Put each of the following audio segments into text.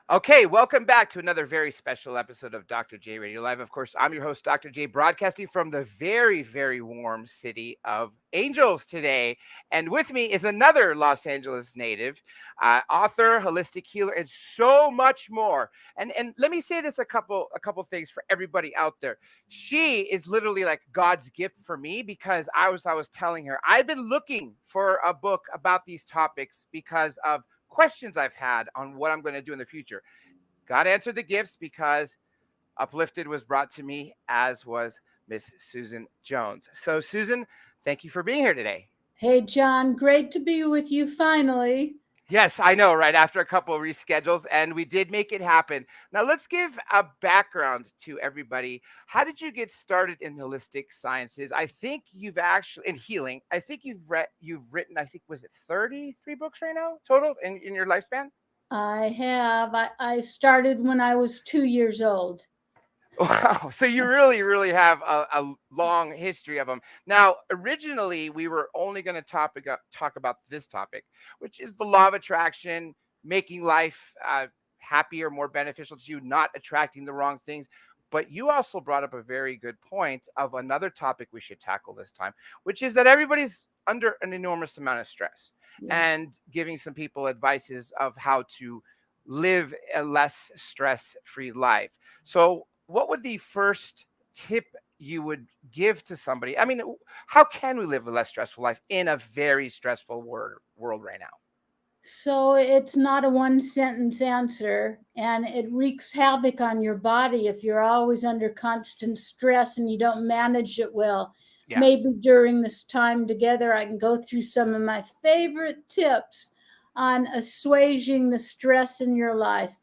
Okay, welcome back to another very special episode of Dr. J Radio Live. Of course, I'm your host, Dr. J, broadcasting from the very, very warm city of Angels today. And with me is another Los Angeles native, author, holistic healer, and so much more. And let me say this a couple things for everybody out there. She is literally like God's gift for me because I was telling her I've been looking for a book about these topics because of questions I've had on what I'm going to do in the future. God answered the gifts because Uplifted was brought to me, as was Miss Susan Jones. So, Susan, thank you for being here today. Hey, John, great to be with you finally. Yes, I know, right? After a couple of reschedules, and we did make it happen. Now, let's give a background to everybody. How did you get started in holistic sciences? I think you've actually, in healing, I think you've written, I think, was it 33 books right now total in your lifespan? I have. I started when I was 2 years old. Wow. So you really, really have a long history of them. Now, originally, we were only going to talk about this topic, which is the law of attraction, making life happier, more beneficial to you, not attracting the wrong things. But you also brought up a very good point of another topic we should tackle this time, which is that everybody's under an enormous amount of stress Yes. and giving some people advices of how to live a less stress-free life. So, what would the first tip you would give to somebody? I mean, how can we live a less stressful life in a very stressful world right now? So it's not a one sentence answer, and it wreaks havoc on your body if you're always under constant stress and you don't manage it well. Yeah. Maybe during this time together, I can go through some of my favorite tips on assuaging the stress in your life.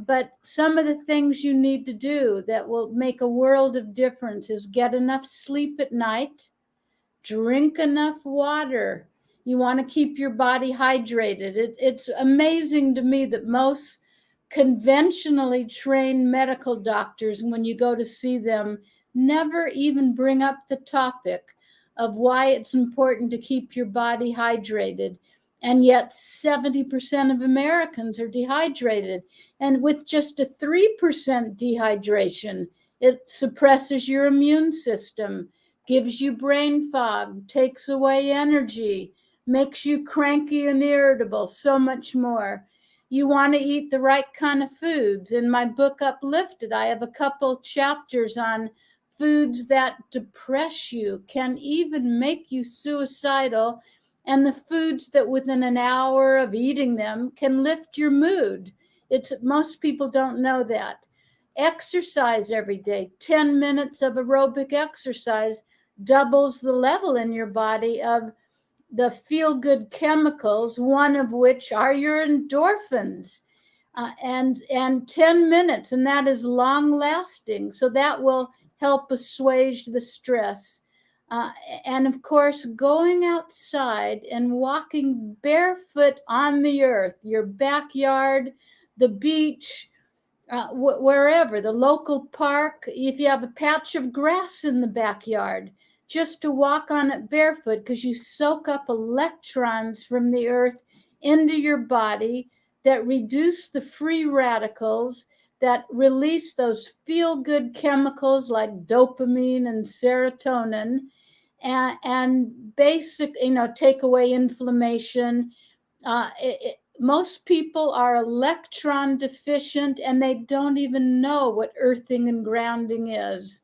But some of the things you need to do that will make a world of difference is get enough sleep at night, drink enough water. You want to keep your body hydrated. It's amazing to me that most conventionally trained medical doctors, when you go to see them, never even bring up the topic of why it's important to keep your body hydrated. And yet, 70% of Americans are dehydrated. And with just a 3% dehydration, it suppresses your immune system, gives you brain fog, takes away energy, makes you cranky and irritable, so much more. You want to eat the right kind of foods. In my book, Uplifted, I have a couple chapters on foods that depress you, can even make you suicidal, and the foods that within an hour of eating them can lift your mood. It's most people don't know that. Exercise every day. 10 minutes of aerobic exercise doubles the level in your body of the feel good chemicals, one of which are your endorphins. And 10 minutes, and that is long lasting. So that will help assuage the stress. Uh, and of course, going outside and walking barefoot on the earth, your backyard, the beach, wherever, the local park, if you have a patch of grass in the backyard, just to walk on it barefoot because you soak up electrons from the earth into your body that reduce the free radicals, that release those feel good chemicals like dopamine and serotonin, and basic, take away inflammation. Most people are electron deficient and they don't even know what earthing and grounding is.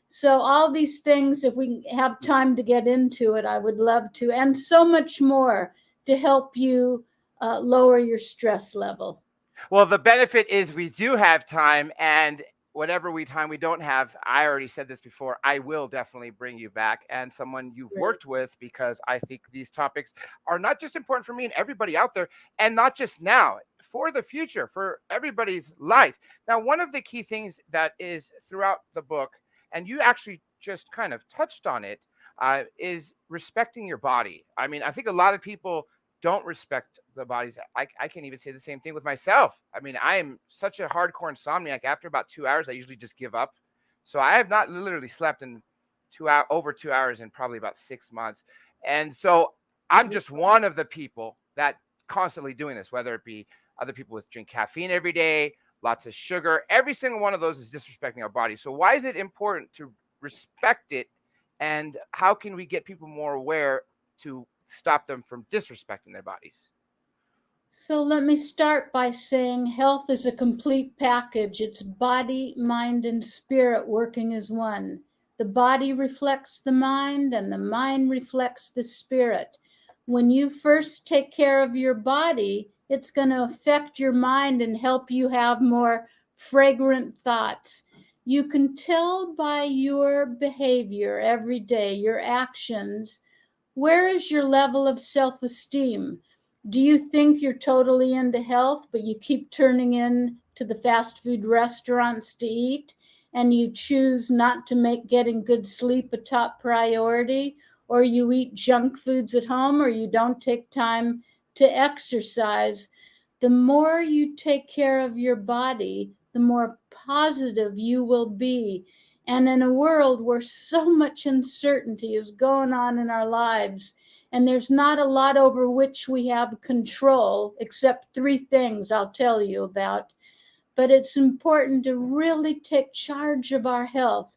So, all these things, if we have time to get into it, I would love to, and so much more to help you lower your stress level. Well, the benefit is we do have time, and whatever time we don't have, I already said this before, I will definitely bring you back and someone you've Great. worked with because I think these topics are not just important for me and everybody out there, and not just now, for the future, for everybody's life. Now, one of the key things that is throughout the book, and you actually just kind of touched on it, is respecting your body. I mean, I think a lot of people don't respect the bodies. I can't even say the same thing with myself. I mean, I am such a hardcore insomniac. After about 2 hours, I usually just give up. So I have not literally slept in over 2 hours in probably about 6 months. And so I'm just one of the people that constantly doing this, whether it be Other people with drink caffeine every day, lots of sugar. Every single one of those is disrespecting our body. So why is it important to respect it? And how can we get people more aware to stop them from disrespecting their bodies? So let me start by saying health is a complete package. It's body, mind, and spirit working as one. The body reflects the mind, and the mind reflects the spirit. When you first take care of your body, it's going to affect your mind and help you have more fragrant thoughts. You can tell by your behavior every day, your actions, where is your level of self esteem? Do you think you're totally into health, but you keep turning in to the fast food restaurants to eat, and you choose not to make getting good sleep a top priority, or you eat junk foods at home, or you don't take time to exercise? The more you take care of your body, the more positive you will be. And in a world where so much uncertainty is going on in our lives, and there's not a lot over which we have control, except three things I'll tell you about. But it's important to really take charge of our health.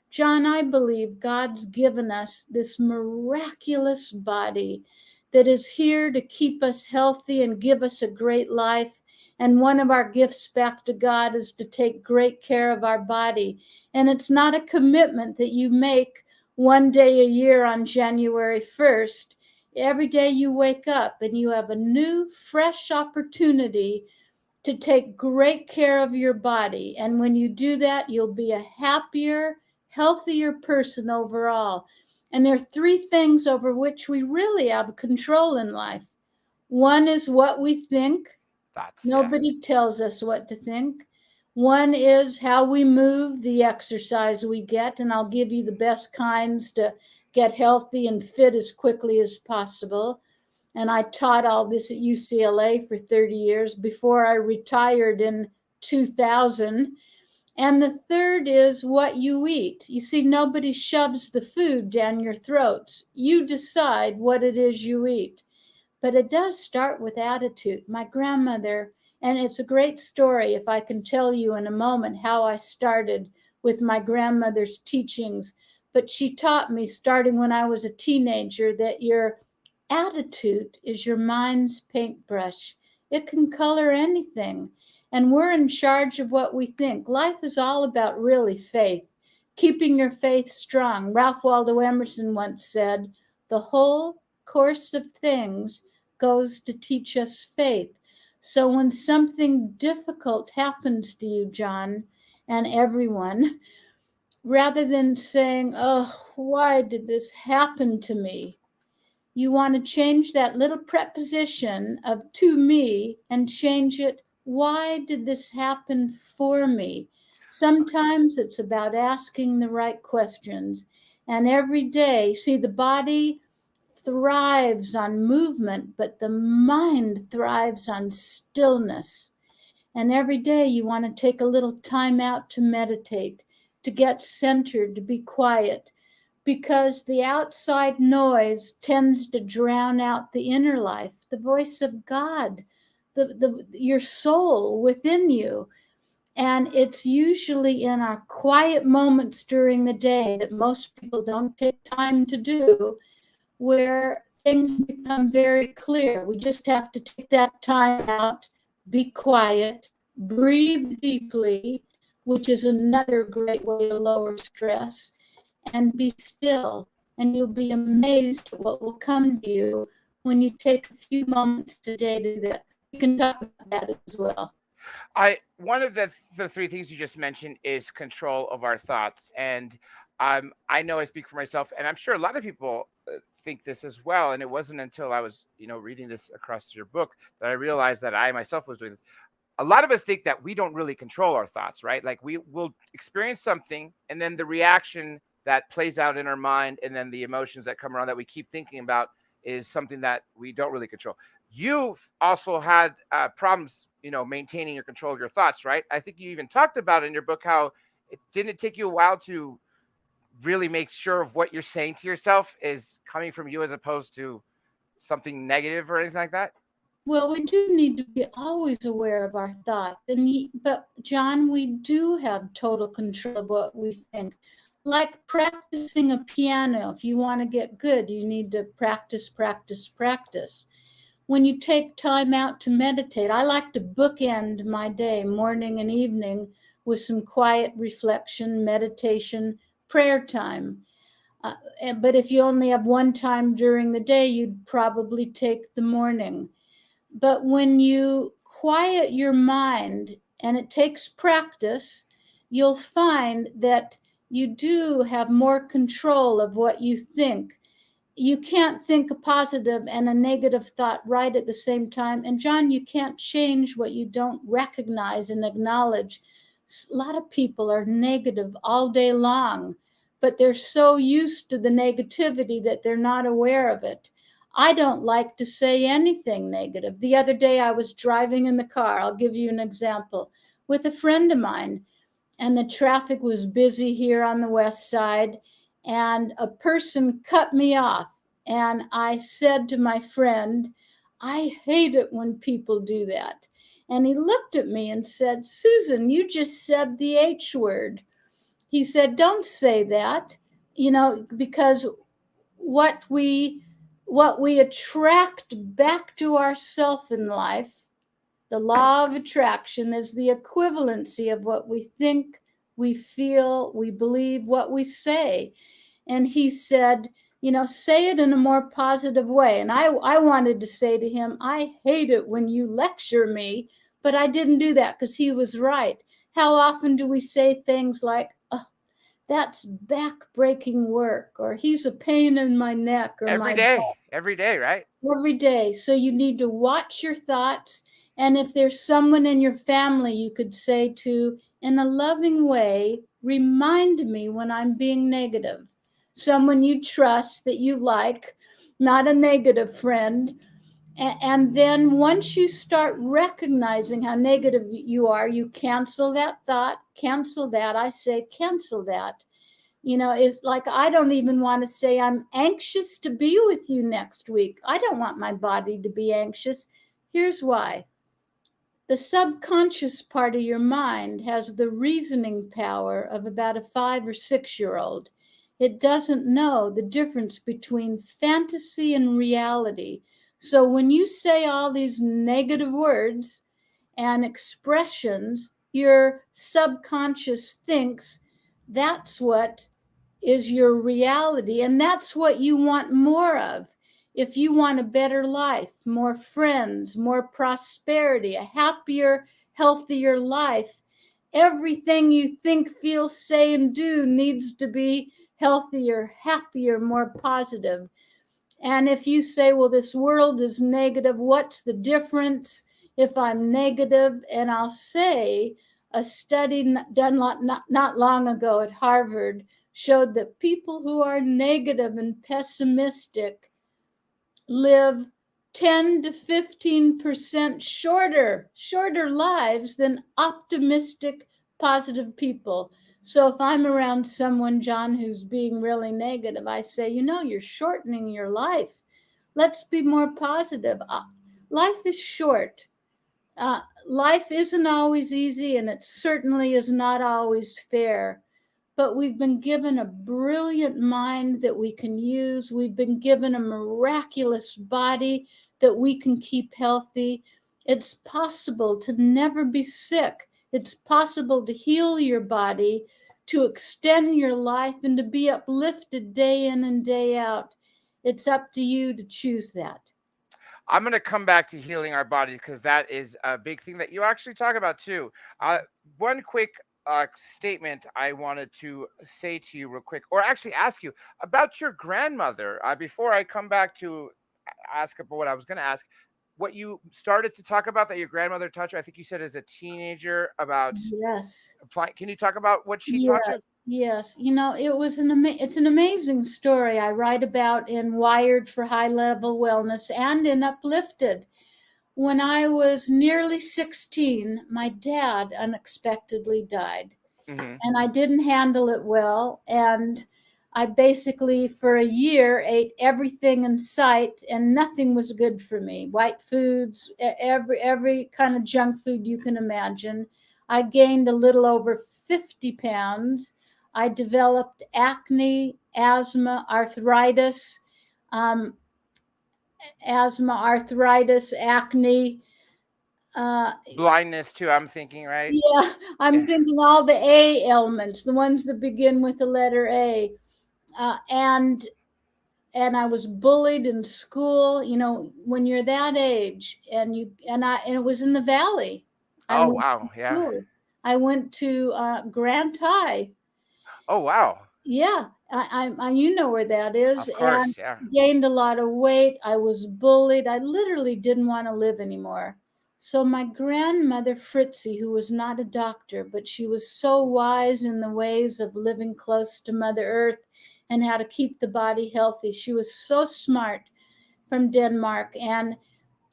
John, I believe God's given us this miraculous body that is here to keep us healthy and give us a great life. And one of our gifts back to God is to take great care of our body. And it's not a commitment that you make one day a year on January 1st. Every day you wake up and you have a new, fresh opportunity to take great care of your body. And when you do that, you'll be a happier, healthier person overall. And there are three things over which we really have control in life. One is what we think. Nobody tells us what to think. One is how we move, the exercise we get, and I'll give you the best kinds to get healthy and fit as quickly as possible. And I taught all this at UCLA for 30 years before I retired in 2000. And the third is what you eat. You see, nobody shoves the food down your throats. You decide what it is you eat. But it does start with attitude. My grandmother, and it's a great story if I can tell you in a moment how I started with my grandmother's teachings. But she taught me, starting when I was a teenager, that your attitude is your mind's paintbrush. It can color anything. And we're in charge of what we think. Life is all about really faith, keeping your faith strong. Ralph Waldo Emerson once said, the whole course of things goes to teach us faith. So when something difficult happens to you, John, and everyone, rather than saying, oh, why did this happen to me? You want to change that little preposition of to me and change it, why did this happen for me? Sometimes it's about asking the right questions. And every day, see, the body thrives on movement, but the mind thrives on stillness. And every day you want to take a little time out to meditate, to get centered, to be quiet, because the outside noise tends to drown out the inner life, the voice of God, your soul within you. And it's usually in our quiet moments during the day that most people don't take time to do, where things become very clear. We just have to take that time out, be quiet, breathe deeply, which is another great way to lower stress, and be still. And you'll be amazed at what will come to you when you take a few moments a day to do that. We can talk about that as well. One of the three things you just mentioned is control of our thoughts. And I know I speak for myself, and I'm sure a lot of people think this as well. And it wasn't until I was, reading this across your book that I realized that I myself was doing this. A lot of us think that we don't really control our thoughts, right? Like we will experience something, and then the reaction that plays out in our mind, and then the emotions that come around that we keep thinking about is something that we don't really control. You've also had problems, maintaining your control of your thoughts, right? I think you even talked about in your book how it didn't take you a while to really make sure of what you're saying to yourself is coming from you as opposed to something negative or anything like that. Well, we do need to be always aware of our thoughts. But John, we do have total control of what we think. Like practicing a piano. If you want to get good, you need to practice, practice, practice. When you take time out to meditate, I like to bookend my day, morning and evening, with some quiet reflection, meditation, prayer time. But if you only have one time during the day, you'd probably take the morning. But when you quiet your mind, and it takes practice, you'll find that you do have more control of what you think. You can't think a positive and a negative thought right at the same time. And John, you can't change what you don't recognize and acknowledge. A lot of people are negative all day long, but they're so used to the negativity that they're not aware of it. I don't like to say anything negative. The other day I was driving in the car, I'll give you an example, with a friend of mine, and the traffic was busy here on the west side, and a person cut me off. And I said to my friend, I hate it when people do that. And he looked at me and said, Susan, you just said the H word. He said, don't say that, because what we attract back to ourself in life, the law of attraction, is the equivalency of what we think, we feel, we believe, what we say. And he said, say it in a more positive way. And I wanted to say to him, I hate it when you lecture me, but I didn't do that because he was right. How often do we say things like, oh, that's back-breaking work, or he's a pain in my neck, or Every my day, every day, right? every day. So you need to watch your thoughts. And if there's someone in your family you could say to, in a loving way, remind me when I'm being negative. Someone you trust that you like, not a negative friend. And then once you start recognizing how negative you are, you cancel that thought, cancel that. I say, cancel that. It's like, I don't even want to say I'm anxious to be with you next week. I don't want my body to be anxious. Here's why. The subconscious part of your mind has the reasoning power of about a 5 or 6 year old. It doesn't know the difference between fantasy and reality. So when you say all these negative words and expressions, your subconscious thinks that's what is your reality, and that's what you want more of. If you want a better life, more friends, more prosperity, a happier, healthier life, everything you think, feel, say, and do needs to be healthier, happier, more positive. And if you say, well, this world is negative, what's the difference if I'm negative? And I'll say, a study done not long ago at Harvard showed that people who are negative and pessimistic live 10 to 15% shorter lives than optimistic, positive people. So if I'm around someone, John, who's being really negative, I say, you're shortening your life. Let's be more positive. Life is short. Life isn't always easy, and it certainly is not always fair. But we've been given a brilliant mind that we can use. We've been given a miraculous body that we can keep healthy. It's possible to never be sick. It's possible to heal your body, to extend your life, and to be uplifted day in and day out. It's up to you to choose that. I'm going to come back to healing our bodies because that is a big thing that you actually talk about too. One quick statement I wanted to say to you real quick, or actually ask you about your grandmother. Before I come back to ask about what I was going to ask, what you started to talk about that your grandmother taught you, I think you said as a teenager about Yes. applying. Can you talk about what she taught you? Yes, yes. It's an amazing story I write about in Wired for High Level Wellness and in Uplifted. When I was nearly 16, my dad unexpectedly died, Hmm. and I didn't handle it well. And I basically, for a year, ate everything in sight, and nothing was good for me. White foods, every kind of junk food you can imagine. I gained a little over 50 pounds. I developed acne, um, acne. Blindness too, I'm thinking, right? Yeah, I'm Yeah. thinking all the A ailments, the ones that begin with the letter A. Uh, and and I was bullied in school. You know, when you're that age, and it was in the valley. I Oh, went to wow. Yeah. school. I went to Grant High. Oh, wow. Yeah, you know where that is, Of and course. Yeah. gained a lot of weight. I was bullied. I literally didn't want to live anymore. So my grandmother Fritzie, who was not a doctor, but she was so wise in the ways of living close to Mother Earth and how to keep the body healthy. She was so smart, from Denmark, and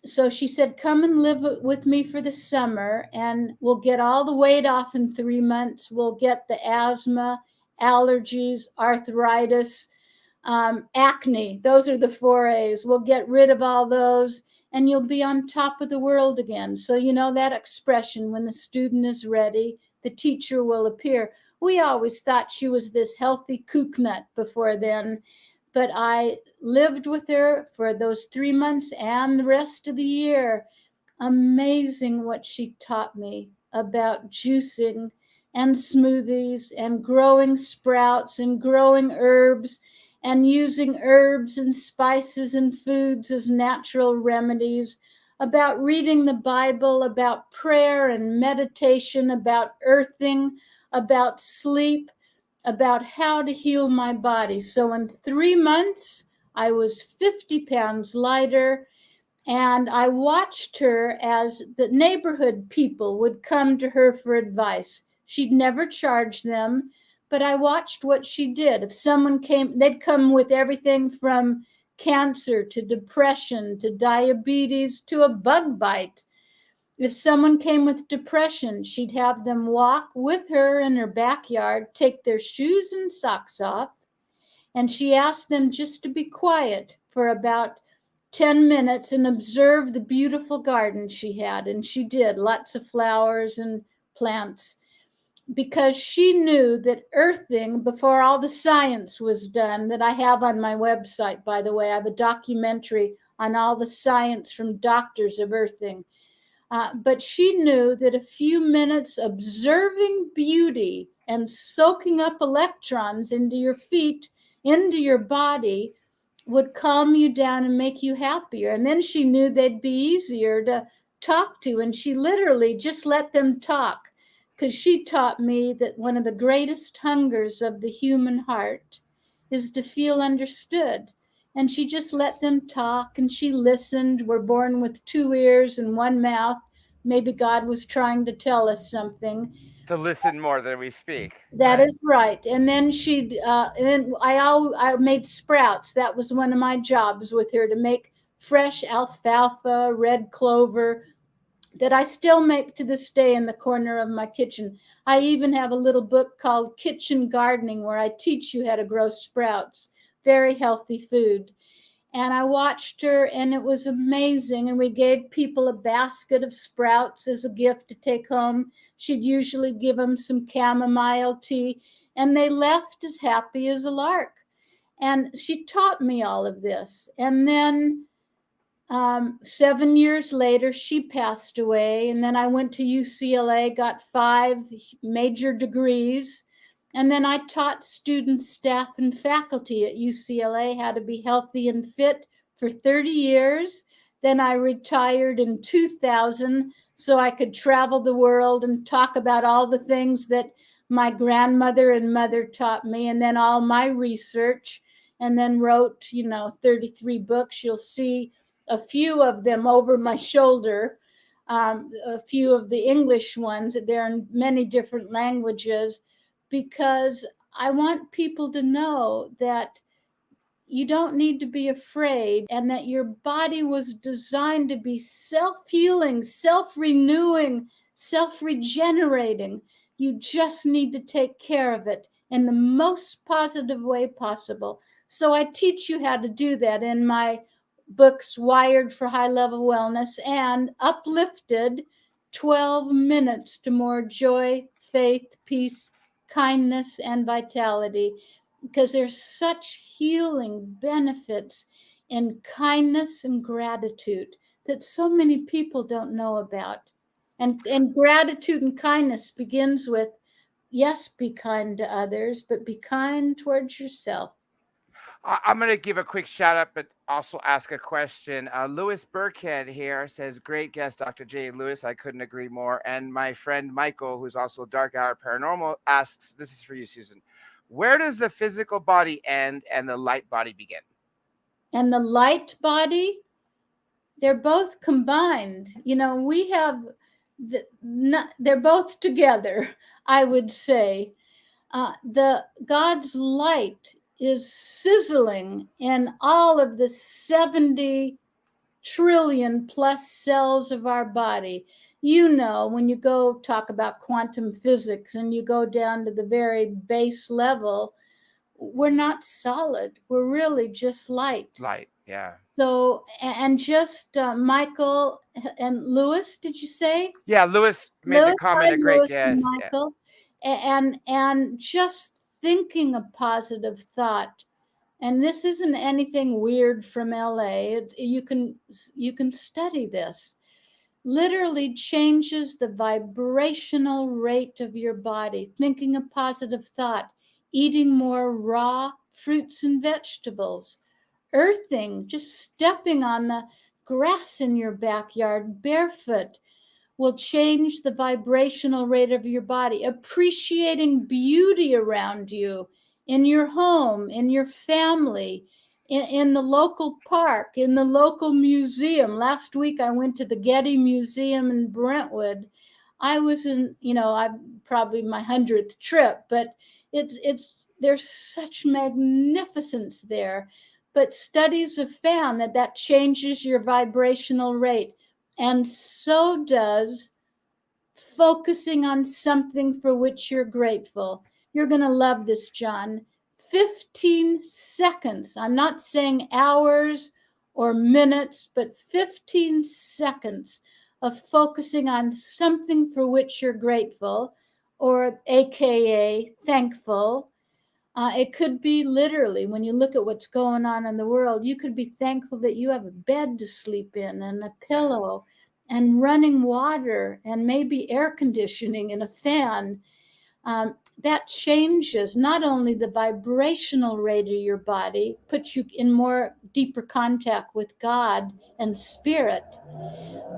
so she said, come and live with me for the summer, and we'll get all the weight off in 3 months. We'll get the asthma, allergies, arthritis, acne. Those are the 4 A's. We'll get rid of all those, and you'll be on top of the world again. So, you know that expression, when the student is ready, the teacher will appear. We always thought she was this healthy kook nut before then, but I lived with her for those 3 months and the rest of the year. Amazing what she taught me about juicing and smoothies and growing sprouts and growing herbs and using herbs and spices and foods as natural remedies, about reading the Bible, about prayer and meditation, about earthing, about sleep, about how to heal my body. So in 3 months, I was 50 pounds lighter. And I watched her as the neighborhood people would come to her for advice. She'd never charge them, but I watched what she did. If someone came, they'd come with everything from cancer to depression to diabetes to a bug bite. If someone came with depression, she'd have them walk with her in her backyard, take their shoes and socks off, and she asked them just to be quiet for about 10 minutes and observe the beautiful garden she had. And she did, lots of flowers and plants, because she knew that earthing, before all the science was done, that I have on my website, by the way, I have a documentary on all the science from doctors of earthing. But she knew that a few minutes observing beauty and soaking up electrons into your feet, into your body, would calm you down and make you happier. And then she knew they'd be easier to talk to. And she literally just let them talk, because she taught me that one of the greatest hungers of the human heart is to feel understood. And she just let them talk and she listened. We're born with 2 ears and 1 mouth. Maybe God was trying to tell us something. To listen more than we speak. That Right. is right. And then I made sprouts. That was one of my jobs with her, to make fresh alfalfa, red clover, that I still make to this day in the corner of my kitchen. I even have a little book called Kitchen Gardening where I teach you how to grow sprouts. Very healthy food. And I watched her, and it was amazing. And we gave people a basket of sprouts as a gift to take home. She'd usually give them some chamomile tea, and they left as happy as a lark. And she taught me all of this. And then 7 years later, she passed away. And then I went to UCLA, got 5 major degrees. And then I taught students, staff, and faculty at UCLA how to be healthy and fit for 30 years. Then I retired in 2000 so I could travel the world and talk about all the things that my grandmother and mother taught me, and then all my research, and then wrote, 33 books. You'll see a few of them over my shoulder, a few of the English ones. They're in many different languages, because I want people to know that you don't need to be afraid, and that your body was designed to be self-healing, self-renewing, self-regenerating. You just need to take care of it in the most positive way possible. So I teach you how to do that in my books, Wired for High Level Wellness and Uplifted, 12 Minutes to More Joy, Faith, Peace, Kindness, and Vitality, because there's such healing benefits in kindness and gratitude that so many people don't know about. And gratitude and kindness begins with, yes, be kind to others, but be kind towards yourself. I'm going to give a quick shout out, but also ask a question. Lewis Burkhead here says, great guest, Dr. J. Lewis. I couldn't agree more. And my friend Michael, who's also Dark Hour Paranormal, asks, this is for you, Susan. Where does the physical body end and the light body begin? And the light body, they're both combined. You know, we have, they're both together, I would say. The God's light is sizzling in all of the 70 trillion plus cells of our body. You know, when you go talk about quantum physics and you go down to the very base level, we're not solid. We're really just light. Light, yeah. So, and just Michael and Lewis, did you say? Yeah, Lewis made Lewis, the comment, a great Lewis guest. and Michael. And just thinking a positive thought. And this isn't anything weird from LA. You can study this. Literally changes the vibrational rate of your body. Thinking a positive thought, eating more raw fruits and vegetables, earthing, just stepping on the grass in your backyard barefoot will change the vibrational rate of your body. Appreciating beauty around you, in your home, in your family, in the local park, in the local museum. Last week I went to the Getty Museum in Brentwood. I was in, I'm probably my 100th trip, but there's such magnificence there. But studies have found that changes your vibrational rate. And so does focusing on something for which you're grateful. You're going to love this, John. 15 seconds. I'm not saying hours or minutes, but 15 seconds of focusing on something for which you're grateful, or AKA thankful. It could be literally, when you look at what's going on in the world, you could be thankful that you have a bed to sleep in and a pillow and running water and maybe air conditioning and a fan. That changes not only the vibrational rate of your body, puts you in more deeper contact with God and spirit,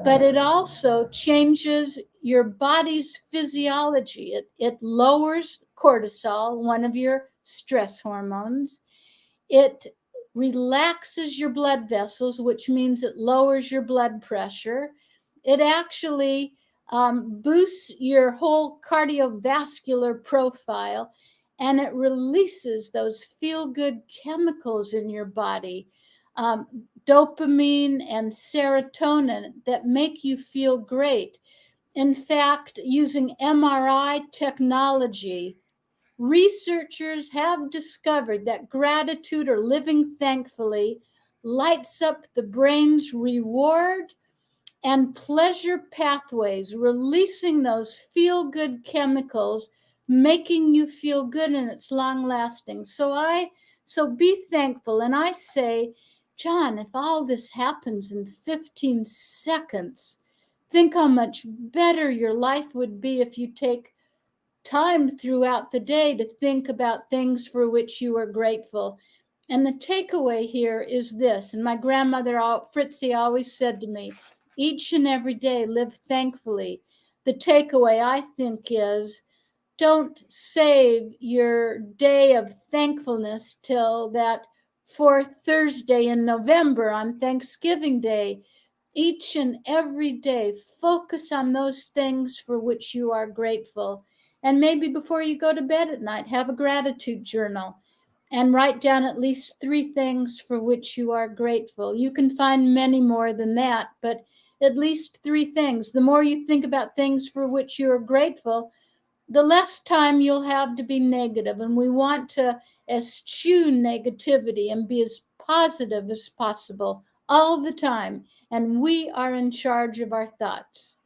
but it also changes your body's physiology. It lowers cortisol, one of your stress hormones. It relaxes your blood vessels, which means it lowers your blood pressure. It actually boosts your whole cardiovascular profile, and it releases those feel-good chemicals in your body, dopamine and serotonin, that make you feel great. In fact, using MRI technology, researchers have discovered that gratitude, or living thankfully, lights up the brain's reward and pleasure pathways, releasing those feel-good chemicals, making you feel good, and it's long-lasting. So be thankful. And I say, John, if all this happens in 15 seconds, think how much better your life would be if you take time throughout the day to think about things for which you are grateful. And the takeaway here is this, and my grandmother, Fritzie, always said to me, each and every day live thankfully. The takeaway, I think, is don't save your day of thankfulness till that fourth Thursday in November on Thanksgiving Day. Each and every day, focus on those things for which you are grateful. And maybe before you go to bed at night, have a gratitude journal and write down at least 3 things for which you are grateful. You can find many more than that, but at least 3 things. The more you think about things for which you are grateful, the less time you'll have to be negative. And we want to eschew negativity and be as positive as possible all the time. And we are in charge of our thoughts.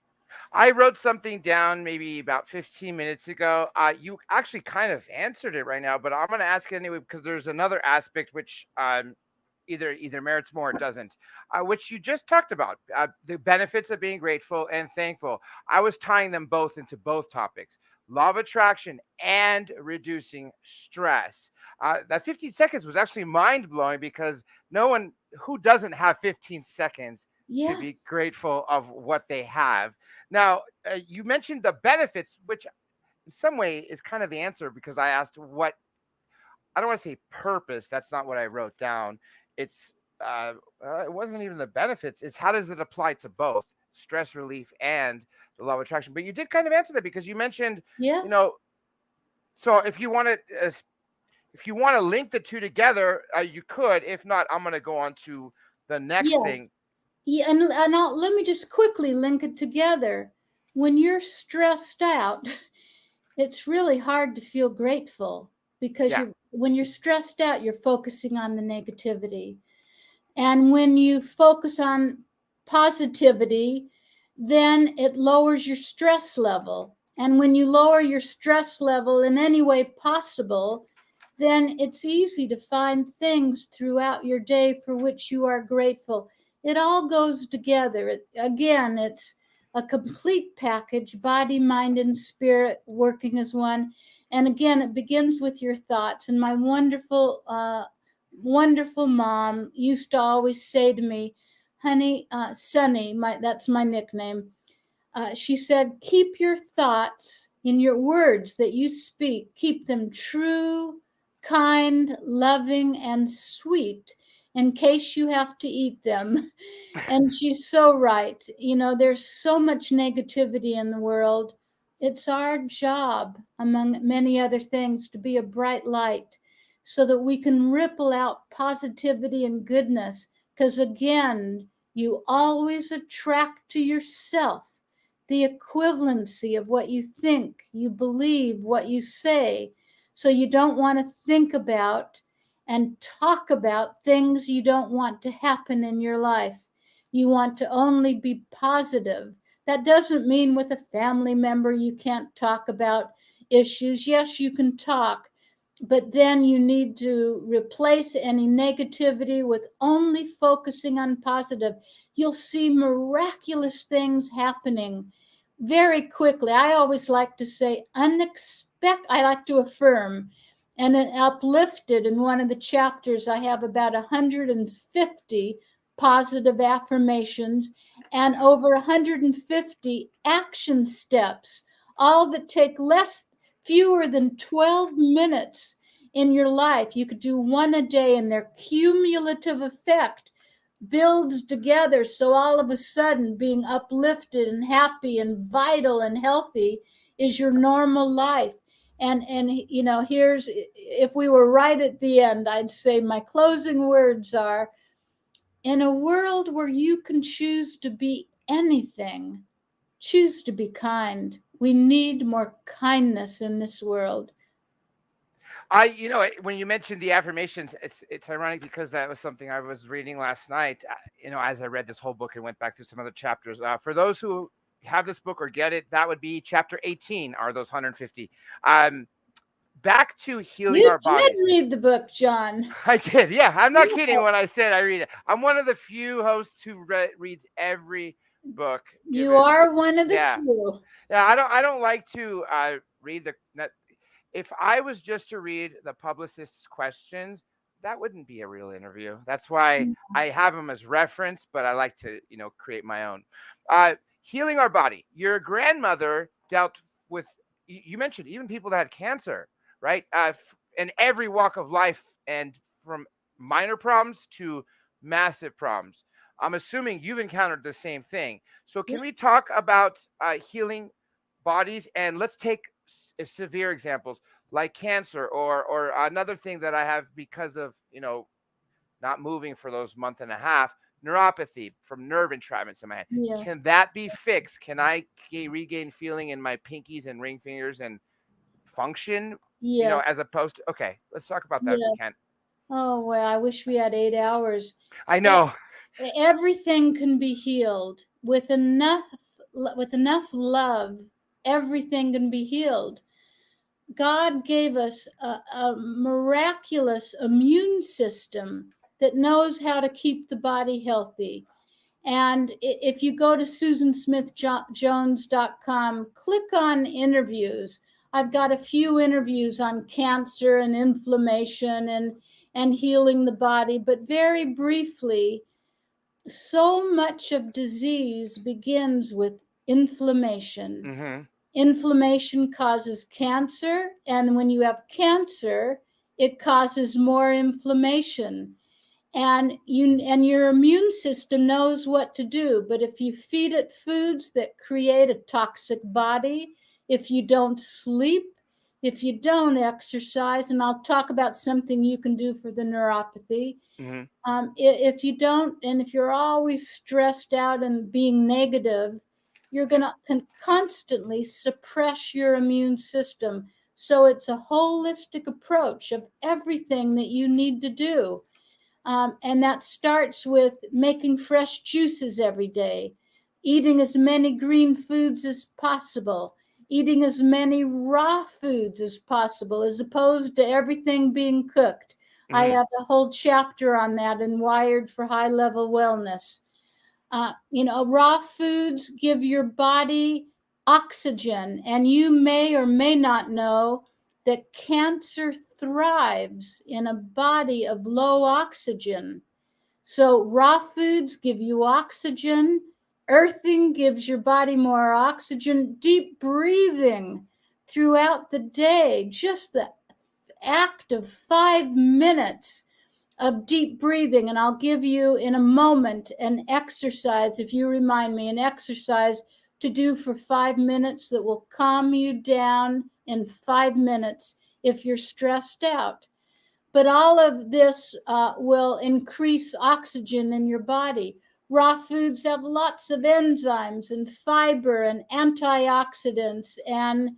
I wrote something down maybe about 15 minutes ago. You actually kind of answered it right now, but I'm going to ask it anyway because there's another aspect which either merits more or doesn't, which you just talked about, the benefits of being grateful and thankful. I was tying them both into both topics: law of attraction and reducing stress. That 15 seconds was actually mind blowing because no one who doesn't have 15 seconds to be Yes. grateful of what they have. Now, you mentioned the benefits, which in some way is kind of the answer because I asked what, I don't want to say purpose. That's not what I wrote down. It's it wasn't even the benefits. It's how does it apply to both stress relief and the law of attraction? But you did kind of answer that because you mentioned, you Yes. know, so if you want to link the two together, you could. If not, I'm going to go on to the next Yes. thing. Yeah, let me just quickly link it together. When you're stressed out, it's really hard to feel grateful because Yeah. when you're stressed out, you're focusing on the negativity. And when you focus on positivity, then it lowers your stress level. And when you lower your stress level in any way possible, then it's easy to find things throughout your day for which you are grateful. It all goes together. Again, it's a complete package, body, mind, and spirit working as one. And again, it begins with your thoughts. And my wonderful mom used to always say to me, honey, Sonny, that's my nickname. She said, keep your thoughts in your words that you speak, keep them true, kind, loving, and sweet in case you have to eat them. And she's so right. You know, there's so much negativity in the world. It's our job, among many other things, to be a bright light so that we can ripple out positivity and goodness. Because again, you always attract to yourself the equivalency of what you think, you believe, what you say. So you don't want to think about and talk about things you don't want to happen in your life. You want to only be positive. That doesn't mean with a family member you can't talk about issues. Yes, you can talk, but then you need to replace any negativity with only focusing on positive. You'll see miraculous things happening very quickly. I always like to say I like to affirm and then uplifted. In one of the chapters, I have about 150 positive affirmations and over 150 action steps, all that take fewer than 12 minutes in your life. You could do one a day, and their cumulative effect builds together. So all of a sudden, being uplifted and happy and vital and healthy is your normal life. And you know, here's, if we were right at the end, I'd say my closing words are: in a world where you can choose to be anything, choose to be kind. We need more kindness in this world. When you mentioned the affirmations, it's ironic because that was something I was reading last night. As I read this whole book and went back through some other chapters. For those who have this book or get it, that would be chapter 18. Are those 150? Back to healing You our did bodies. read the book, John. I did. Yeah, I'm not kidding Yeah. when I said I read it. I'm one of the few hosts who reads every book You given. are one of the Yeah, few. yeah. I don't like to read if I was just to read the publicist's questions, that wouldn't be a real interview. That's why I have them as reference, but I like to, create my own. Healing our body. Your grandmother dealt with, you mentioned even people that had cancer, right? In every walk of life, and from minor problems to massive problems. I'm assuming you've encountered the same thing. So, can we talk about healing bodies? And let's take severe examples like cancer, or another thing that I have because of not moving for those month and a half. neuropathy from nerve entrapments in my hand. Can Yes. that be fixed? Can I regain feeling in my pinkies and ring fingers and function, Yes. as opposed to, okay, let's talk about that if we can. Yes. Oh, well, I wish we had 8 hours. I E- know. Everything can be healed with enough love. Everything can be healed. God gave us a miraculous immune system that knows how to keep the body healthy. And if you go to susansmithjones.com, click on interviews. I've got a few interviews on cancer and inflammation and healing the body, but very briefly, so much of disease begins with inflammation. Mm-hmm. Inflammation causes cancer, and when you have cancer, it causes more inflammation. And your immune system knows what to do, but if you feed it foods that create a toxic body, if you don't sleep, if you don't exercise, and I'll talk about something you can do for the neuropathy. Mm-hmm. If you don't, and if you're always stressed out and being negative, you're going to constantly suppress your immune system. So it's a holistic approach of everything that you need to do. And that starts with making fresh juices every day, eating as many green foods as possible, eating as many raw foods as possible, as opposed to everything being cooked. I Mm-hmm. have a whole chapter on that in Wired for High Level Wellness. Raw foods give your body oxygen, and you may or may not know that cancer thrives in a body of low oxygen. So, raw foods give you oxygen, earthing gives your body more oxygen, deep breathing throughout the day, just the act of 5 minutes of deep breathing. And I'll give you in a moment an exercise, if you remind me, an exercise to do for 5 minutes that will calm you down in 5 minutes if you're stressed out. But all of this will increase oxygen in your body. Raw foods have lots of enzymes and fiber and antioxidants and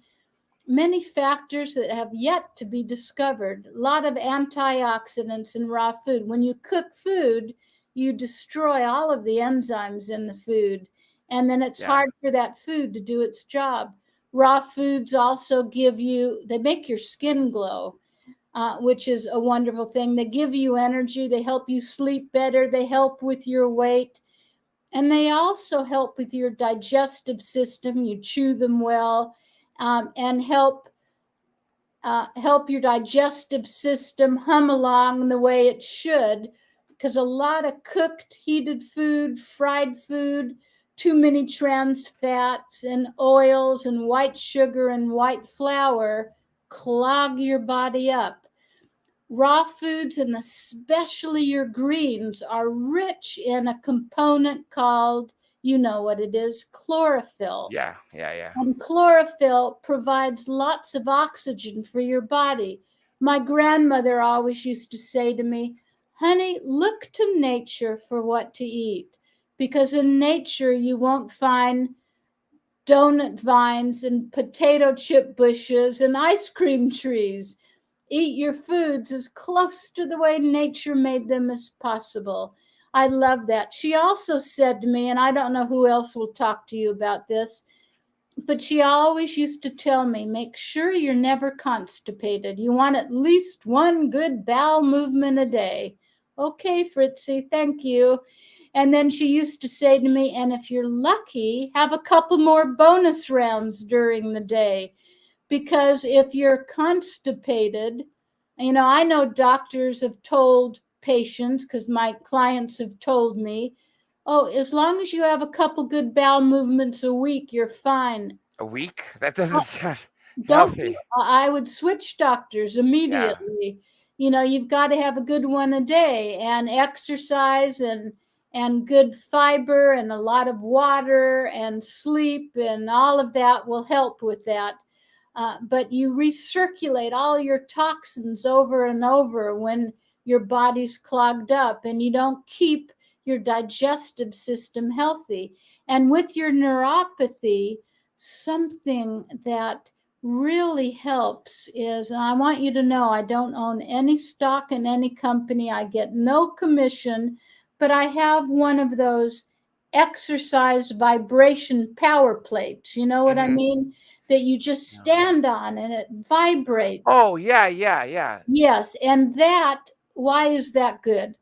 many factors that have yet to be discovered. A lot of antioxidants in raw food. When you cook food, you destroy all of the enzymes in the food, and then it's hard for that food to do its job. Raw foods also they make your skin glow, which is a wonderful thing. They give you energy, they help you sleep better, they help with your weight, and they also help with your digestive system. You chew them well, and help your digestive system hum along the way it should, because a lot of cooked, heated food, fried food, too many trans fats and oils and white sugar and white flour clog your body up. Raw foods, and especially your greens, are rich in a component called, you know what it is, chlorophyll. Yeah. And chlorophyll provides lots of oxygen for your body. My grandmother always used to say to me, honey, look to nature for what to eat, because in nature you won't find donut vines and potato chip bushes and ice cream trees. Eat your foods as close to the way nature made them as possible. I love that. She also said to me, and I don't know who else will talk to you about this, but she always used to tell me, make sure you're never constipated. You want at least one good bowel movement a day. Okay, Fritzy, thank you. And then she used to say to me, and if you're lucky, have a couple more bonus rounds during the day. Because if you're constipated, I know doctors have told patients, because my clients have told me, oh, as long as you have a couple good bowel movements a week, you're fine. A week? That doesn't sound Don't healthy. I would switch doctors immediately. You've got to have a good one a day, and exercise and good fiber and a lot of water and sleep, and all of that will help with that. But you recirculate all your toxins over and over when your body's clogged up, and you don't keep your digestive system healthy. And with your neuropathy, something that really helps is, and I want you to know, I don't own any stock in any company. I get no commission, but I have one of those exercise vibration power plates. You know what I mean? That you just stand on and it vibrates. Oh, yeah. Yes. And why is that good?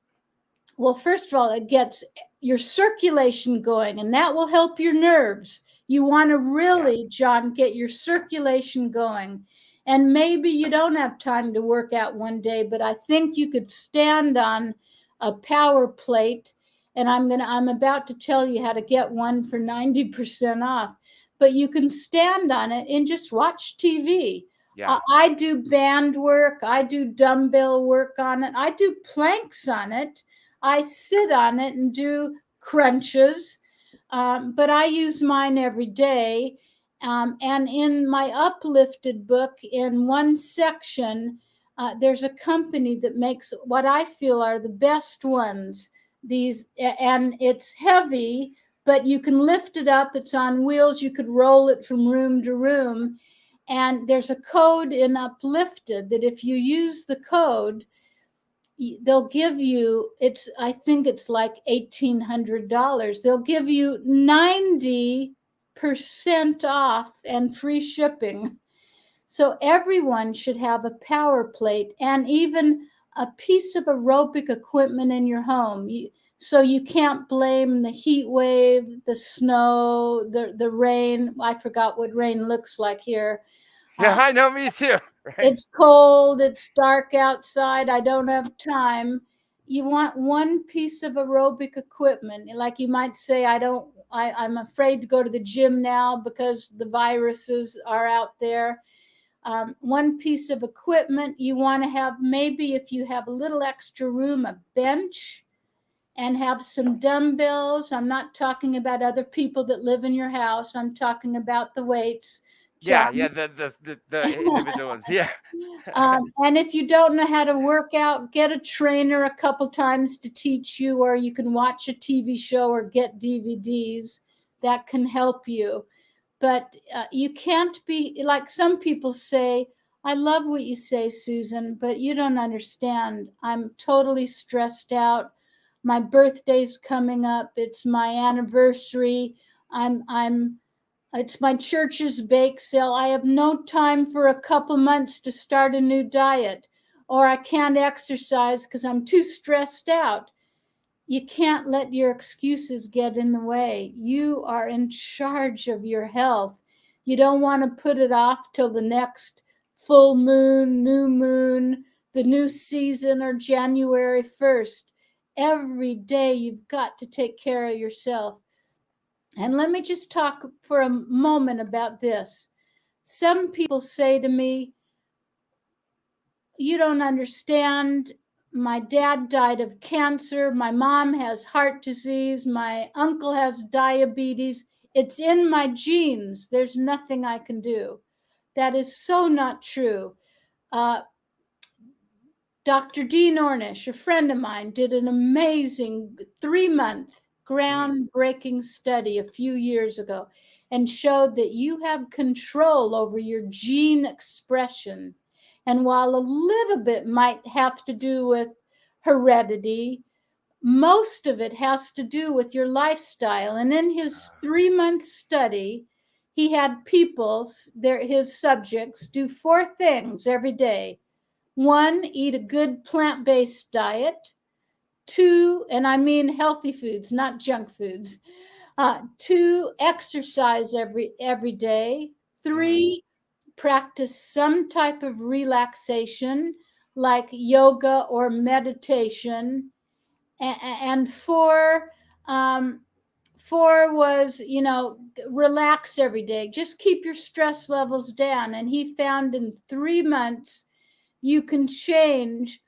Well, first of all, it gets your circulation going, and that will help your nerves. You want to really, John, get your circulation going. And maybe you don't have time to work out one day, but I think you could stand on a power plate. And I'm about to tell you how to get one for 90% off. But you can stand on it and just watch TV. Yeah. I do band work. I do dumbbell work on it. I do planks on it. I sit on it and do crunches, but I use mine every day. And in my uplifted book, in one section, there's a company that makes what I feel are the best ones. And it's heavy, but you can lift it up. It's on wheels. You could roll it from room to room. And there's a code in Uplifted that if you use the code, they'll give you, I think it's like $1,800. They'll give you 90% off and free shipping. So everyone should have a power plate and even a piece of aerobic equipment in your home. So you can't blame the heat wave, the snow, the rain. I forgot what rain looks like here. Yeah, I know, me too. Right? It's cold, it's dark outside, I don't have time. You want one piece of aerobic equipment. Like you might say, I'm afraid to go to the gym now because the viruses are out there. One piece of equipment. You want to have, maybe if you have a little extra room, a bench, and have some dumbbells. I'm not talking about other people that live in your house. I'm talking about the weights. Yeah, the individual ones. Yeah. And if you don't know how to work out, get a trainer a couple times to teach you, or you can watch a TV show or get DVDs that can help you. But you can't be, like some people say, I love what you say, Susan, but you don't understand. I'm totally stressed out. My birthday's coming up. It's my anniversary. It's my church's bake sale. I have no time for a couple months to start a new diet, or I can't exercise because I'm too stressed out. You can't let your excuses get in the way. You are in charge of your health. You don't want to put it off till the next full moon, new moon, the new season, or January 1st. Every day you've got to take care of yourself. And let me just talk for a moment about this. Some people say to me, you don't understand. My dad died of cancer. My mom has heart disease. My uncle has diabetes. It's in my genes. There's nothing I can do. That is so not true. Dr. Dean Ornish, a friend of mine, did an amazing 3-month groundbreaking study a few years ago and showed that you have control over your gene expression. And while a little bit might have to do with heredity, most of it has to do with your lifestyle. And in his 3-month study, he had his subjects, do 4 things every day. 1, eat a good plant-based diet. 2, and I mean healthy foods, not junk foods. 2, exercise every day. 3, practice some type of relaxation like yoga or meditation. And 4 was, relax every day. Just keep your stress levels down. And he found in 3 months, you can change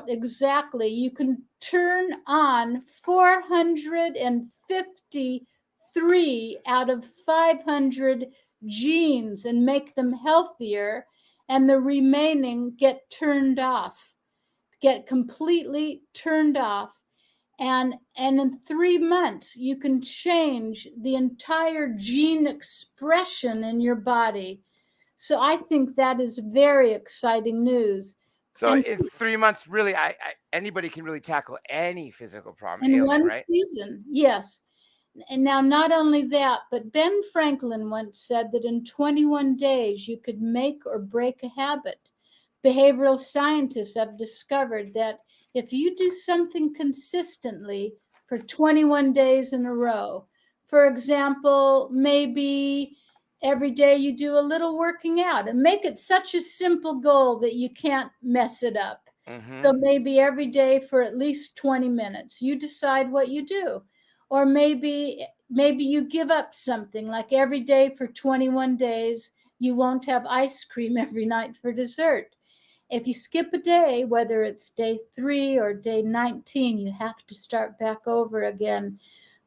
exactly, you can turn on 453 out of 500 genes and make them healthier, and the remaining get turned off. get completely turned off. And in 3 months, you can change the entire gene expression in your body. So I think that is very exciting news. So And in 3 months, really, anybody can really tackle any physical problem, in ailment, one right? season, yes. And now, not only that, but Ben Franklin once said that in 21 days you could make or break a habit. Behavioral scientists have discovered that if you do something consistently for 21 days in a row, for example, maybe every day you do a little working out, and make it such a simple goal that you can't mess it up. So maybe every day for at least 20 minutes, you decide what you do. Or maybe you give up something, like every day for 21 days you won't have ice cream every night for dessert. If you skip a day, whether it's day 3 or day 19, you have to start back over again.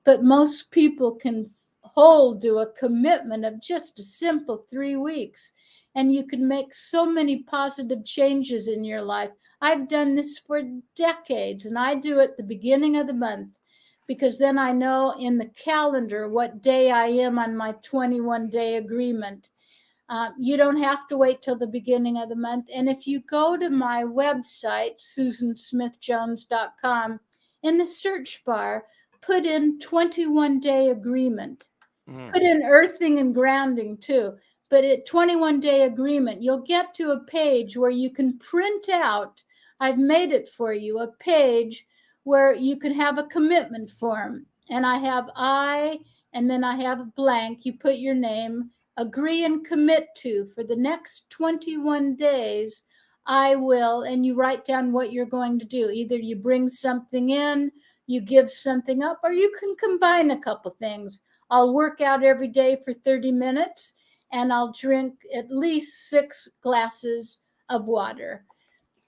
But most people can hold to a commitment of just a simple 3 weeks, and you can make so many positive changes in your life. I've done this for decades, and I do it the beginning of the month, because then I know in the calendar what day I am on my 21-day agreement. You don't have to wait till the beginning of the month. And if you go to my website, susansmithjones.com, in the search bar, put in 21-day agreement. Put in earthing and grounding too. But at 21-day agreement, you'll get to a page where you can print out, I've made it for you, a page where you can have a commitment form. And I have and then I have a blank. You put your name, agree and commit to for the next 21 days. I will, and you write down what you're going to do. Either you bring something in, you give something up, or you can combine a couple things. I'll work out every day for 30 minutes, and I'll drink at least 6 glasses of water.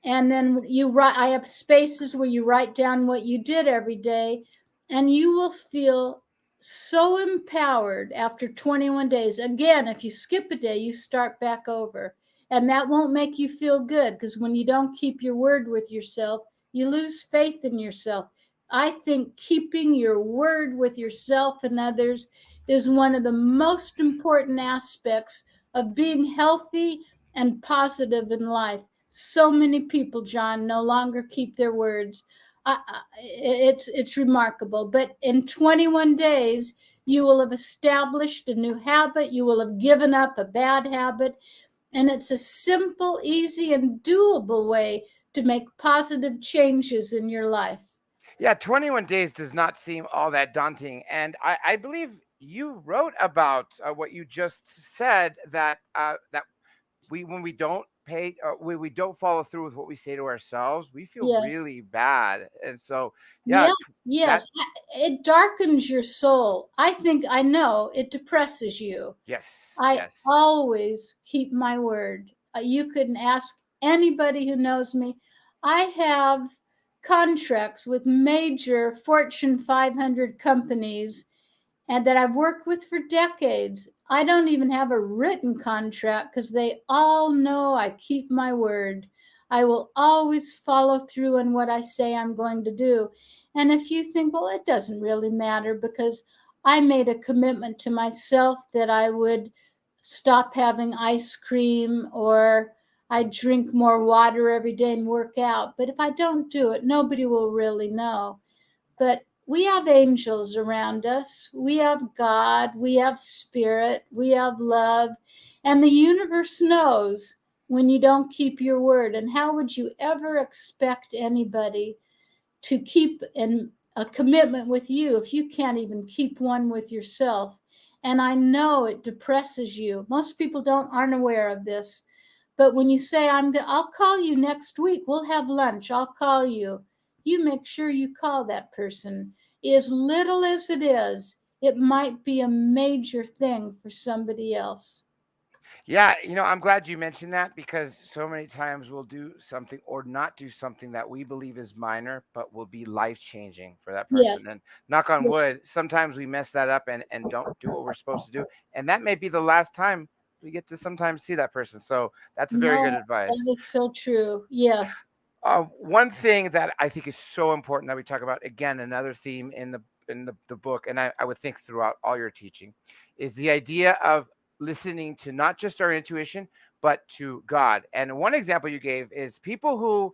And then I have spaces where you write down what you did every day, and you will feel so empowered after 21 days. Again, if you skip a day, you start back over. And that won't make you feel good, because when you don't keep your word with yourself, you lose faith in yourself. I think keeping your word with yourself and others is one of the most important aspects of being healthy and positive in life. So many people, John, no longer keep their words. It's remarkable. But in 21 days, you will have established a new habit. You will have given up a bad habit. And it's a simple, easy, and doable way to make positive changes in your life. Yeah, 21 days does not seem all that daunting. And I believe you wrote about what you just said, that when we don't when we don't follow through with what we say to ourselves, we feel Yes. really bad. And so, yeah, Yes, that, yes. It darkens your soul. I know it depresses you. yes, I yes. always keep my word. You can ask anybody who knows me. I have contracts with major Fortune 500 companies, and that I've worked with for decades. I don't even have a written contract, because they all know I keep my word. I will always follow through on what I say I'm going to do. And if you think, well, it doesn't really matter, because I made a commitment to myself that I would stop having ice cream, or I drink more water every day and work out. But if I don't do it, nobody will really know. But we have angels around us. We have God. We have spirit. We have love. And the universe knows when you don't keep your word. And how would you ever expect anybody to keep a commitment with you if you can't even keep one with yourself? And I know it depresses you. Most people aren't aware of this. But when you say, I'll call you next week, we'll have lunch, I'll call you. You make sure you call that person. As little as it is, it might be a major thing for somebody else. Yeah, I'm glad you mentioned that, because so many times we'll do something or not do something that we believe is minor, but will be life changing for that Yes, person. And knock on yes. wood, sometimes we mess that up and don't do what we're supposed to do. And that may be the last time we get to sometimes see that person. So that's a very good No, that advice. is so true. Yes. One thing that I think is so important that we talk about, again, another theme in the book, and I would think throughout all your teaching, is the idea of listening to not just our intuition, but to God. And one example you gave is people who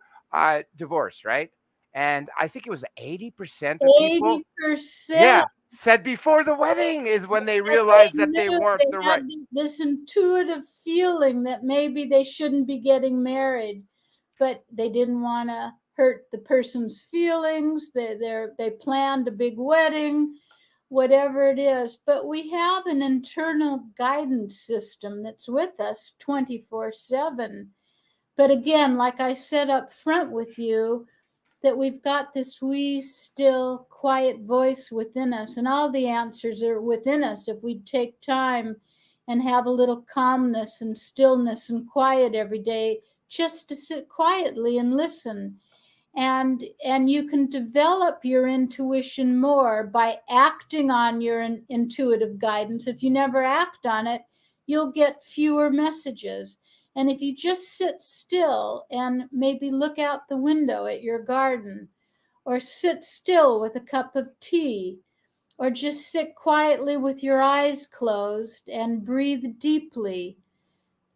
divorce, right? And I think it was 80% of people, 80% yeah, said before the wedding is when they that they realized that they knew weren't they the right. had this intuitive feeling that maybe they shouldn't be getting married, but they didn't want to hurt the person's feelings. They planned a big wedding, whatever it is. But we have an internal guidance system that's with us 24/7. But again, like I said up front with you, that we've got this wee, still, quiet voice within us, and all the answers are within us if we take time and have a little calmness and stillness and quiet every day, just to sit quietly and listen. And you can develop your intuition more by acting on your intuitive guidance. If you never act on it, you'll get fewer messages. And if you just sit still and maybe look out the window at your garden, or sit still with a cup of tea, or just sit quietly with your eyes closed and breathe deeply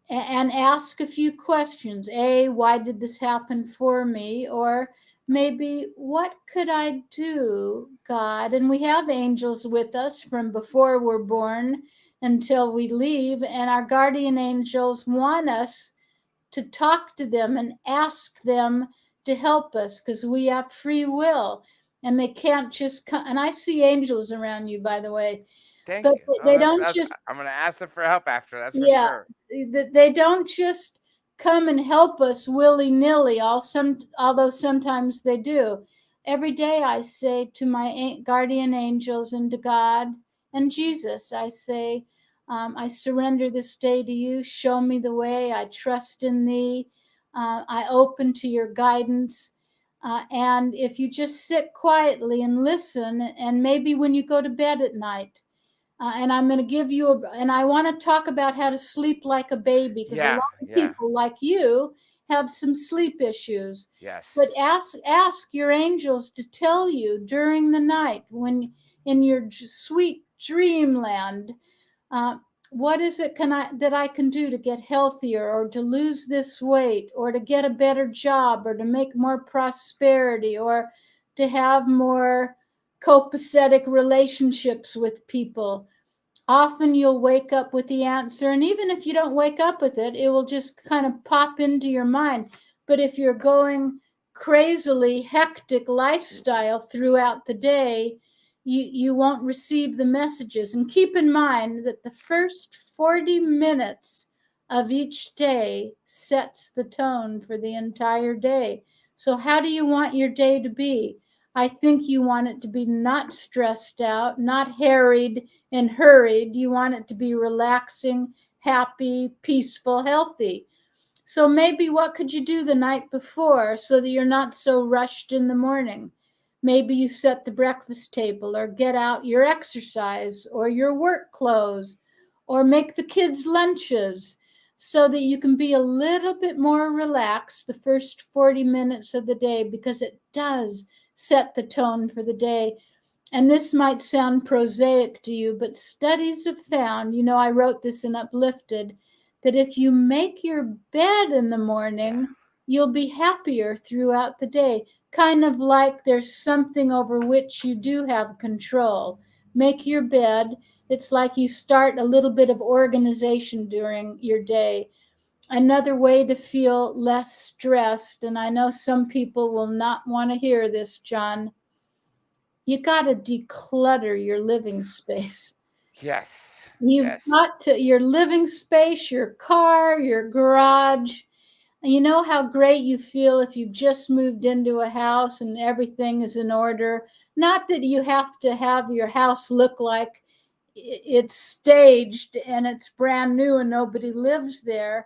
and ask a few questions. Why did this happen for me? Or maybe, what could I do, God? And we have angels with us from before we're born until we leave, and our guardian angels want us to talk to them and ask them to help us, because we have free will and they can't just come. And I see angels around you, by the way, Thank but you. Oh, they don't that's, just, I'm going to ask them for help after. That's for yeah, sure. they don't just come and help us willy-nilly, although sometimes they do. Every day I say to my guardian angels and to God and Jesus, I say, I surrender this day to you. Show me the way. I trust in thee. I open to your guidance. And if you just sit quietly and listen, and maybe when you go to bed at night, and I'm going to give you and I want to talk about how to sleep like a baby, because a Yeah, lot of yeah, people like you have some sleep issues. But yes. ask your angels to tell you during the night, when in your sweet dreamland, uh, what is it that I can do to get healthier, or to lose this weight, or to get a better job, or to make more prosperity, or to have more copacetic relationships with people. Often you'll wake up with the answer, and even if you don't wake up with it, it will just kind of pop into your mind. But if you're going crazily hectic lifestyle throughout the day, you won't receive the messages. And keep in mind that the first 40 minutes of each day sets the tone for the entire day. So how do you want your day to be? I think you want it to be not stressed out, not harried and hurried. You want it to be relaxing, happy, peaceful, healthy. So maybe what could you do the night before so that you're not so rushed in the morning? Maybe you set the breakfast table, or get out your exercise or your work clothes, or make the kids lunches, so that you can be a little bit more relaxed the first 40 minutes of the day, because it does set the tone for the day. And this might sound prosaic to you, but studies have found, I wrote this in Uplifted, that if you make your bed in the Yeah. morning, you'll be happier throughout the day. Kind of like there's something over which you do have control. Make your bed. It's like you start a little bit of organization during your day. Another way to feel less stressed, and I know some people will not want to hear this, John, you got to declutter your living space. Yes. You've Yes. got to, your living space, your car, your garage. And you know how great you feel if you just moved into a house and everything is in order. Not that you have to have your house look like it's staged and it's brand new and nobody lives there.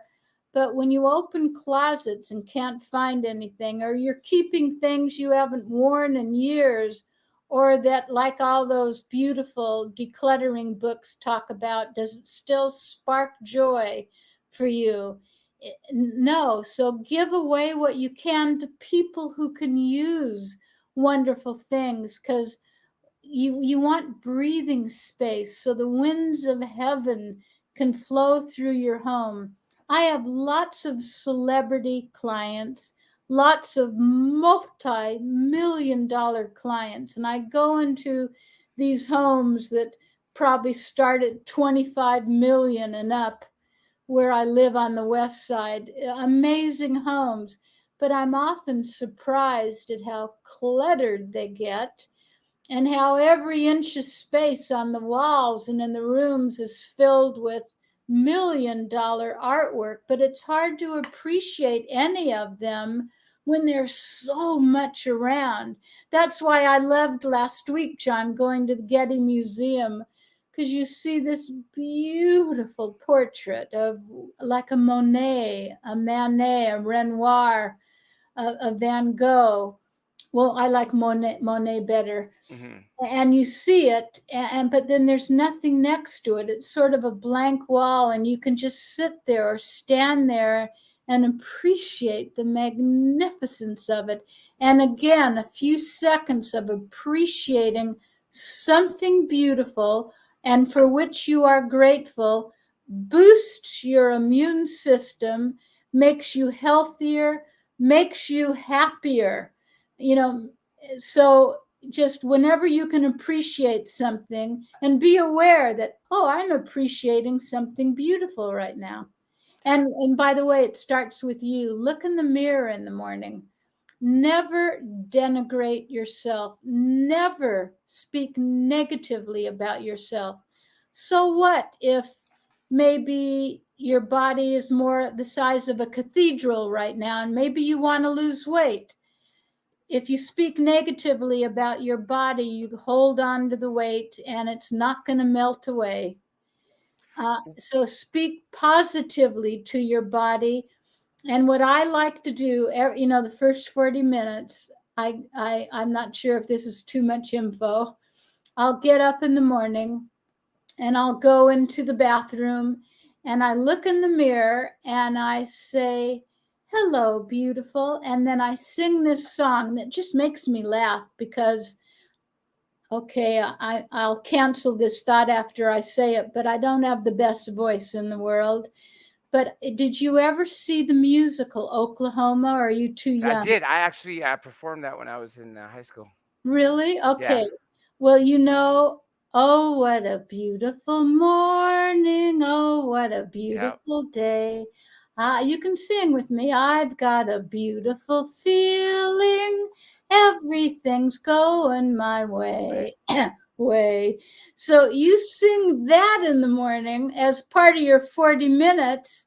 But when you open closets and can't find anything, or you're keeping things you haven't worn in years, or that, like all those beautiful decluttering books talk about, does it still spark joy for you? No. So give away what you can to people who can use wonderful things, because you want breathing space so the winds of heaven can flow through your home. I have lots of celebrity clients, lots of multi-million-dollar clients, and I go into these homes that probably start at 25 million and up, where I live on the west side. Amazing homes, but I'm often surprised at how cluttered they get, and how every inch of space on the walls and in the rooms is filled with $1 million artwork, but it's hard to appreciate any of them when there's so much around. That's why I loved last week, John, going to the Getty Museum, because you see this beautiful portrait of like a Monet, a Manet, a Renoir, a Van Gogh. Well, I like Monet better. Mm-hmm. And you see it, and but then there's nothing next to it. It's sort of a blank wall, and you can just sit there or stand there and appreciate the magnificence of it. And again, a few seconds of appreciating something beautiful and for which you are grateful boosts your immune system, makes you healthier, makes you happier. You know, so just whenever you can appreciate something and be aware that, oh, I'm appreciating something beautiful right now. And by the way, it starts with you. Look in the mirror in the morning. Never denigrate yourself. Never speak negatively about yourself. So what if maybe your body is more the size of a cathedral right now, and maybe you want to lose weight? If you speak negatively about your body, you hold on to the weight and it's not going to melt away. So speak positively to your body. And what I like to do, the first 40 minutes, I'm not sure if this is too much info. I'll get up in the morning and I'll go into the bathroom and I look in the mirror and I say, hello, beautiful. And then I sing this song that just makes me laugh because, okay, I'll cancel this thought after I say it, but I don't have the best voice in the world. But did you ever see the musical Oklahoma, or are you too I young? did. I actually performed that when I was in high school. Really? Yeah. Okay. Well, oh, what a beautiful morning. Oh, what a Yeah. beautiful day. You can sing with me. I've got a beautiful feeling. Everything's going my Right. way. way. So you sing that in the morning as part of your 40 minutes.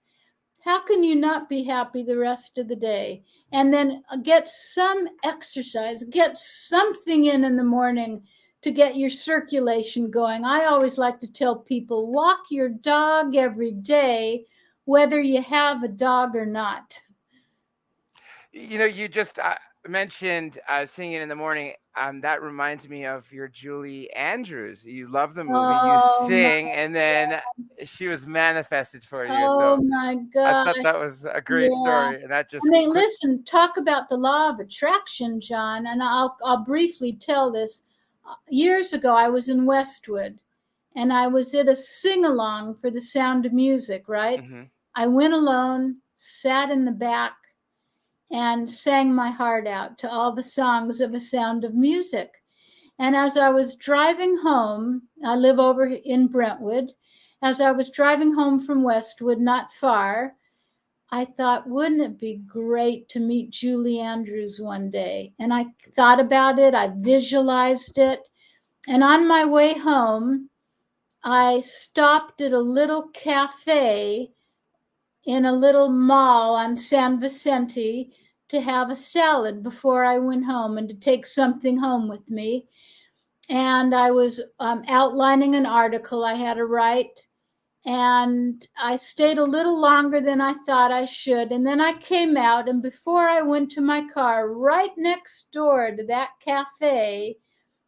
How can you not be happy the rest of the day? And then get some exercise, get something in the morning to get your circulation going. I always like to tell people, walk your dog every day, whether you have a dog or not. You just mentioned singing in the morning. That reminds me of your Julie Andrews. You love the movie, you Oh my, sing, and then she was manifested for you. oh So my I gosh. thought that was a great Yeah. story, and that I just mean, quick. listen, talk about the law of attraction, John, and I'll briefly tell this. Years ago, I was in Westwood, and I was at a sing-along for The Sound of Music, right? Hmm. I went alone, sat in the back, and sang my heart out to all the songs of A Sound of Music. And as I was driving home, I live over in Brentwood. As I was driving home from Westwood, not far, I thought, wouldn't it be great to meet Julie Andrews one day? And I thought about it, I visualized it. And on my way home, I stopped at a little cafe in a little mall on San Vicente to have a salad before I went home and to take something home with me. And I was outlining an article I had to write. And I stayed a little longer than I thought I should. And then I came out, and before I went to my car, right next door to that cafe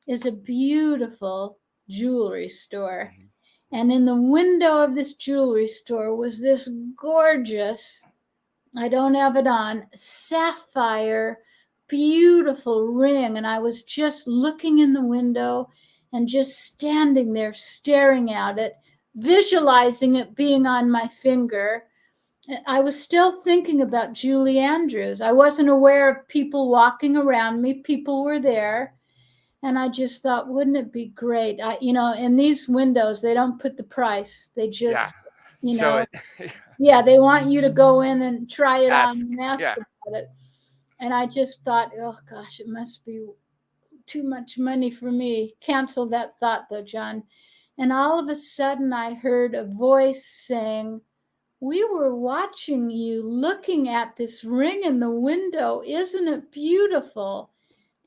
is a beautiful jewelry store. Hmm. And in the window of this jewelry store was this gorgeous I don't have it on. Sapphire, beautiful ring. And I was just looking in the window and just standing there staring at it, visualizing it being on my finger. I was still thinking about Julie Andrews. I wasn't aware of people walking around me. People were there. And I just thought, wouldn't it be great? In these windows, they don't put the price. They Yeah. just, you Show know, it. yeah, they want you to go in and try it on Ask. and ask Yeah. about it. And I just thought, oh gosh, it must be too much money for me. Cancel that thought though, John. And all of a sudden, I heard a voice saying, we were watching you looking at this ring in the window. Isn't it beautiful?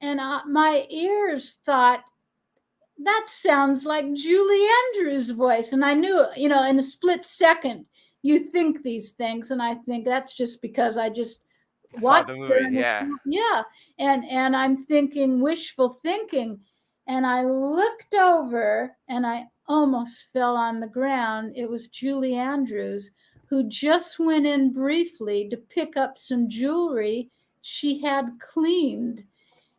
And my ears thought, that sounds like Julie Andrews' voice. And I knew, in a split second, you think these things. And I think that's just because I just Saw watched the her movies. in Yeah. yeah. And I'm thinking wishful thinking. And I looked over and I almost fell on the ground. It was Julie Andrews, who just went in briefly to pick up some jewelry she had cleaned.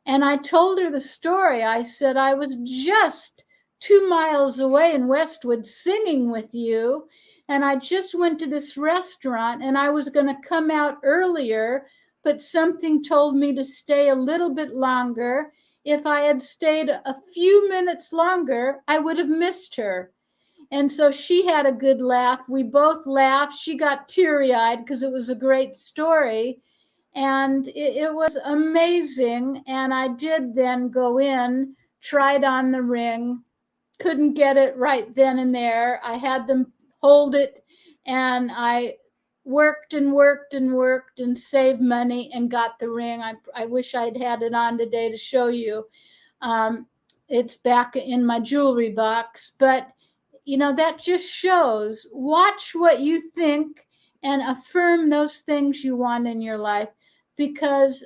And I told her the story. I said, I was just 2 miles away in Westwood singing with you. And I just went to this restaurant and I was going to come out earlier, but something told me to stay a little bit longer. If I had stayed a few minutes longer, I would have missed her. And so she had a good laugh. We both laughed. She got teary eyed because it was a great story. And it was amazing. And I did then go in, tried on the ring, couldn't get it right then and there. I had them hold it, and I worked and worked and worked and saved money and got the ring. I wish I'd had it on today to show you. Um, it's back in my jewelry box, but that just shows, watch what you think and affirm those things you want in your life, because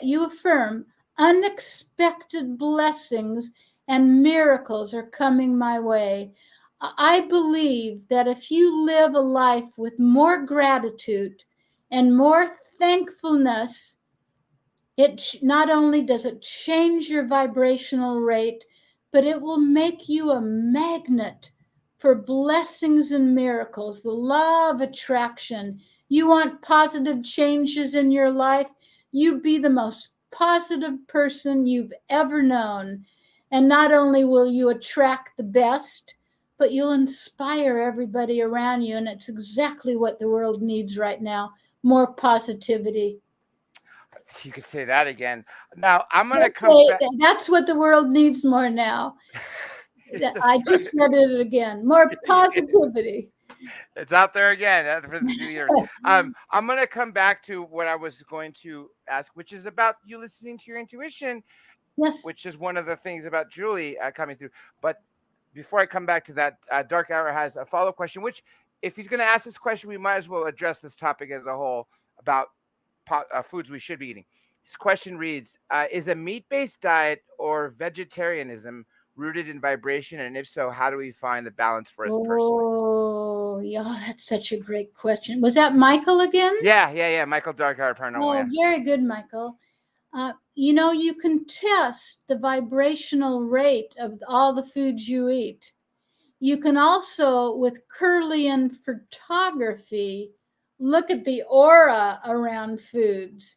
you affirm unexpected blessings and miracles are coming my way. I believe that if you live a life with more gratitude and more thankfulness, it not only does it change your vibrational rate, but it will make you a magnet for blessings and miracles. The law of attraction. You want positive changes in your life? You be the most positive person you've ever known. And not only will you attract the best, but you'll inspire everybody around you. And it's exactly what the world needs right now, more positivity. You could say that again. Now I'm gonna come back. That's what the world needs more now. I just said it again. More positivity. It's out there again for the years. I'm gonna come back to what I was going to ask, which is about you listening to your intuition, Yes. which is one of the things about Julie coming through. But before I come back to that, Dark Hour has a follow-up question, which if he's going to ask this question, we might as well address this topic as a whole about foods we should be eating. His question reads, is a meat-based diet or vegetarianism rooted in vibration? And if so, how do we find the balance for us personally? Oh, yeah, that's such a great question. Was that Michael again? Yeah. Michael Dark Hour Paranormal. Oh, very good, Michael. You can test the vibrational rate of all the foods you eat. You can also, with Kirlian photography, look at the aura around foods.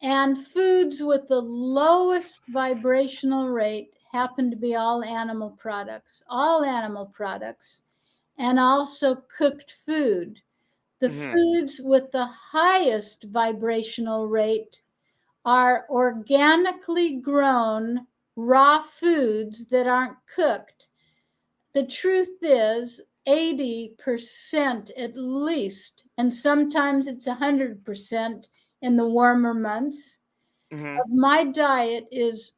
And foods with the lowest vibrational rate happen to be all animal products, and also cooked food. The foods with the highest vibrational rate are organically grown raw foods that aren't cooked. The truth is, 80% at least, and sometimes it's 100% in the warmer months, of my diet is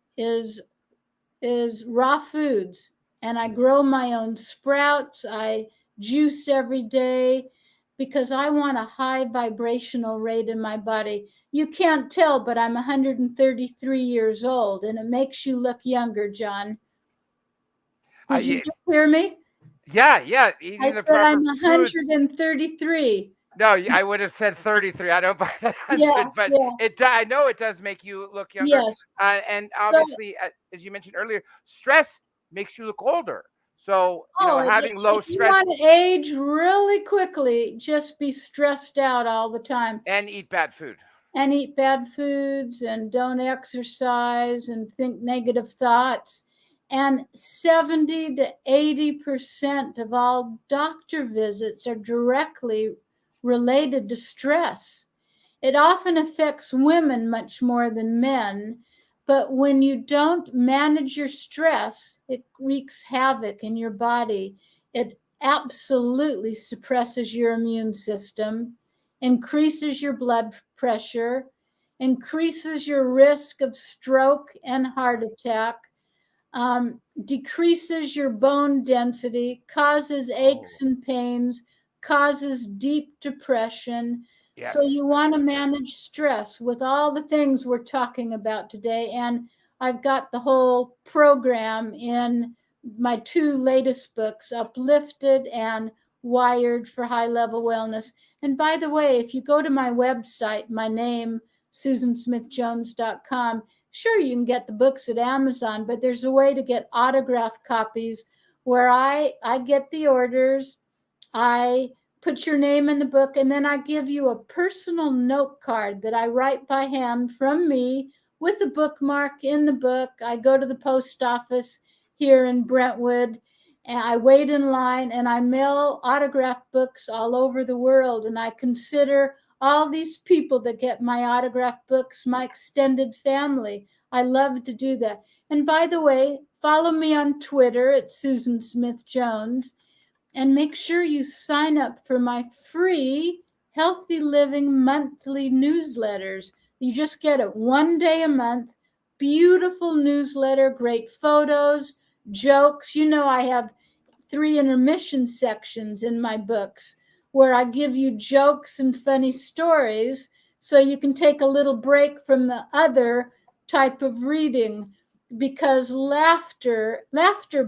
raw foods. And I grow my own sprouts. I juice every day because I want a high vibrational rate in my body. You can't tell, but I'm 133 years old, and it makes you look younger, John. Did you just hear me? Yeah. I Eating the said I'm proper foods. 133. No, I would have said 33. I don't buy that Yeah, 100, but yeah, I know it does make you look younger. yes. And So, obviously, as you mentioned earlier, stress makes you look older. So, oh, having if low you stress want to age really quickly, just be stressed out all the time and eat bad food. and eat bad foods and don't exercise and think negative thoughts. And 70 to 80% of all doctor visits are directly related to stress. It often affects women much more than men, but when you don't manage your stress, it wreaks havoc in your body. It absolutely suppresses your immune system, increases your blood pressure, increases your risk of stroke and heart attack, decreases your bone density, causes aches Oh, and pains, causes deep depression. So yes, you that's want to so true. manage stress with all the things we're talking about today. And I've got the whole program in my two latest books, Uplifted and Wired for High Level Wellness. And by the way, if you go to my website, my name, susansmithjones.com, sure, you can get the books at Amazon, but there's a way to get autographed copies where I get the orders, I put your name in the book, and then I give you a personal note card that I write by hand from me with a bookmark in the book. I go to the post office here in Brentwood and I wait in line and I mail autographed books all over the world. And I consider all these people that get my autographed books my extended family. I love to do that. And by the way, follow me on Twitter at Susan Smith Jones and make sure you sign up for my free Healthy Living monthly newsletters. You just get it one day a month. Beautiful newsletter, great photos, jokes. I have 3 intermission sections in my books where I give you jokes and funny stories so you can take a little break from the other type of reading, because laughter,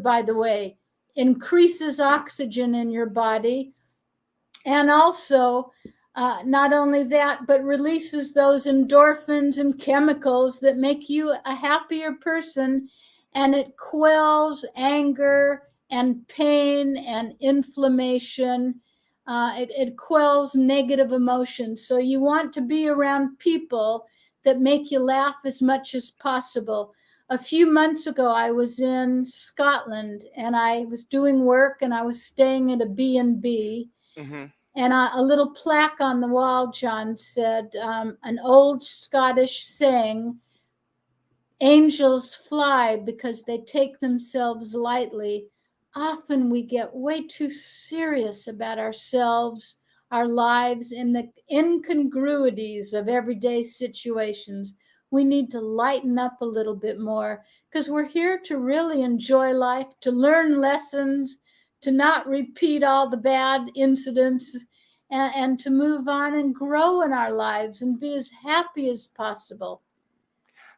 by the way, increases oxygen in your body, and also not only that, but releases those endorphins and chemicals that make you a happier person, and it quells anger and pain and inflammation. It quells negative emotions. So you want to be around people that make you laugh as much as possible. A few months ago, I was in Scotland and I was doing work and I was staying at a B&B, Hmm. and a little plaque on the wall, John, said an old Scottish saying, angels fly because they take themselves lightly. Often we get way too serious about ourselves, our lives, and the incongruities of everyday situations. We need to lighten up a little bit more because we're here to really enjoy life, to learn lessons, to not repeat all the bad incidents, and to move on and grow in our lives and be as happy as possible.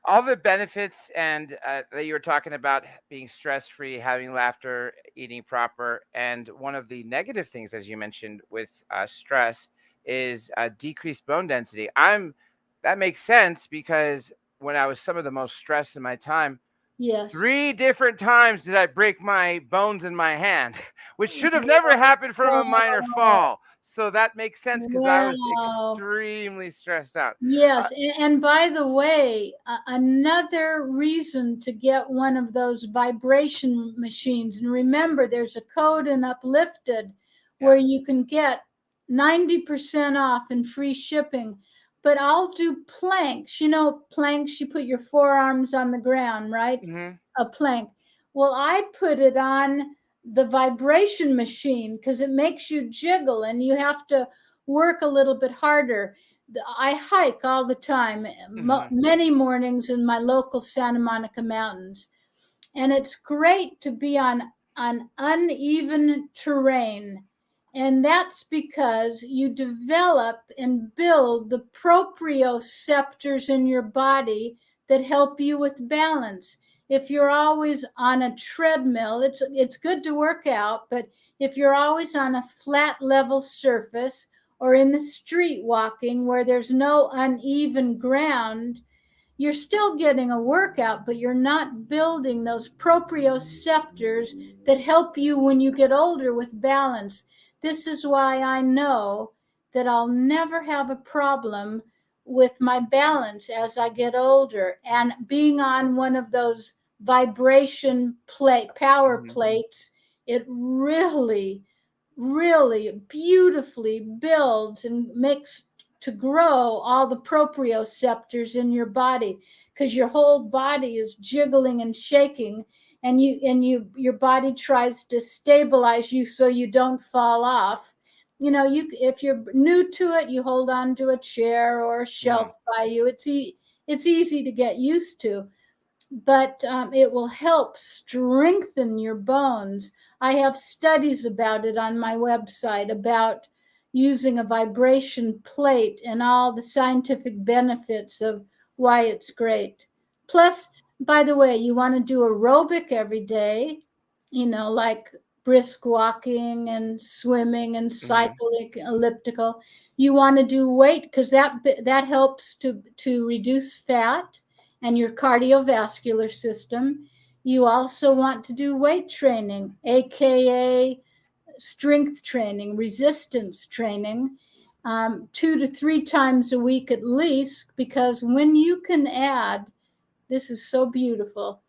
All the benefits and that you were talking about, being stress free, having laughter, eating proper, and one of the negative things, as you mentioned, with stress is decreased bone density. That makes sense because when I was some of the most stressed in my time, Yes. 3 different times did I break my bones in my hand, which should have never happened from a minor Wow. fall. So that makes sense because I was Wow. extremely stressed out. Uh, Yes. And by the way, another reason to get one of those vibration machines, and remember, there's a code in Uplifted yeah. where you can get 90% off and free shipping. But I'll do planks. Planks, you put your forearms on the ground, right? Hmm. A plank. Well, I put it on the vibration machine because it makes you jiggle and you have to work a little bit harder. I hike all the time, Hmm. many mornings in my local Santa Monica Mountains, and it's great to be on uneven terrain. And that's because you develop and build the proprioceptors in your body that help you with balance. If you're always on a treadmill, it's good to work out, but if you're always on a flat level surface or in the street walking where there's no uneven ground, you're still getting a workout, but you're not building those proprioceptors that help you when you get older with balance. This is why I know that I'll never have a problem with my balance as I get older. And being on one of those vibration power plates, it really, really beautifully builds and makes to grow all the proprioceptors in your body, because your whole body is jiggling and shaking, and your body tries to stabilize you so you don't fall off. If you're new to it, you hold on to a chair or a shelf by you. It's easy to get used to, but it will help strengthen your bones. I have studies about it on my website about using a vibration plate and all the scientific benefits of why it's great. Plus, by the way, you want to do aerobic every day, like brisk walking and swimming and cycling, elliptical. You want to do weight because that helps to reduce fat and your cardiovascular system. You also want to do weight training, aka strength training, resistance training, 2 to 3 times a week at least, because when you can add, this is so beautiful,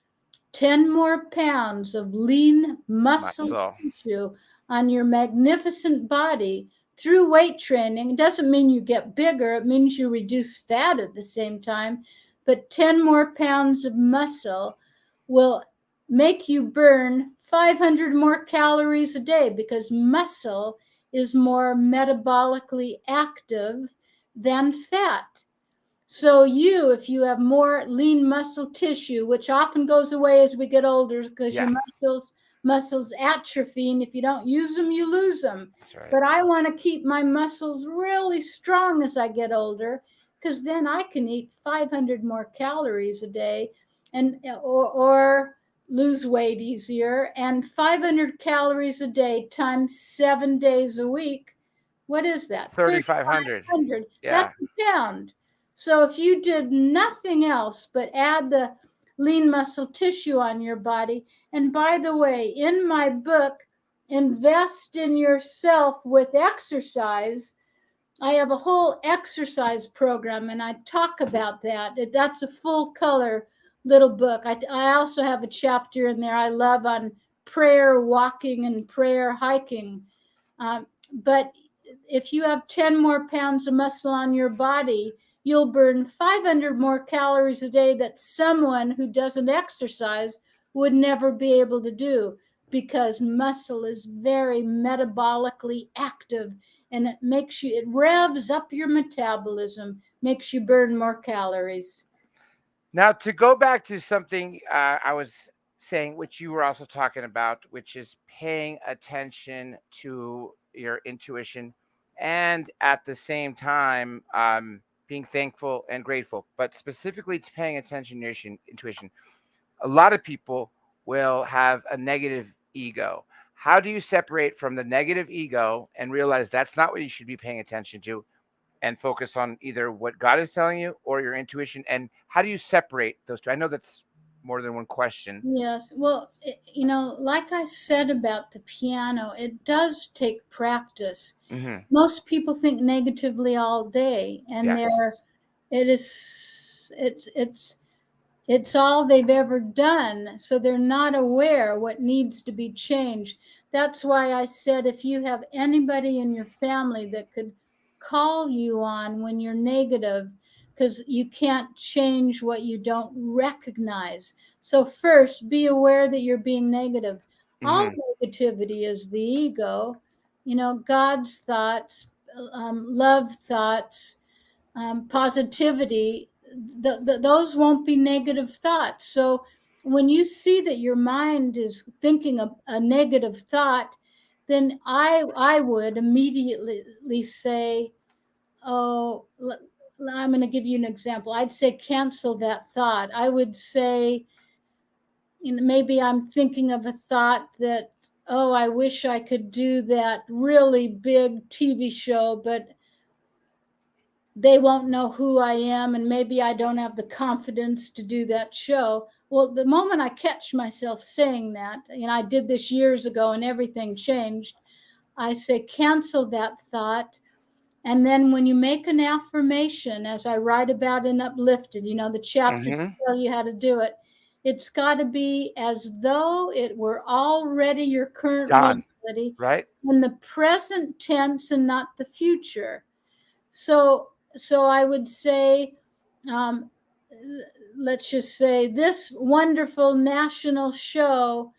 10 more pounds of lean muscle tissue on your magnificent body through weight training. It doesn't mean you get bigger, it means you reduce fat at the same time. But 10 more pounds of muscle will make you burn 500 more calories a day, because muscle is more metabolically active than fat. So if you have more lean muscle tissue, which often goes away as we get older because your muscles atrophy, and if you don't use them, you lose them. Right. But I want to keep my muscles really strong as I get older, because then I can eat 500 more calories a day or lose weight easier. And 500 calories a day times 7 days a week, what is that? 3,500. That's a pound. So if you did nothing else but add the lean muscle tissue on your body, and by the way, in my book, Invest in Yourself with Exercise, I have a whole exercise program, and I talk about that. That's a full color little book. I also have a chapter in there I love on prayer walking and prayer hiking. But if you have 10 more pounds of muscle on your body, you'll burn 500 more calories a day that someone who doesn't exercise would never be able to do, because muscle is very metabolically active, and it revs up your metabolism, makes you burn more calories. Now, to go back to something I was saying, which you were also talking about, which is paying attention to your intuition, and at the same time being thankful and grateful, but specifically to paying attention to your intuition. A lot of people will have a negative ego. How do you separate from the negative ego and realize that's not what you should be paying attention to, and focus on either what God is telling you or your intuition? And how do you separate those two? I know that's more than one question. Yes. Well, like I said about the piano, it does take practice. Most people think negatively all day, and it's all they've ever done, so they're not aware what needs to be changed. That's why I said, if you have anybody in your family that could call you on when you're negative, because you can't change what you don't recognize. So first, be aware that you're being negative. All negativity is the ego, God's thoughts, love thoughts, positivity. Those won't be negative thoughts. So when you see that your mind is thinking a negative thought, then I would immediately say, oh, I'm going to give you an example. I'd say cancel that thought. I would say, maybe I'm thinking of a thought that, oh, I wish I could do that really big TV show, but they won't know who I am, and maybe I don't have the confidence to do that show. Well, the moment I catch myself saying that, I did this years ago and everything changed. I say, cancel that thought. And then when you make an affirmation, as I write about in Uplifted, the chapter to tell you how to do it, it's got to be as though it were already your current reality, right? in the present tense and not the future. So I would say, let's just say this wonderful national show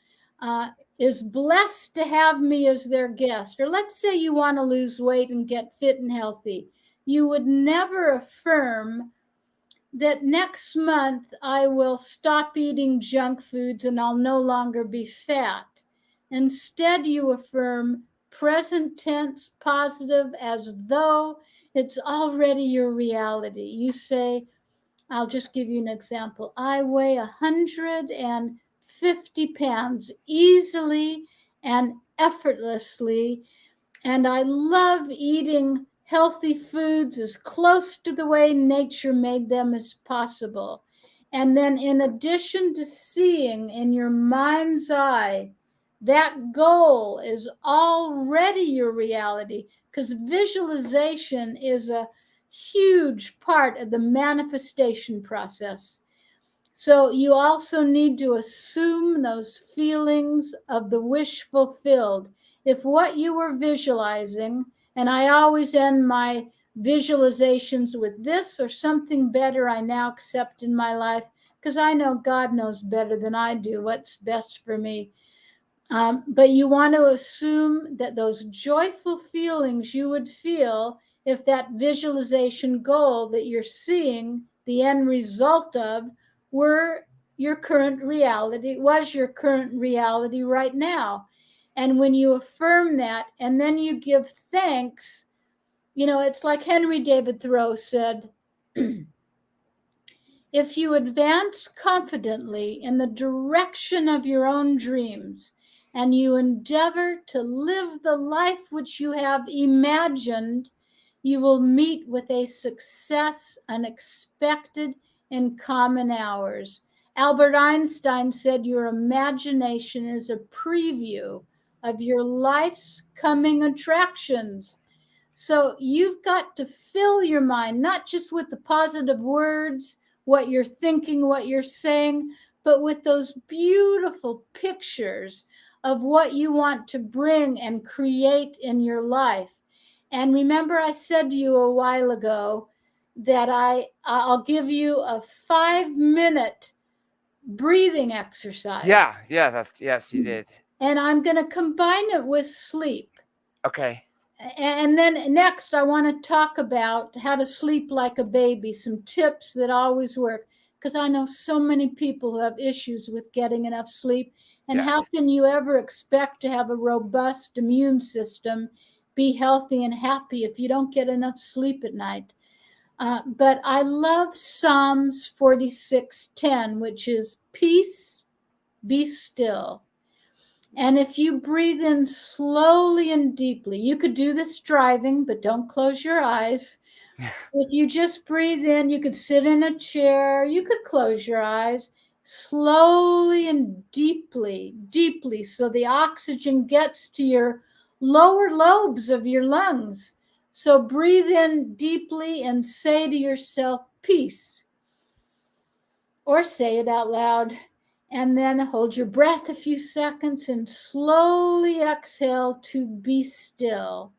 is blessed to have me as their guest. Or let's say you want to lose weight and get fit and healthy. You would never affirm that next month I will stop eating junk foods and I'll no longer be fat. Instead, you affirm present tense positive as though it's already your reality. You say, I'll just give you an example. I weigh 150 pounds easily and effortlessly, and I love eating healthy foods as close to the way nature made them as possible. And then, in addition to seeing in your mind's eye that goal is already your reality, because visualization is a huge part of the manifestation process. So you also need to assume those feelings of the wish fulfilled. If what you were visualizing, and I always end my visualizations with this or something better I now accept in my life, because I know God knows better than I do what's best for me. But you want to assume that those joyful feelings you would feel if that visualization goal that you're seeing the end result of were your current reality, was your current reality right now. And when you affirm that and then you give thanks, it's like Henry David Thoreau said, if you advance confidently in the direction of your own dreams, and you endeavor to live the life which you have imagined, you will meet with a success unexpected in common hours. Albert Einstein said your imagination is a preview of your life's coming attractions. So you've got to fill your mind, not just with the positive words, what you're thinking, what you're saying, but with those beautiful pictures of what you want to bring and create in your life. And remember, I said to you a while ago that I'll give you a 5-minute breathing exercise. Yeah, yes, you did. And I'm going to combine it with sleep. Okay. And then next, I want to talk about how to sleep like a baby, some tips that always work, because I know so many people who have issues with getting enough sleep. And how can you ever expect to have a robust immune system, be healthy and happy if you don't get enough sleep at night? But I love Psalms 46:10, which is peace, be still. And if you breathe in slowly and deeply, you could do this driving, but don't close your eyes. If you just breathe in, you could sit in a chair, you could close your eyes slowly and deeply, deeply, so the oxygen gets to your lower lobes of your lungs. So breathe in deeply and say to yourself, peace, or say it out loud. And then hold your breath a few seconds and slowly exhale to be still.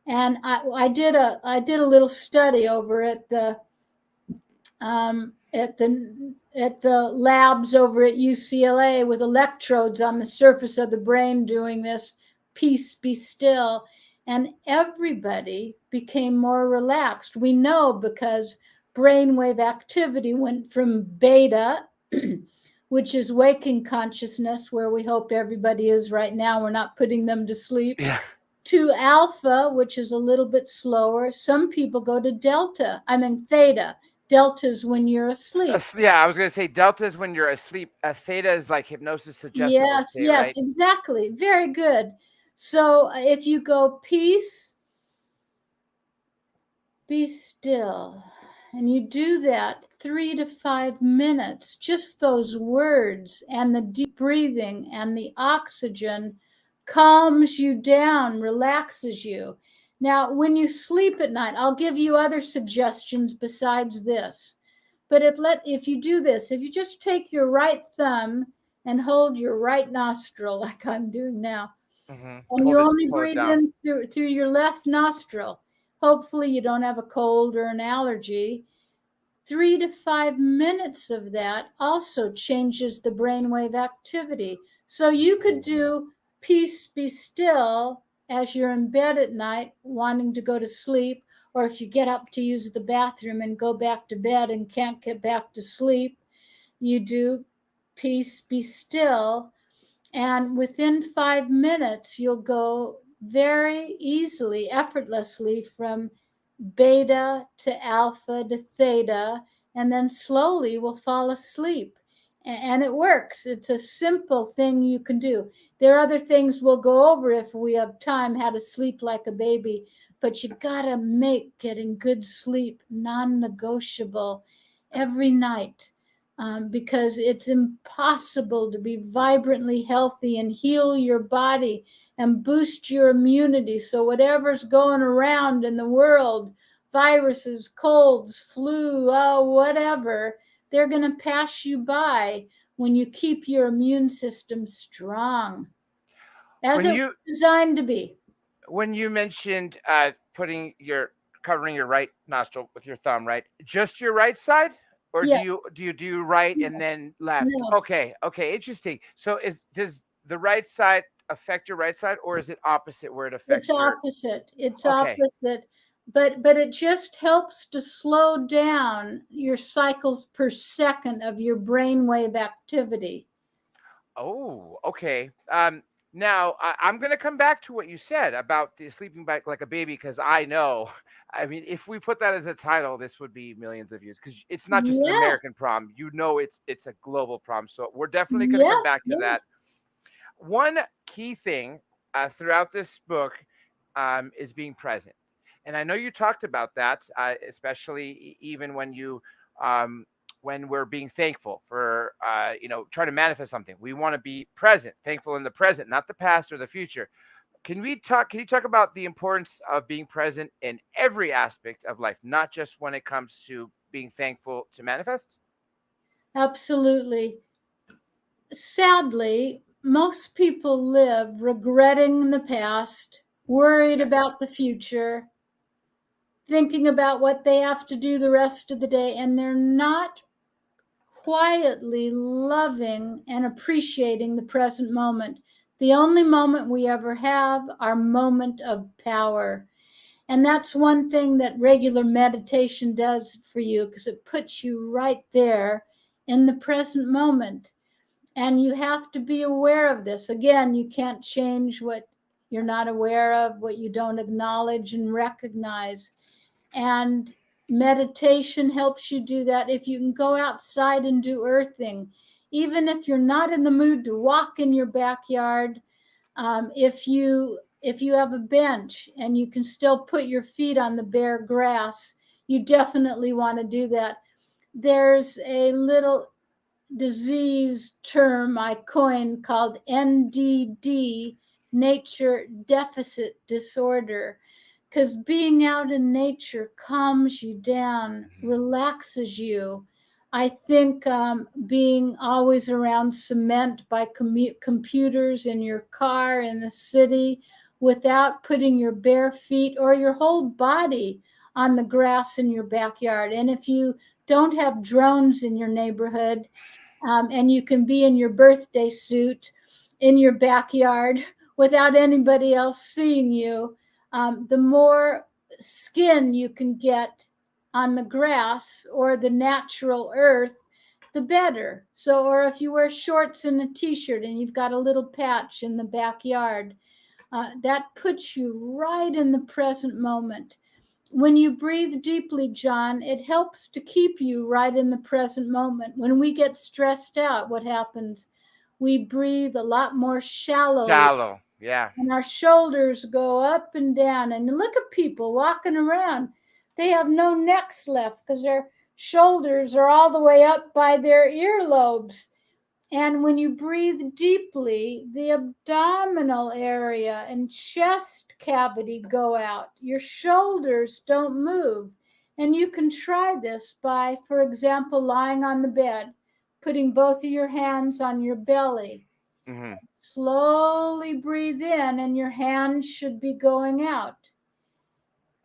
And I did a little study over at the labs over at UCLA with electrodes on the surface of the brain doing this peace, be still, and everybody became more relaxed. We know because brainwave activity went from beta, which is waking consciousness, where we hope everybody is right now. We're not putting them to sleep. Yeah. To alpha, which is a little bit slower. Some people go to theta. Delta is when you're asleep. Yeah, I was going to say delta is when you're asleep. Theta is like hypnosis suggestible state, Yes, right? exactly. Very good. So if you go peace, Be still. And you do that 3 to 5 minutes, just those words and the deep breathing and the oxygen calms you down, relaxes you. Now, when you sleep at night, I'll give you other suggestions besides this. But if you do this, if you just take your right thumb and hold your right nostril like I'm doing now, and you Hold it, only slow it breathe down. in through your left nostril. Hopefully, you don't have a cold or an allergy. 3 to 5 minutes of that also changes the brainwave activity. So you could do peace, be still as you're in bed at night, wanting to go to sleep, or if you get up to use the bathroom and go back to bed and can't get back to sleep, you do peace, be still, and within 5 minutes, you'll go very easily, effortlessly from beta to alpha to theta, and then slowly will fall asleep. And it works. It's a simple thing you can do. There are other things we'll go over if we have time, how to sleep like a baby, but you gotta make getting good sleep non negotiable every night, because it's impossible to be vibrantly healthy and heal your body and boost your immunity. So, whatever's going around in the world, viruses, colds, flu, whatever, they're going to pass you by when you keep your immune system strong, as When it you was designed to be. when you mentioned putting your covering your right nostril with your thumb, right? Just your right side, or Yeah, do you right and then left? no, Okay, okay, interesting. So does the right side affect your right side, or is it opposite where it it's affects your? opposite. It's Okay. opposite. But it just helps to slow down your cycles per second of your brainwave activity. Oh, okay. Now I'm going to come back to what you said about the sleeping back like a baby because I know. I mean, if we put that as a title, this would be millions of views because it's not just an Yes, American problem. You know, it's a global problem. So we're definitely going to come yes, back to that. yes. One key thing throughout this book is being present, and I know you talked about that, especially even um, when we're being thankful for trying to manifest something. We want to be present, thankful in the present, not the past or the future. Can you talk about the importance of being present in every aspect of life, not just when it comes to being thankful to manifest? Absolutely. Sadly, most people live regretting the past, worried Yes. about the future, thinking about what they have to do the rest of the day, and they're not quietly loving and appreciating the present moment. The only moment we ever have, our moment of power. And that's one thing that regular meditation does for you, because it puts you right there in the present moment. And you have to be aware of this. Again, you can't change what you're not aware of, what you don't acknowledge and recognize. And meditation helps you do that. If you can go outside and do earthing, even if you're not in the mood to walk in your backyard, if you have a bench and you can still put your feet on the bare grass, you definitely want to do that. There's a little disease term I coined called NDD, nature deficit disorder, because being out in nature calms you down, relaxes you. I think being always around cement by computers in your car in the city without putting your bare feet or your whole body on the grass in your backyard. And if you don't have drones in your neighborhood, and you can be in your birthday suit in your backyard without anybody else seeing you, the more skin you can get on the grass or the natural earth, the better. So, or if you wear shorts and a t shirt and you've got a little patch in the backyard, that puts you right in the present moment. When you breathe deeply, John, it helps to keep you right in the present moment. When we get stressed out, what happens? We breathe a lot more shallowly, Shallow. Yeah. and our shoulders go up and down. And look at people walking around. They have no necks left because their shoulders are all the way up by their earlobes. And when you breathe deeply, the abdominal area and chest cavity go out. Your shoulders don't move. And you can try this by, for example, lying on the bed, putting both of your hands on your belly. Mm-hmm. Slowly breathe in, and your hands should be going out.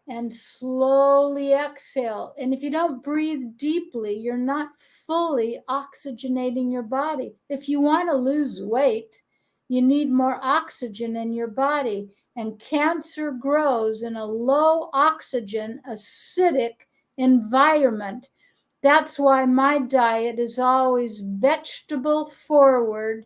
And slowly exhale. And if you don't breathe deeply, you're not fully oxygenating your body. If you want to lose weight, you need more oxygen in your body. And cancer grows in a low oxygen, acidic environment. That's why my diet is always vegetable forward,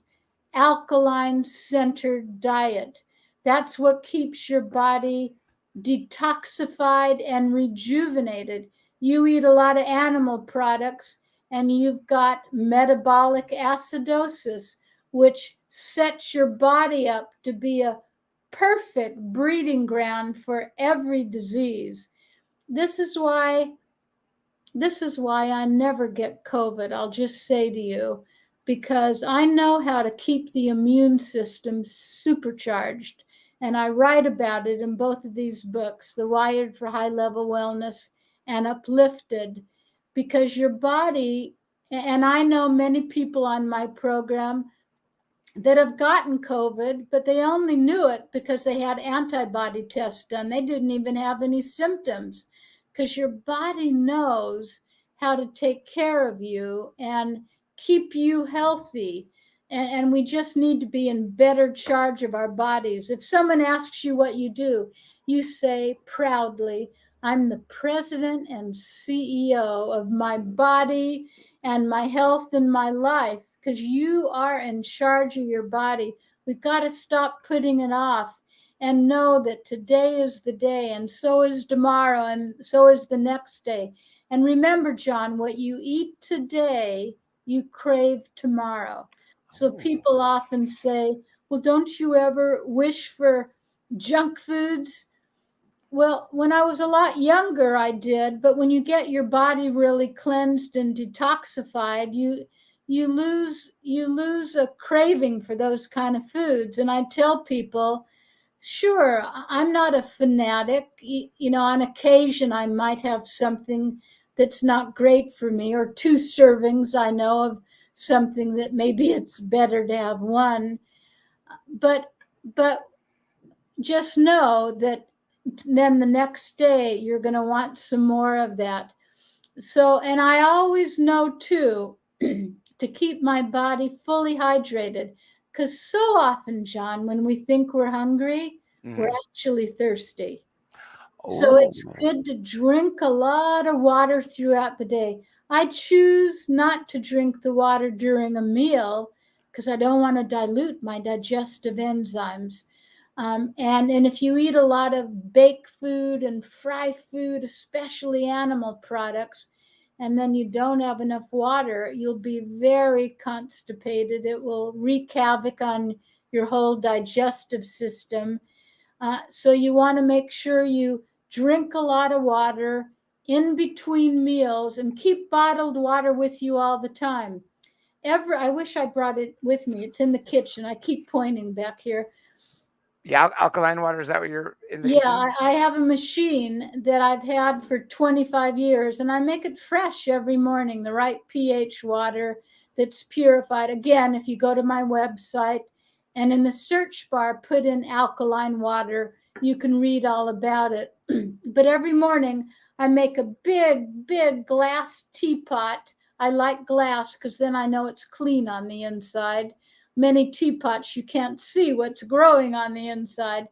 alkaline centered diet. That's what keeps your body detoxified and rejuvenated. You eat a lot of animal products and you've got metabolic acidosis, which sets your body up to be a perfect breeding ground for every disease. This is why I never get COVID. I'll just say to you, because I know how to keep the immune system supercharged. And I write about it in both of these books, The Wired for High Level Wellness and Uplifted, because your body, and I know many people on my program that have gotten COVID, but they only knew it because they had antibody tests done. They didn't even have any symptoms because your body knows how to take care of you and keep you healthy. And we just need to be in better charge of our bodies. If someone asks you what you do, you say proudly, I'm the president and CEO of my body and my health and my life, because you are in charge of your body. We've got to stop putting it off and know that today is the day, and so is tomorrow, and so is the next day. And remember, John, what you eat today, you crave tomorrow. So people often say, well, don't you ever wish for junk foods? Well, when I was a lot younger, I did, but when you get your body really cleansed and detoxified, you lose a craving for those kind of foods. And I tell people, sure, I'm not a fanatic. On occasion I might have something that's not great for me, or two servings I know of something that maybe it's better to have one. But just know that then the next day you're going to want some more of that. So, and I always know too to keep my body fully hydrated, because so often, John, when we think we're hungry, we're actually thirsty. So it's good to drink a lot of water throughout the day. I choose not to drink the water during a meal because I don't want to dilute my digestive enzymes. And if you eat a lot of baked food and fry food, especially animal products, and then you don't have enough water, you'll be very constipated. It will wreak havoc on your whole digestive system. So you want to make sure you drink a lot of water in between meals and keep bottled water with you all the time. I wish I brought it with me. It's in the kitchen. I keep pointing back here. Yeah, alkaline water, is that what you're in the Yeah, kitchen? I have a machine that I've had for 25 years, and I make it fresh every morning, the right pH water that's purified. Again, if you go to my website and in the search bar put in alkaline water, you can read all about it. But every morning I make a big glass teapot. I like glass because then I know it's clean on the inside. Many teapots, you can't see what's growing on the inside.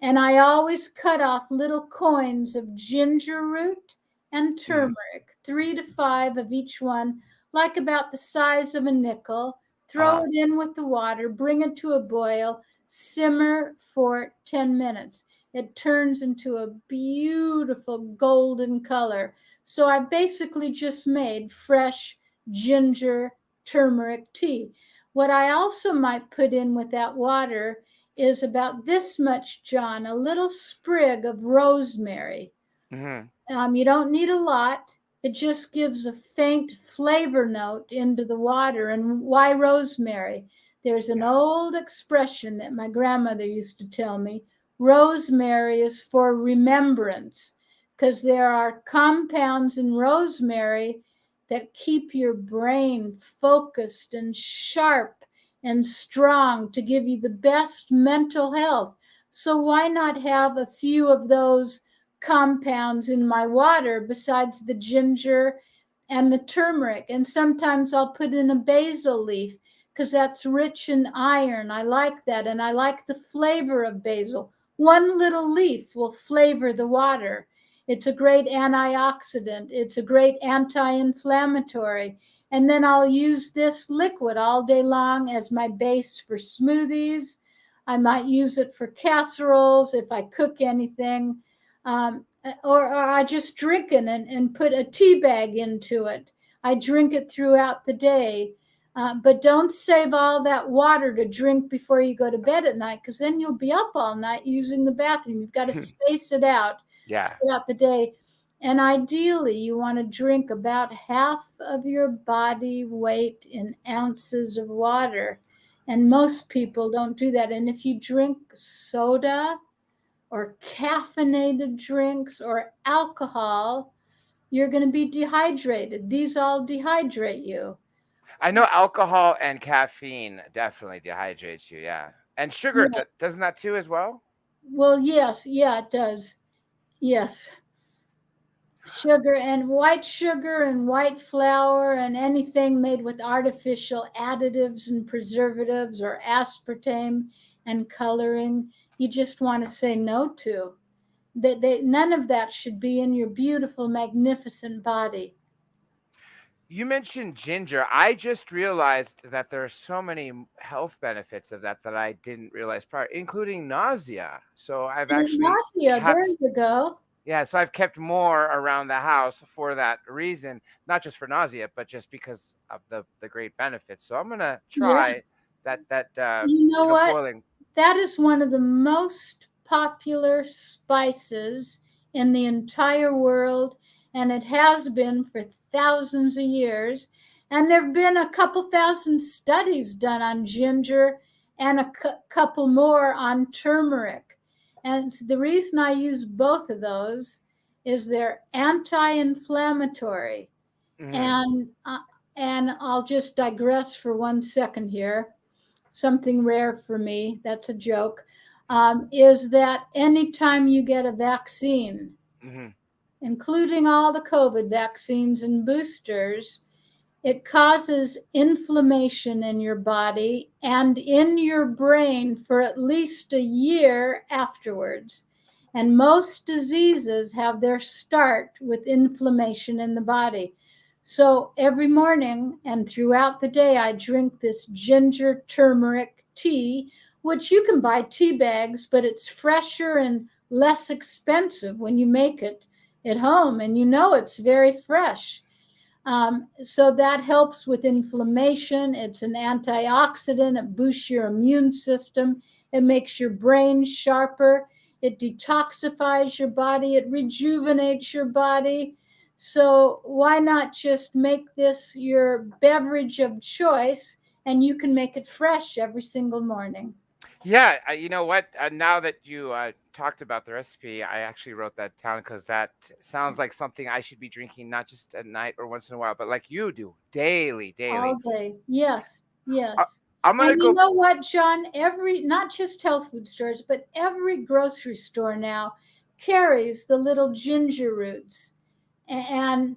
And I always cut off little coins of ginger root and turmeric, 3 to 5 of each one, like about the size of a nickel. Throw it in with the water, bring it to a boil, simmer for 10 minutes. It turns into a beautiful golden color. So I basically just made fresh ginger turmeric tea. What I also might put in with that water is about this much, John, a little sprig of rosemary. Hmm. You don't need a lot. It just gives a faint flavor note into the water. And why rosemary? There's an Yeah. old expression that my grandmother used to tell me. Rosemary is for remembrance, because there are compounds in rosemary that keep your brain focused and sharp and strong to give you the best mental health. So why not have a few of those compounds in my water besides the ginger and the turmeric? And sometimes I'll put in a basil leaf because that's rich in iron. I like that. And I like the flavor of basil. One little leaf will flavor the water. It's a great antioxidant. It's a great anti-inflammatory. And then I'll use this liquid all day long as my base for smoothies. I might use it for casseroles if I cook anything. Or I just drink it and put a tea bag into it. I drink it throughout the day. But don't save all that water to drink before you go to bed at night, because then you'll be up all night using the bathroom. You've got to space it out Yeah. throughout the day. And ideally, you want to drink about half of your body weight in ounces of water. And most people don't do that. And if you drink soda or caffeinated drinks or alcohol, you're going to be dehydrated. These all dehydrate you. I know alcohol and caffeine definitely dehydrates you. Yeah. And sugar Yeah. doesn't that too as well? Well, yes. Yeah, it does. Yes. Sugar and white flour and anything made with artificial additives and preservatives or aspartame and coloring, you just want to say no to. None of that should be in your beautiful, magnificent body. You mentioned ginger. I just realized that there are so many health benefits of that that I didn't realize prior, including nausea. So I've actually Nausea, there kept, you go. yeah, so I've kept more around the house for that reason, not just for nausea, but just because of the great benefits. So I'm gonna try Yes. that You know what? boiling. That is one of the most popular spices in the entire world, and it has been for thousands of years. And there have been a couple thousand studies done on ginger and a couple more on turmeric. And the reason I use both of those is they're anti-inflammatory. Mhm. And and I'll just digress for 1 second here. Something rare for me, that's a joke, is that anytime you get a vaccine, Mhm. including all the COVID vaccines and boosters, it causes inflammation in your body and in your brain for at least a year afterwards. And most diseases have their start with inflammation in the body. So every morning and throughout the day, I drink this ginger turmeric tea, which you can buy tea bags, but it's fresher and less expensive when you make it at home, and you know it's very fresh. So that helps with inflammation. It's an antioxidant. It boosts your immune system. It makes your brain sharper. It detoxifies your body. It rejuvenates your body. So why not just make this your beverage of choice, and you can make it fresh every single morning? Yeah, you know what? Now that you talked about the recipe, I actually wrote that down because that sounds like something I should be drinking not just at night or once in a while, but like you do, daily, daily. All day. Yes, Uh, yes. I'm gonna And you go. know what, John? Not just health food stores, but every grocery store now carries the little ginger roots and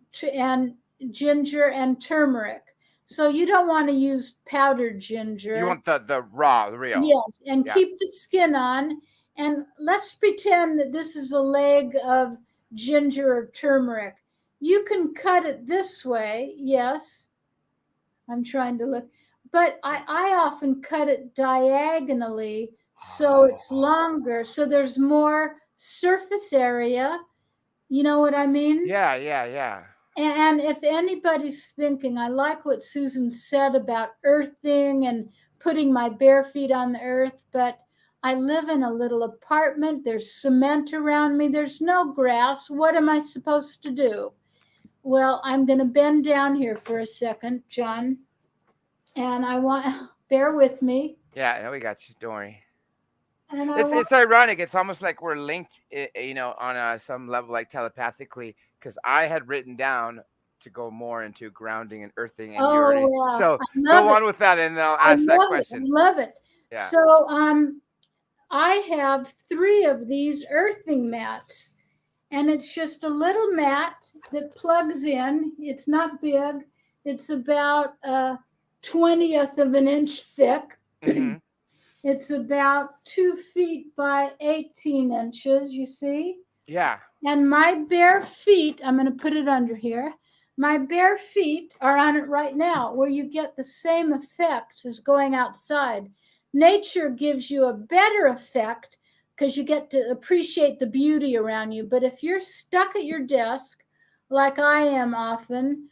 ginger and turmeric. So you don't want to use powdered You ginger. want the raw, the real? Yes, and Yeah. keep the skin on. And let's pretend that this is a leg of ginger or turmeric. You can cut it this way. Yes, I'm trying to look, but I often cut it diagonally so it's longer, so there's more surface area. You know what I mean? Yeah, yeah, yeah. And if anybody's thinking, I like what Susan said about earthing and putting my bare feet on the earth, but I live in a little apartment. There's cement around me. There's no grass. What am I supposed to do? Well, I'm going to bend down here for a second, John. And I want, bear with me. Yeah, we got you. Don't worry. And It's ironic. It's almost like we're linked, on some level, like telepathically, because I had written down to go more into grounding and earthing, and you already. yeah, So I love go it. on with that, and then I'll I ask that love it. I question. love it. Yeah. So I have 3 of these earthing mats, and it's just a little mat that plugs in. It's not big. It's about a 20th of an inch thick. Mm-hmm. It's about 2 feet by 18 inches, you see? Yeah. And my bare feet, I'm going to put it under here. My bare feet are on it right now, where you get the same effects as going outside. Nature gives you a better effect because you get to appreciate the beauty around you. But if you're stuck at your desk, like I am often,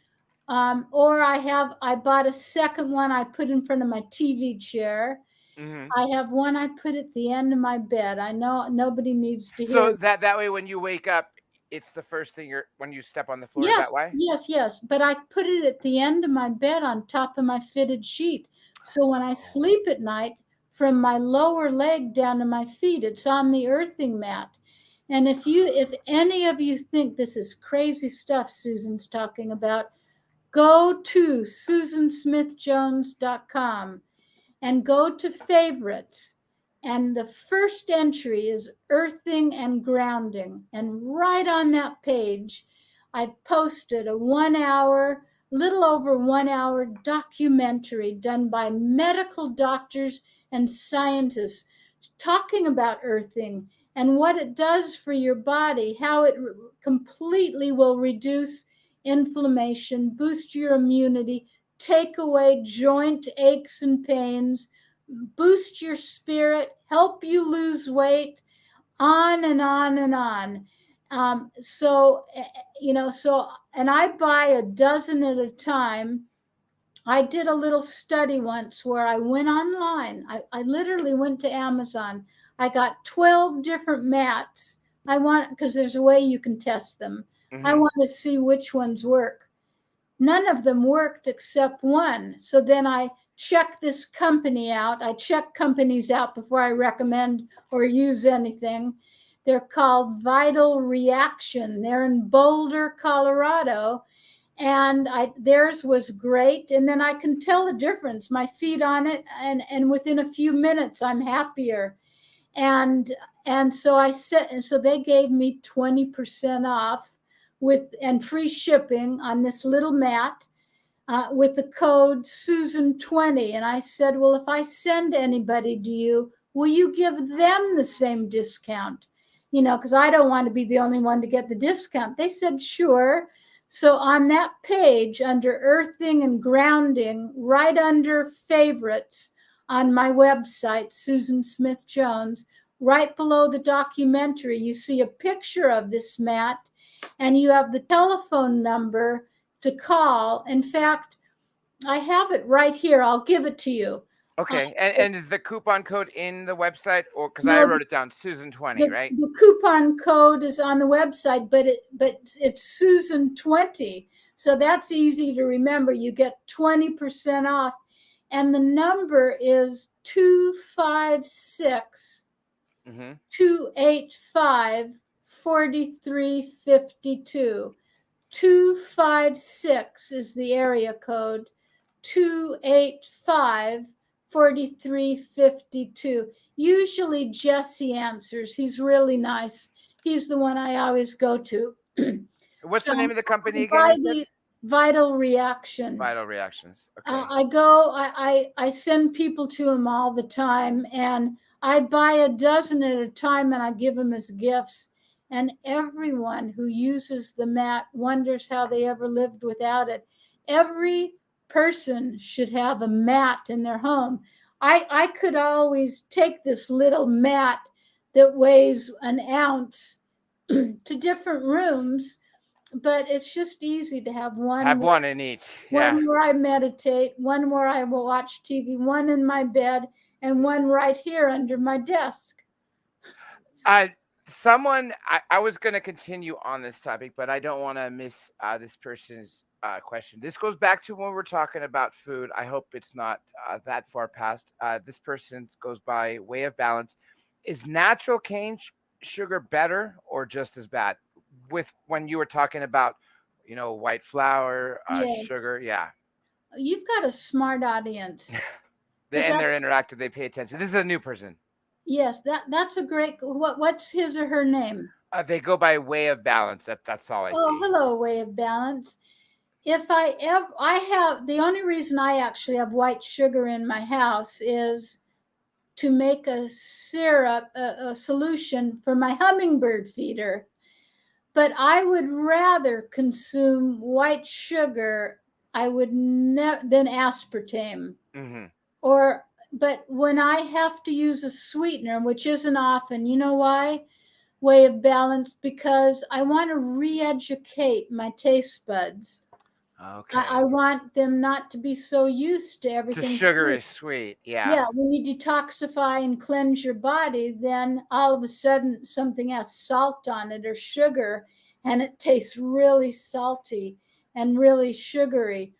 or I bought a second one I put in front of my TV chair. Mm-hmm. I have one I put at the end of my bed. I know nobody needs to hear. So that way, when you wake up, it's the first thing when you step on the floor. Yes, is that why? yes. But I put it at the end of my bed on top of my fitted sheet. So when I sleep at night, from my lower leg down to my feet, it's on the earthing mat. And if any of you think this is crazy stuff Susan's talking about, go to susansmithjones.com and go to favorites. And the first entry is earthing and grounding. And right on that page, I posted a little over 1 hour documentary done by medical doctors and scientists talking about earthing and what it does for your body, how it completely will reduce inflammation, boost your immunity, take away joint aches and pains, boost your spirit, help you lose weight, on and on and on. And I buy a dozen at a time. I did a little study once where I went online. I literally went to Amazon. I got 12 different mats. Because there's a way you can test them. Mm-hmm. I want to see which ones work. None of them worked except one. So then I checked this company out. I check companies out before I recommend or use anything. They're called Vital Reaction. They're in Boulder, Colorado. And theirs was great. And then I can tell the difference. My feet on it, and within a few minutes, I'm happier. And so they gave me 20% off and free shipping on this little mat with the code Susan20. And I said, well, if I send anybody to you, will you give them the same discount? Because I don't want to be the only one to get the discount. They said, sure. So on that page under earthing and grounding, right under favorites on my website, Susan Smith Jones, right below the documentary, you see a picture of this mat and you have the telephone number to call. In fact, I have it right here. I'll give it to you. Okay, and is the coupon code in the website, or because I wrote it down, Susan20, right? The coupon code is on the website, but it's Susan20, so that's easy to remember. You get 20% off, and the number is 256 285 4352. 256 is the area code. 285 4352. Usually Jesse answers. He's really nice. He's the one I always go to. What's the name of the company again? Vital Reaction. Vital Reactions. Okay. I send people to him all the time, and I buy a dozen at a time, and I give them as gifts. And everyone who uses the mat wonders how they ever lived without it. Every person should have a mat in their home. I could always take this little mat that weighs an ounce to different rooms, but it's just easy to have one. Have one in each. One where I meditate, one where I will watch TV, one in my bed, and one right here under my desk. Uh, I was going to continue on this topic, but I don't want to miss this person's question. This goes back to when we're talking about food. I hope it's not that far past. This person goes by way of balance. Is natural cane sugar better or just as bad? With when you were talking about, white flour, Yes, sugar, yeah. you've got a smart audience because And they're that's interactive. They pay attention. This is a new person. yes, that's a great. What's his or her name? They go by way of balance. That's all I Oh, see. hello, way of balance. If I ever, I have the only reason I actually have white sugar in my house is to make a syrup, a solution for my hummingbird feeder. But I would rather consume white sugar. I would never than aspartame. Hmm. Or, but when I have to use a sweetener, which isn't often, you know why? Way of balance, because I want to re-educate my taste buds. I Okay. want them not to be so used to The everything sugar sweet. is sweet. Yeah. Yeah, when you detoxify and cleanse your body, then all of a sudden something has salt on it or sugar, and it tastes really salty and really sugary.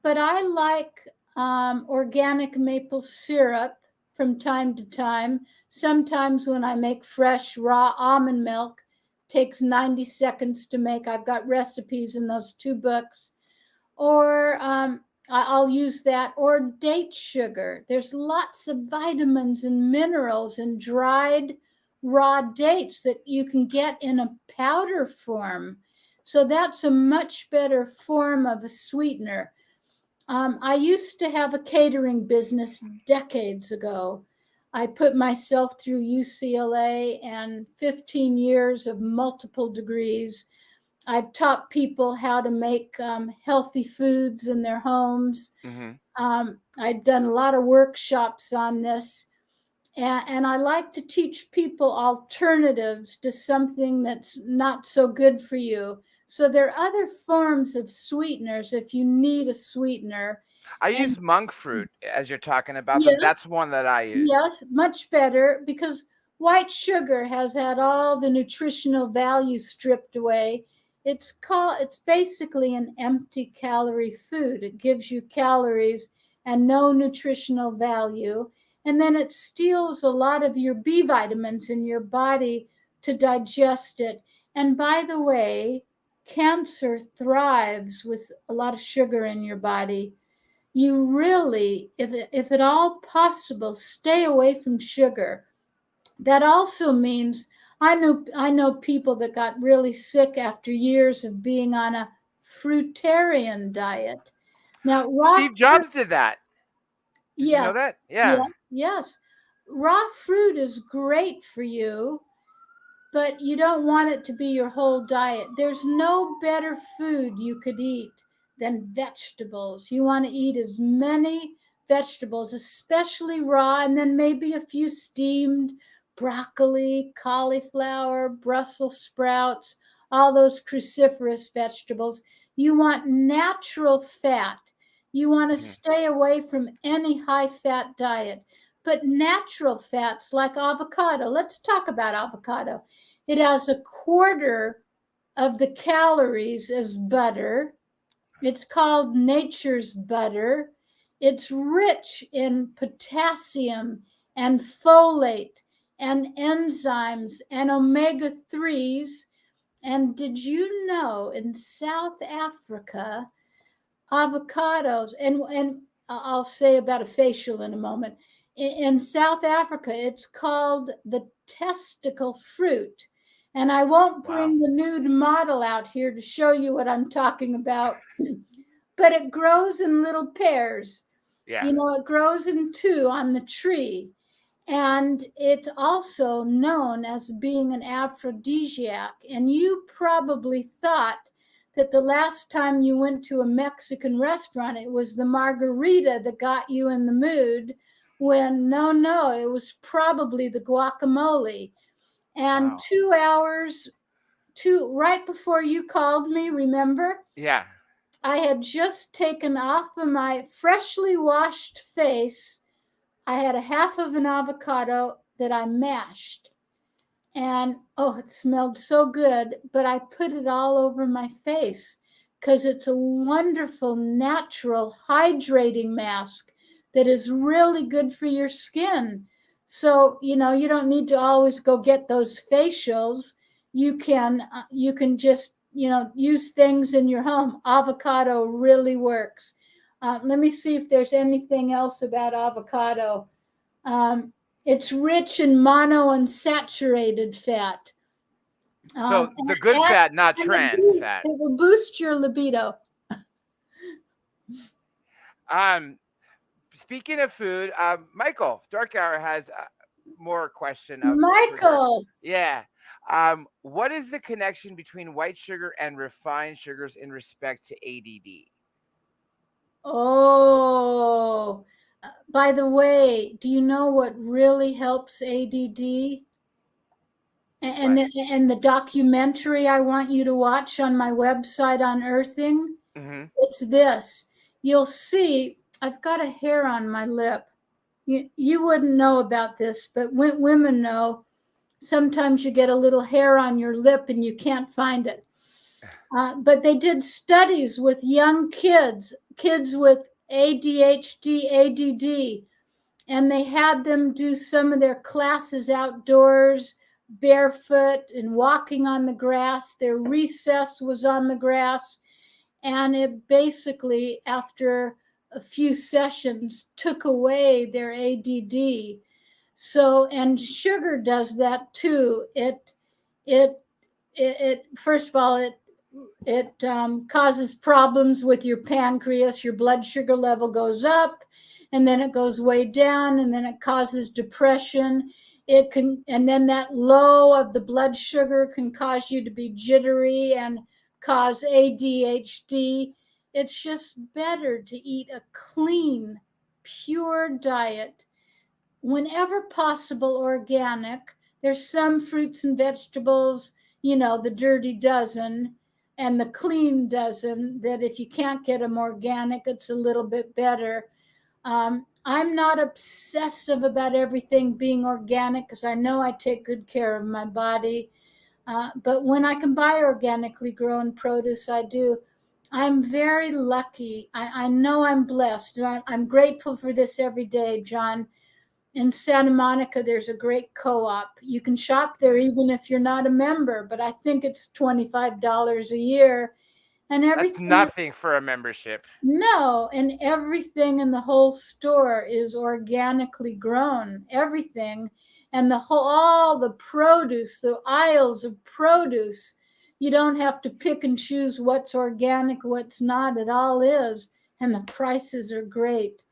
But I like organic maple syrup from time to time. Sometimes when I make fresh raw almond milk, takes 90 seconds to make. I've got recipes in those two books. Or I'll use that, or date sugar. There's lots of vitamins and minerals in dried raw dates that you can get in a powder form. So that's a much better form of a sweetener. I used to have a catering business decades ago. I put myself through UCLA and 15 years of multiple degrees. I've taught people how to make healthy foods in their homes. Hmm. I've done a lot of workshops on this. And I like to teach people alternatives to something that's not so good for you. So there are other forms of sweeteners if you need a sweetener. I And use monk fruit as you're talking about them. yes, That's one that I use. yes, much better because white sugar has had all the nutritional value stripped away. It's basically an empty calorie food. It gives you calories and no nutritional value. And then it steals a lot of your B vitamins in your body to digest it. And by the way, cancer thrives with a lot of sugar in your body. You really, if at all possible, stay away from sugar. That also means I know people that got really sick after years of being on a fruitarian diet. Now, raw Steve fruit, Jobs did that. Did you know yes, that? Yeah. yes, yes. Raw fruit is great for you, but you don't want it to be your whole diet. There's no better food you could eat than vegetables. You want to eat as many vegetables, especially raw, and then maybe a few steamed broccoli, cauliflower, Brussels sprouts, all those cruciferous vegetables. You want natural fat. You want to Hmm. stay away from any high fat diet. But natural fats like avocado, let's talk about avocado. It has a quarter of the calories as butter. It's called nature's butter. It's rich in potassium and folate and enzymes and omega 3s. And did you know in South Africa, avocados, and I'll say about a facial in a moment. In South Africa, it's called the testicle fruit. And I won't Wow. bring the nude model out here to show you what I'm talking about, but it grows in little pairs. Yeah. You know, it grows in two on the tree. And it's also known as being an aphrodisiac. And you probably thought that the last time you went to a Mexican restaurant, it was the margarita that got you in the mood. When no, it was probably the guacamole. And Wow. 2 hours, right before you called me, remember? Yeah. I had just taken off of my freshly washed face. I had a half of an avocado that I mashed. And oh, it smelled so good, but I put it all over my face because it's a wonderful, natural, hydrating mask that is really good for your skin. So, you know, you don't need to always go get those facials. You can just, you know, use things in your home. Avocado really works. Let me see if there's anything else about avocado. Um, it's rich in monounsaturated fat. So the good And, fat, not and trans fat. it will boost your libido. Speaking of food, Michael Dark Hour has more question of Michael, yeah. What is the connection between white sugar and refined sugars in respect to ADD? oh, by the way, do you know what really helps ADD? And What? and the documentary I want you to watch on my website on earthing, Mm-hmm. it's this. You'll see, I've got a hair on my lip. You wouldn't know about this, but women know. Sometimes you get a little hair on your lip and you can't find it. But they did studies with young kids with ADHD, ADD, and they had them do some of their classes outdoors, barefoot and walking on the grass. Their recess was on the grass, and it basically, after a few sessions, took away their ADD. So, and sugar does that too. It first of all, it causes problems with your pancreas. Your blood sugar level goes up, and then it goes way down, and then it causes depression. It can, and then that low of the blood sugar can cause you to be jittery and cause ADHD. It's just better to eat a clean, pure diet, whenever possible, organic. There's some fruits and vegetables, you know, the dirty dozen and the clean dozen, that if you can't get them organic, it's a little bit better. I'm not obsessive about everything being organic because I know I take good care of my body. But when I can buy organically grown produce, I do. I'm very lucky. I know I'm blessed, and I'm grateful for this every day, John. In Santa Monica, there's a great co-op. You can shop there even if you're not a member, but I think it's $25 a year. And That's everything, nothing for a membership. no, and everything in the whole store is organically grown. Everything. And all the produce, the aisles of produce, you don't have to pick and choose what's organic, what's not. It all is. And the prices are great.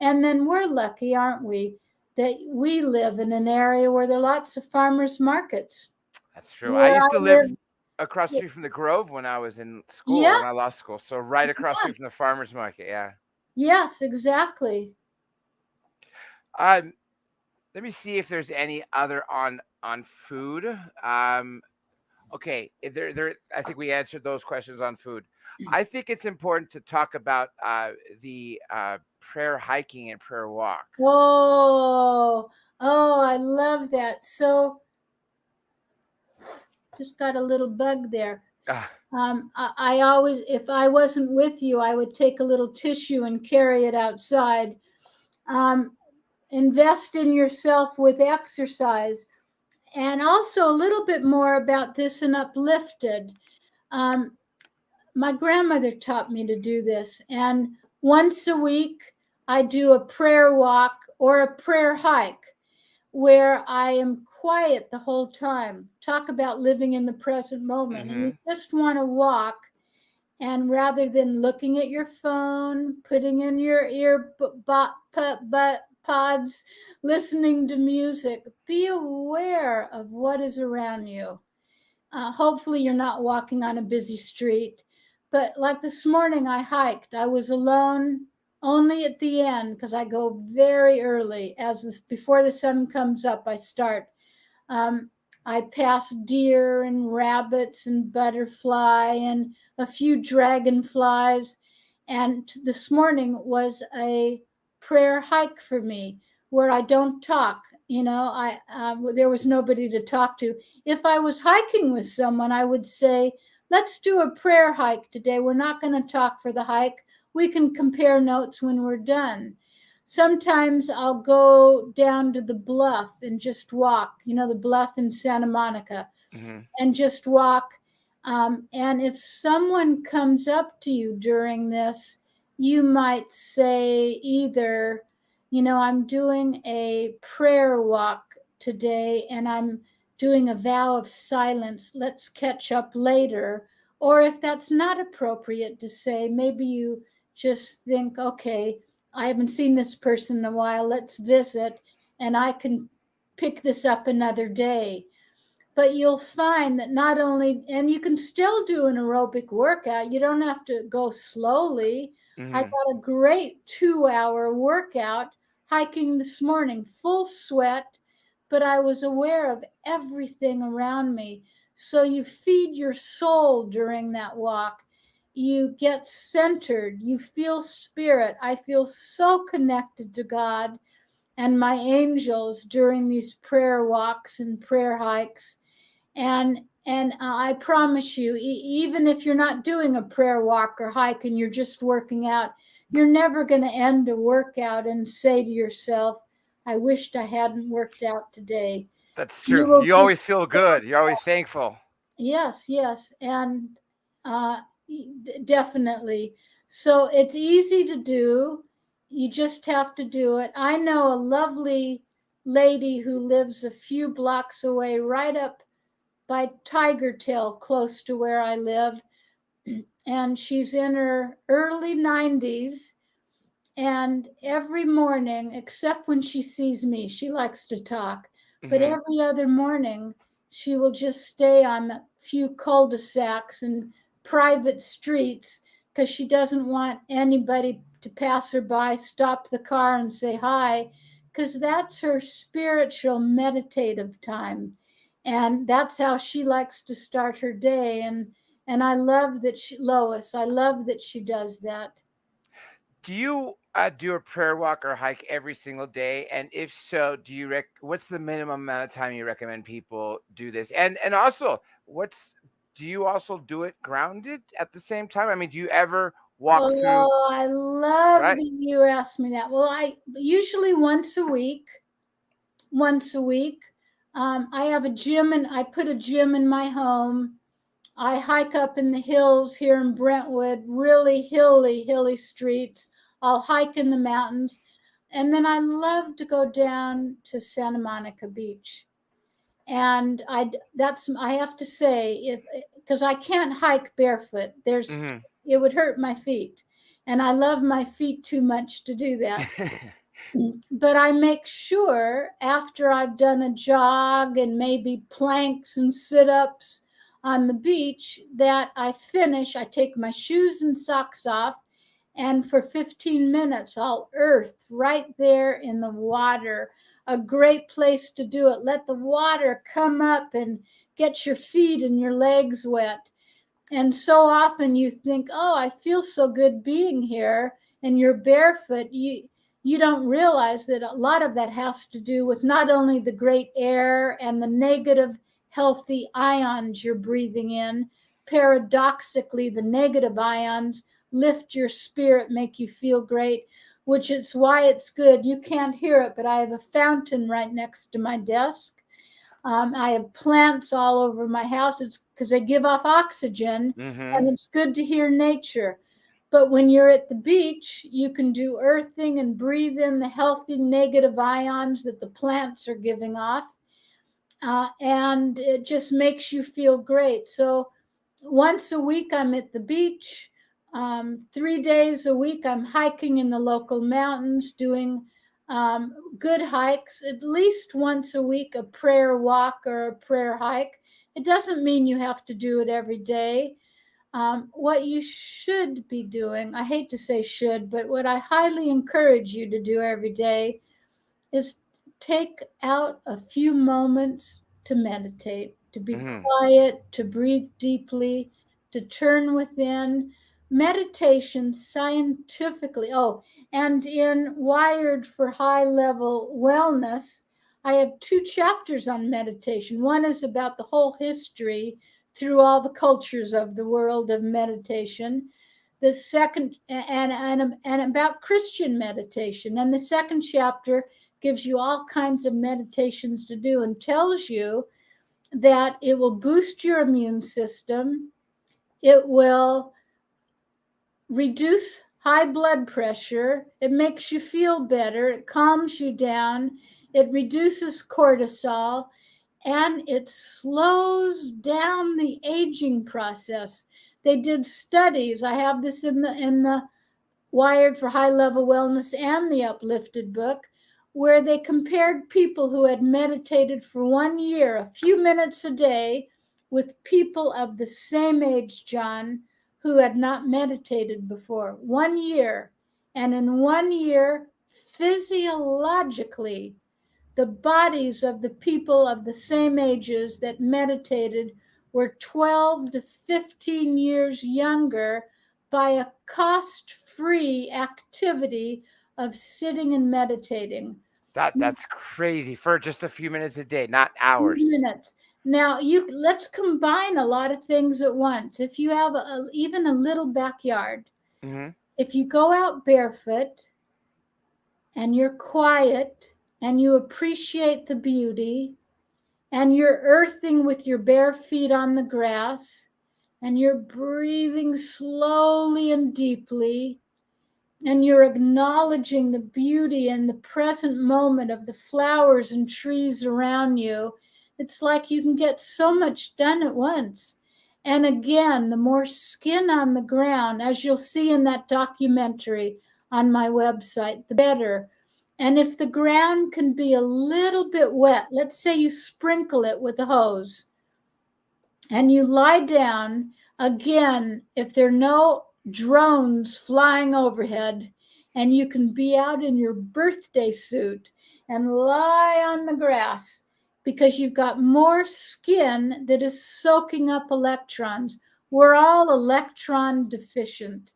And then we're lucky, aren't we, that we live in an area where there are lots of farmers markets. That's true. I Where used I to live live, across the street from the Grove when I was in school, when I yes, lost school. So right across the yes, street from the farmers market. Yeah. yes, exactly. Um, Let me see if there's any other on food. Okay, I think we answered those questions on food. I think it's important to talk about the prayer hiking and prayer walk. Oh, oh, I love that. So just got a little bug there. Ah, I always, if I wasn't with you, I would take a little tissue and carry it outside. Um, invest in yourself with exercise. And also a little bit more about this in Uplifted. Um, my grandmother taught me to do this. And once a week, I do a prayer walk or a prayer hike where I am quiet the whole time. Talk about living in the present moment. And you mm-hmm. just want to walk. And rather than looking at your phone, putting in your pods, listening to music, be aware of what is around you. Hopefully, you're not walking on a busy street. But like this morning, I hiked. I was alone only at the end because I go very early. Before the sun comes up, I start. Um, I passed deer and rabbits and butterfly and a few dragonflies. And this morning was a prayer hike for me where I don't talk. There was nobody to talk to. If I was hiking with someone, I would say, let's do a prayer hike today. We're not going to talk for the hike. We can compare notes when we're done. Sometimes I'll go down to the bluff and just walk, the bluff in Santa Monica, and just walk. And if someone comes up to you during this, you might say either, I'm doing a prayer walk today and I'm doing a vow of silence. Let's catch up later. Or if that's not appropriate to say, maybe you just think, okay, I haven't seen this person in a while. Let's visit and I can pick this up another day. But you'll find that not only, and you can still do an aerobic workout, you don't have to go slowly. I got a great 2-hour workout hiking this morning, full sweat, but I was aware of everything around me. So you feed your soul during that walk. You get centered, you feel spirit. I feel so connected to God and my angels during these prayer walks and prayer hikes. And I promise you, even if you're not doing a prayer walk or hike and you're just working out, you're never going to end a workout and say to yourself, I wished I hadn't worked out today. That's You true. will You be always feel good. You're always thankful. Yes, yes, and uh, definitely. So it's easy to do. You just have to do it. I know a lovely lady who lives a few blocks away, right up by Tiger Tail, close to where I live. And she's in her early 90s. And every morning, except when she sees me, she likes to talk. But every other morning, she will just stay on the few cul-de-sacs and private streets because she doesn't want anybody to pass her by, stop the car and say hi, because that's her spiritual meditative time. And that's how she likes to start her day. And I love that Lois, I love that she does that. Do you do a prayer walk or hike every single day? And if so, what's the minimum amount of time you recommend people do this? And also, what's do you also do it grounded at the same time? I mean, do you ever walk through, Oh, I love right? that you asked me that. Well, I usually once a week. Once a week. I have a gym and I put a gym in my home. I hike up in the hills here in Brentwood, really hilly streets. I'll hike in the mountains. And then I love to go down to Santa Monica Beach. And I have to say, if because I can't hike barefoot, it would hurt my feet. And I love my feet too much to do that. But I make sure after I've done a jog and maybe planks and sit ups on the beach that I finish. I take my shoes and socks off, and for 15 minutes, I'll earth right there in the water. A great place to do it. Let the water come up and get your feet and your legs wet. And so often you think, oh, I feel so good being here, and you're barefoot. You don't realize that a lot of that has to do with not only the great air and the negative healthy ions you're breathing in. Paradoxically, the negative ions lift your spirit, make you feel great, which is why it's good. You can't hear it, but I have a fountain right next to my desk. I have plants all over my house. It's because they give off oxygen, and it's good to hear nature. But when you're at the beach, you can do earthing and breathe in the healthy negative ions that the plants are giving off. And it just makes you feel great. So once a week, I'm at the beach. 3 days a week, I'm hiking in the local mountains, doing good hikes. At least once a week, a prayer walk or a prayer hike. It doesn't mean you have to do it every day. What you should be doing, I hate to say should, but what I highly encourage you to do every day is take out a few moments to meditate, to be quiet, to breathe deeply, to turn within. meditation scientifically. Oh, and in Wired for High Level Wellness, I have 2 chapters on meditation. One is about the whole history through all the cultures of the world of meditation. The second, and about Christian meditation. And the second chapter gives you all kinds of meditations to do and tells you that it will boost your immune system. It will reduce high blood pressure. It makes you feel better. It calms you down. It reduces cortisol, and it slows down the aging process. They did studies. I have this in the Wired for High Level Wellness and the Uplifted book, where they compared people who had meditated for 1 year, a few minutes a day, with people of the same age, John, who had not meditated before. 1 year. And in 1 year, physiologically, the bodies of the people of the same ages that meditated were 12 to 15 years younger by a cost-free activity of sitting and meditating. That's crazy for just a few minutes a day, not hours. Minutes. Now let's combine a lot of things at once. If you have even a little backyard, if you go out barefoot and you're quiet and you appreciate the beauty and you're earthing with your bare feet on the grass and you're breathing slowly and deeply and you're acknowledging the beauty and the present moment of the flowers and trees around you, it's like you can get so much done at once. And again, the more skin on the ground, as you'll see in that documentary on my website, the better. And if the ground can be a little bit wet, let's say you sprinkle it with a hose and you lie down, again, if there are no drones flying overhead, and you can be out in your birthday suit and lie on the grass because you've got more skin that is soaking up electrons. We're all electron deficient.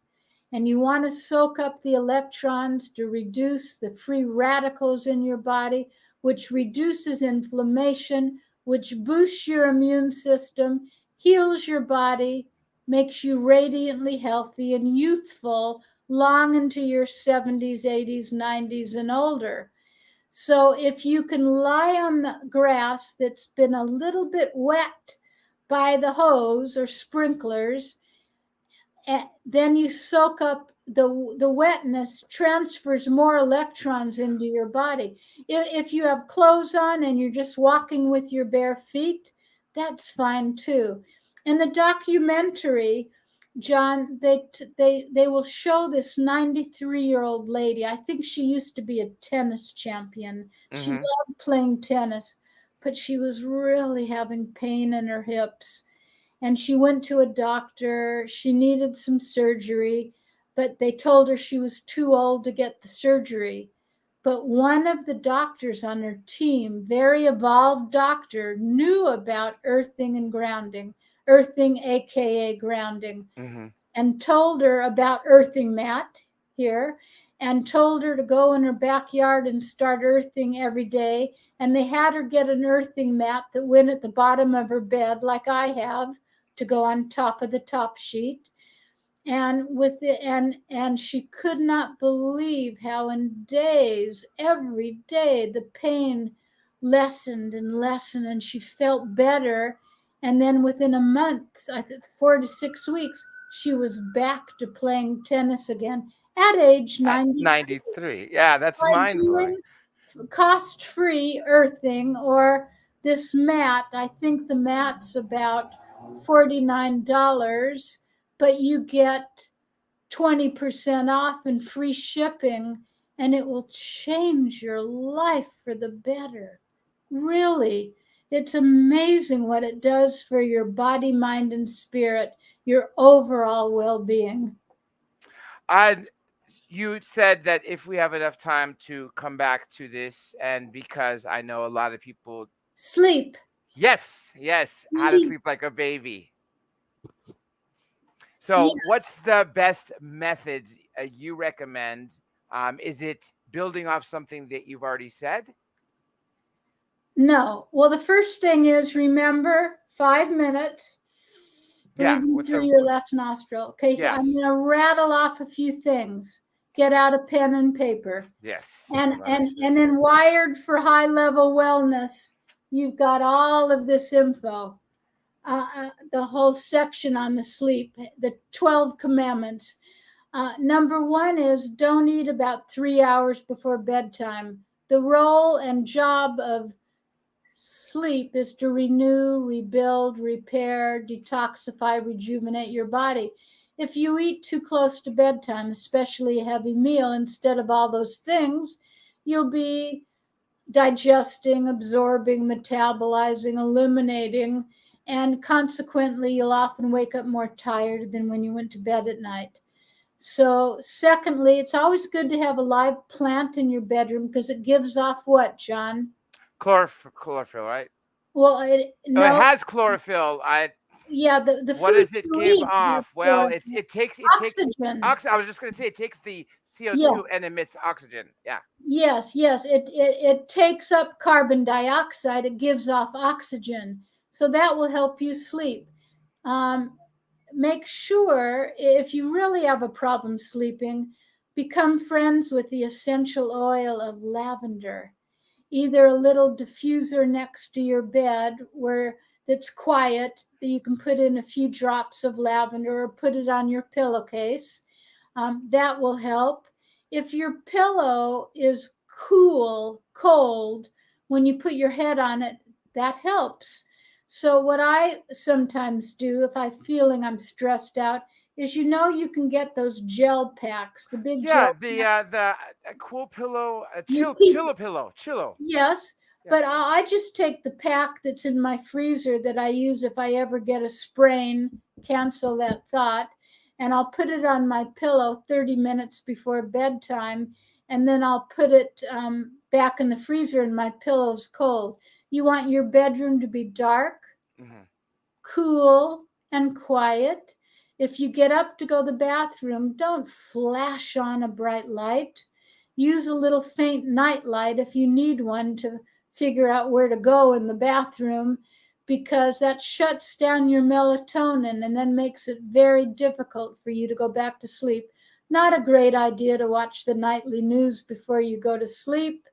And you want to soak up the electrons to reduce the free radicals in your body, which reduces inflammation, which boosts your immune system, heals your body, makes you radiantly healthy and youthful long into your 70s, 80s, 90s, and older. So if you can lie on the grass that's been a little bit wet by the hose or sprinklers, then you soak up the wetness, transfers more electrons into your body. If you have clothes on and you're just walking with your bare feet, that's fine too. In the documentary, John, they will show this 93-year-old lady. I think she used to be a tennis champion. She loved playing tennis, but she was really having pain in her hips. And she went to a doctor. She needed some surgery, but they told her she was too old to get the surgery. But one of the doctors on her team, very evolved doctor, knew about earthing and grounding, earthing, AKA grounding, and told her about earthing mat here, and told her to go in her backyard and start earthing every day. And they had her get an earthing mat that went at the bottom of her bed, like I have, to go on top of the top sheet. And with the and she could not believe how in days, every day, the pain lessened and lessened, and she felt better. And then within a month, 4 to 6 weeks, she was back to playing tennis again at age 93. Yeah, that's mind-blowing. Cost-free earthing, or this mat. I think the mat's about $49, but you get 20% off and free shipping, and it will change your life for the better. Really, it's amazing what it does for your body, mind, and spirit, your overall well-being. You said that if we have enough time to come back to this, and because I know a lot of people sleep. Yes, how to sleep like a baby. So, Yes. what's the best methods you recommend? Is it building off something that you've already said? No. Well, the first thing is remember 5 minutes Yeah. breathing With through the your left nostril. Okay, I'm yes, going to rattle off a few things. Get out a pen and paper. yes. And I'm not and listening. and in Wired for High Level Wellness, you've got all of this info. The whole section on the sleep, the 12 commandments. Number one is don't eat about 3 hours before bedtime. The role and job of sleep is to renew, rebuild, repair, detoxify, rejuvenate your body. If you eat too close to bedtime, especially a heavy meal, instead of all those things, you'll be digesting, absorbing, metabolizing, eliminating, and consequently, you'll often wake up more tired than when you went to bed at night. So, secondly, it's always good to have a live plant in your bedroom because it gives off what, John? Chlorophyll, right? Well, Oh, it no, has chlorophyll. I yeah, the What does foods it you give eat have off? Well, chlorophyll. it takes Oxygen. oxygen. I was just going to say it takes the CO2 Yes, and emits oxygen. Yeah. yes. It takes up carbon dioxide. It gives off oxygen. So that will help you sleep. Um, Make sure, if you really have a problem sleeping, become friends with the essential oil of lavender. Either a little diffuser next to your bed where it's quiet that you can put in a few drops of lavender or put it on your pillowcase. That will help. If your pillow is cold, when you put your head on it, that helps. So, what I sometimes do if I'm feeling I'm stressed out is you can get those gel packs, the big Yeah, gel the packs. cool pillow, You keep chillo pillow, chillo. Yes, Yeah. but I just take the pack that's in my freezer that I use if I ever get a sprain, cancel that thought, and I'll put it on my pillow 30 minutes before bedtime, and then I'll put it back in the freezer and my pillow's cold. You want your bedroom to be dark, Hmm. cool, and quiet. If you get up to go to the bathroom, don't flash on a bright light. Use a little faint night light if you need one to figure out where to go in the bathroom because that shuts down your melatonin and then makes it very difficult for you to go back to sleep. Not a great idea to watch the nightly news before you go to sleep.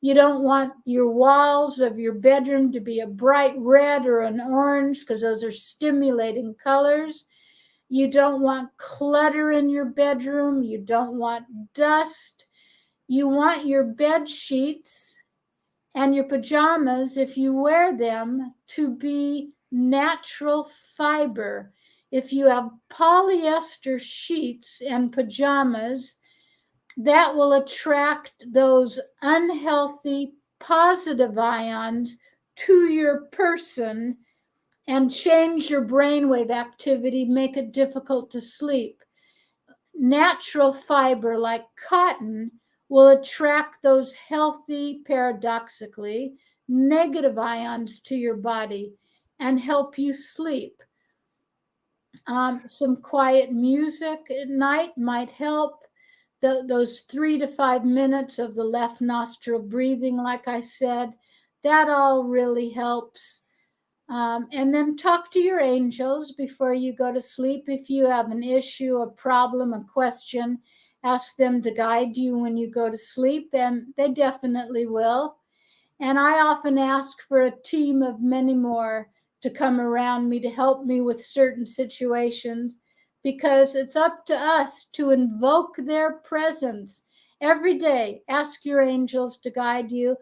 You don't want your walls of your bedroom to be a bright red or an orange because those are stimulating colors. You don't want clutter in your bedroom. You don't want dust. You want your bed sheets and your pajamas, if you wear them, to be natural fiber. If you have polyester sheets and pajamas, that will attract those unhealthy positive ions to your person and change your brainwave activity, make it difficult to sleep. Natural fiber like cotton will attract those healthy, paradoxically, negative ions to your body and help you sleep. Some quiet music at night might help. Those 3 to 5 minutes of the left nostril breathing, like I said, that all really helps. And then talk to your angels before you go to sleep. If you have an issue, a problem, a question, ask them to guide you when you go to sleep, and they definitely will. And I often ask for a team of many more to come around me to help me with certain situations because it's up to us to invoke their presence every day. Ask your angels to guide you.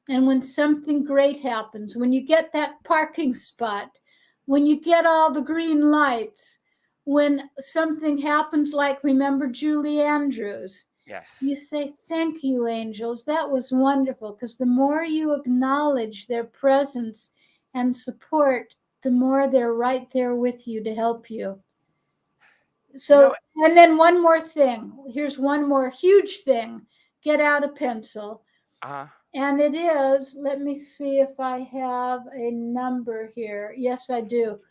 And when something great happens, when you get that parking spot, when you get all the green lights, when something happens, like remember Julie Andrews, Yes. you say, "Thank you, angels. That was wonderful." Because the more you acknowledge their presence and support, the more they're right there with you to help you. You know, So, and then one more thing. Here's one more huge thing. Get out a pencil. uh, And it is, let me see if I have a number here. Yes, I do.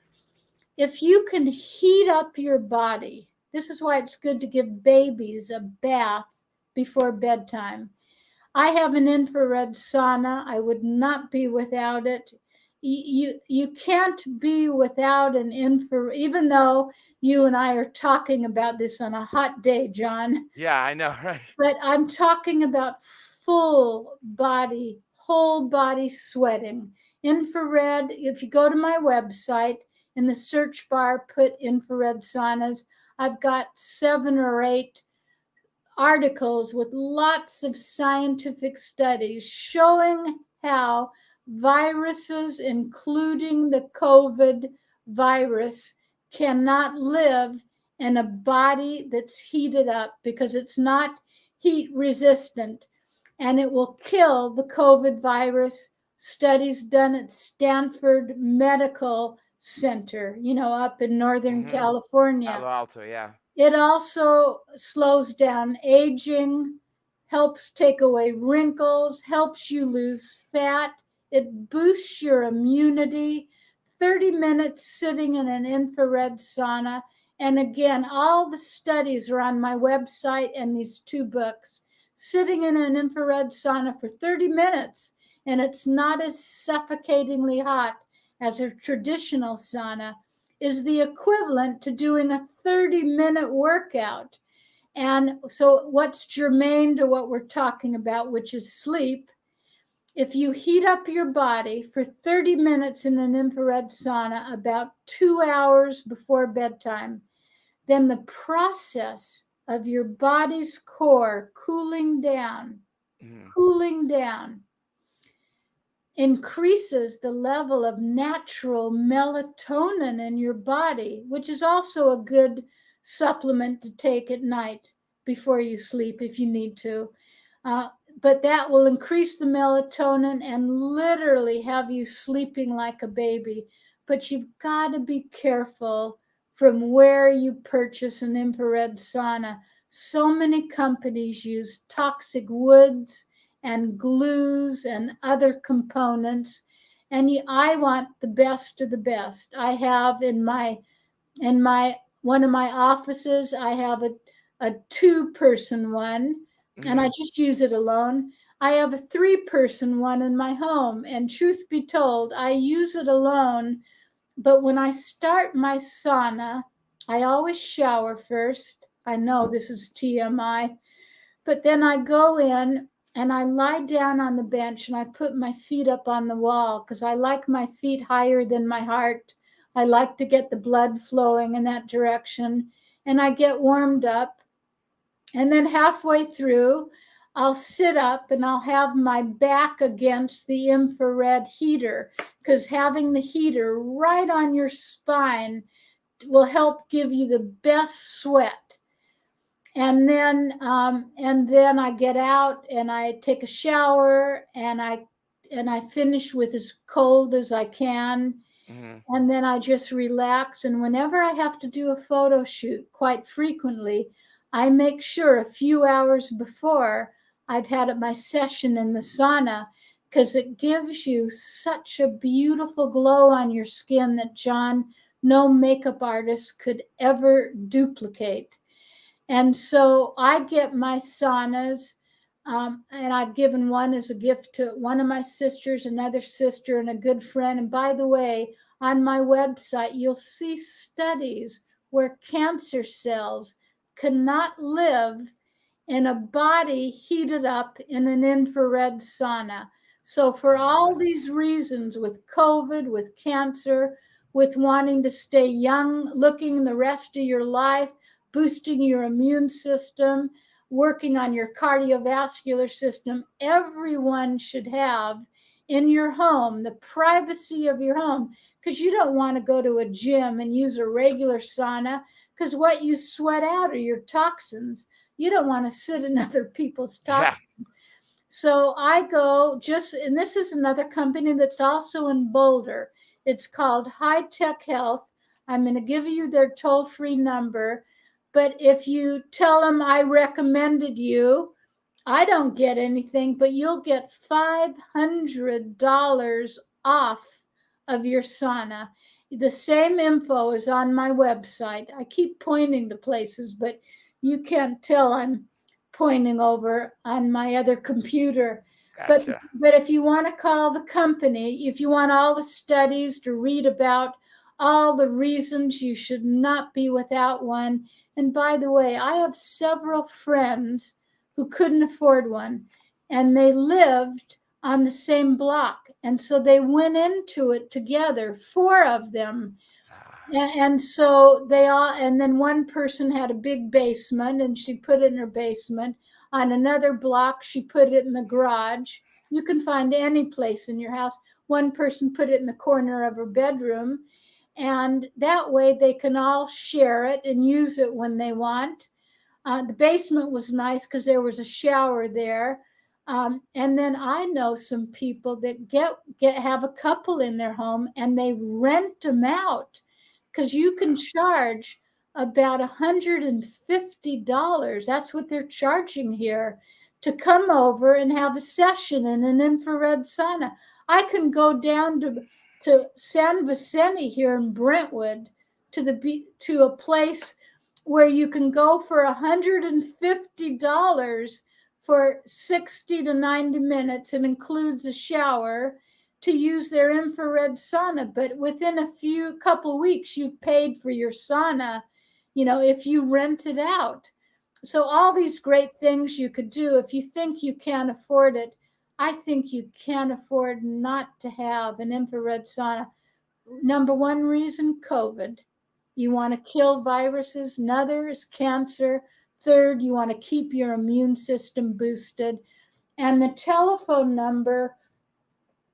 If you can heat up your body, this is why it's good to give babies a bath before bedtime. I have an infrared sauna. I would not be without it. You can't be without an infrared, even though you and I are talking about this on a hot day, John. Yeah, I know, right? But I'm talking about full body, whole body sweating. Infrared, if you go to my website, in the search bar, put infrared saunas. I've got 7 or 8 articles with lots of scientific studies showing how viruses, including the COVID virus, cannot live in a body that's heated up because it's not heat resistant, and it will kill the COVID virus. Studies done at Stanford Medical Center, up in Northern California. Palo Alto, yeah. It also slows down aging, helps take away wrinkles, helps you lose fat. It boosts your immunity. 30 minutes sitting in an infrared sauna. And again, all the studies are on my website and these 2 books. Sitting in an infrared sauna for 30 minutes, and it's not as suffocatingly hot as a traditional sauna, is the equivalent to doing a 30-minute workout. And so what's germane to what we're talking about, which is sleep, if you heat up your body for 30 minutes in an infrared sauna about 2 hours before bedtime, then the process of your body's core cooling down increases the level of natural melatonin in your body, which is also a good supplement to take at night before you sleep if you need to. But that will increase the melatonin and literally have you sleeping like a baby. But you've got to be careful from where you purchase an infrared sauna. So many companies use toxic woods and glues and other components, and I want the best of the best. I have in one of my offices, I have a 2-person one, and I just use it alone. I have a 3-person one in my home, and truth be told, I use it alone. But when I start my sauna, I always shower first. I know this is TMI, but then I go in and I lie down on the bench and I put my feet up on the wall because I like my feet higher than my heart. I like to get the blood flowing in that direction, and I get warmed up. And then halfway through, I'll sit up and I'll have my back against the infrared heater, because having the heater right on your spine will help give you the best sweat. And then I get out and I take a shower, and I finish with as cold as I can. And then I just relax. And whenever I have to do a photo shoot, quite frequently, I make sure a few hours before I've had my session in the sauna, because it gives you such a beautiful glow on your skin that, John, no makeup artist could ever duplicate. And so I get my saunas, and I've given one as a gift to one of my sisters, another sister, and a good friend. And by the way, on my website, you'll see studies where cancer cells cannot live in a body heated up in an infrared sauna. So for all these reasons, with COVID, with cancer, with wanting to stay young looking the rest of your life, boosting your immune system, working on your cardiovascular system, everyone should have in your home the privacy of your home, because you don't want to go to a gym and use a regular sauna, because what you sweat out are your toxins. You don't want to sit in other people's toxins. Yeah. So I go and this is another company that's also in Boulder. It's called High Tech Health. I'm going to give you their toll-free number. But if you tell them I recommended you, I don't get anything, but you'll get $500 off of your sauna. The same info is on my website. I keep pointing to places, but you can't tell I'm pointing over on my other computer. Gotcha. But if you want to call the company, if you want all the studies to read about all the reasons you should not be without one. And by the way, I have several friends who couldn't afford one, and they lived on the same block. And so they went into it together, 4 of them. And so they all, and then one person had a big basement and she put it in her basement. On another block, she put it in the garage. You can find any place in your house. One person put it in the corner of her bedroom. And that way they can all share it and use it when they want. The basement was nice because there was a shower there. And then I know some people that have a couple in their home and they rent them out, because you can charge about $150. That's what they're charging here, to come over and have a session in an infrared sauna. I can go down to San Vicente here in Brentwood to a place where you can go for $150 for 60 to 90 minutes. It includes a shower, to use their infrared sauna. But within a couple weeks, you've paid for your sauna, if you rent it out. So all these great things you could do. If you think you can't afford it, I think you can't afford not to have an infrared sauna. Number one reason, COVID. You want to kill viruses. Another is cancer. Third, you want to keep your immune system boosted. And the telephone number,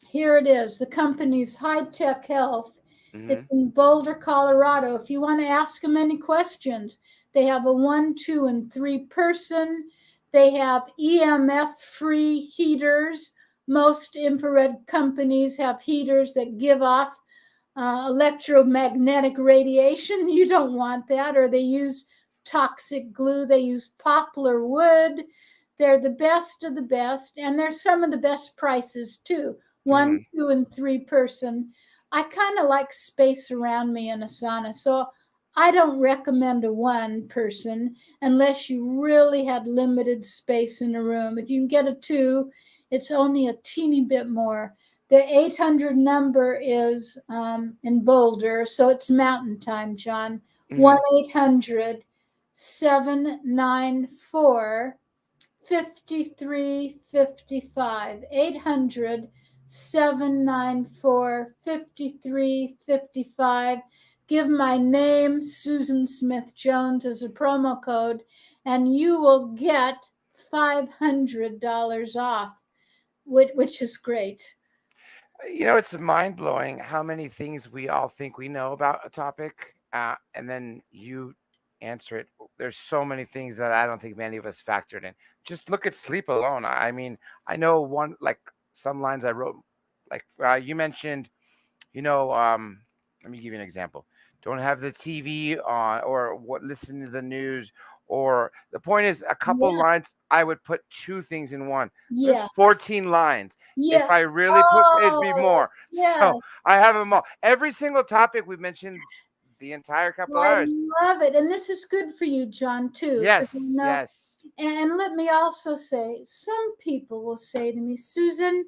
here it is. The company's High Tech Health. Mm-hmm. It's in Boulder, Colorado. If you want to ask them any questions, they have a 1, 2, and 3 person. They have EMF-free heaters. Most infrared companies have heaters that give off electromagnetic radiation. You don't want that. Or they use toxic glue. They use poplar wood. They're the best of the best. And they're some of the best prices too. 1, 2, and 3 person. I kind of like space around me in a sauna. So I don't recommend a 1 person unless you really had limited space in a room. If you can get a 2, it's only a teeny bit more. The 800 number is in Boulder, so it's mountain time, John. 1-800-794-5355. 800-794-5355. Give my name, Susan Smith Jones, as a promo code, and you will get $500 off, which is great. It's mind-blowing how many things we all think we know about a topic, and then you answer it. There's so many things that I don't think many of us factored in. Just look at sleep alone. I mean, I know some lines I wrote, like you mentioned, let me give you an example. Don't have the TV on, or listen to the news. Or the point is, a couple lines, I would put 2 things in one. There's 14 lines. Yeah. If I really put, it'd be more. Yeah. So I have them all. Every single topic we've mentioned the entire couple hours. I love it. And this is good for you, John, too. Yes, yes. And let me also say, some people will say to me, Susan,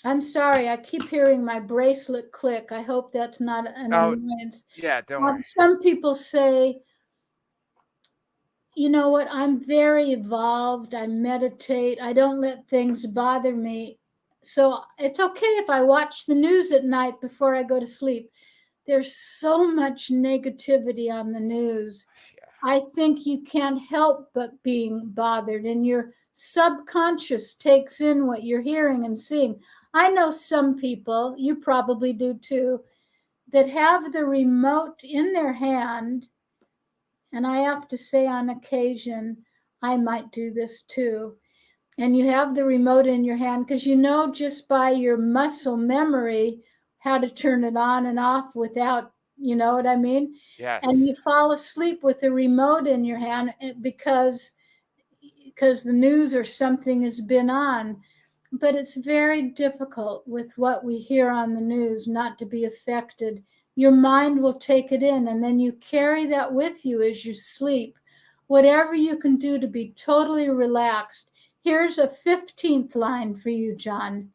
I'm sorry, I keep hearing my bracelet click. I hope that's not an annoyance. Yeah, don't worry. Some people say, you know what, I'm very evolved. I meditate. I don't let things bother me. So it's okay if I watch the news at night before I go to sleep. There's so much negativity on the news. Yeah. I think you can't help but being bothered, and your subconscious takes in what you're hearing and seeing. I know some people, you probably do too, that have the remote in their hand. And I have to say, on occasion, I might do this too. And you have the remote in your hand because you know just by your muscle memory how to turn it on and off without, you know what I mean? Yes. And you fall asleep with the remote in your hand because the news or something has been on. but it's very difficult with what we hear on the news not to be affected. Your mind will take it in, and then you carry that with you as you sleep. Whatever you can do to be totally relaxed. Here's a 15th line for you, John.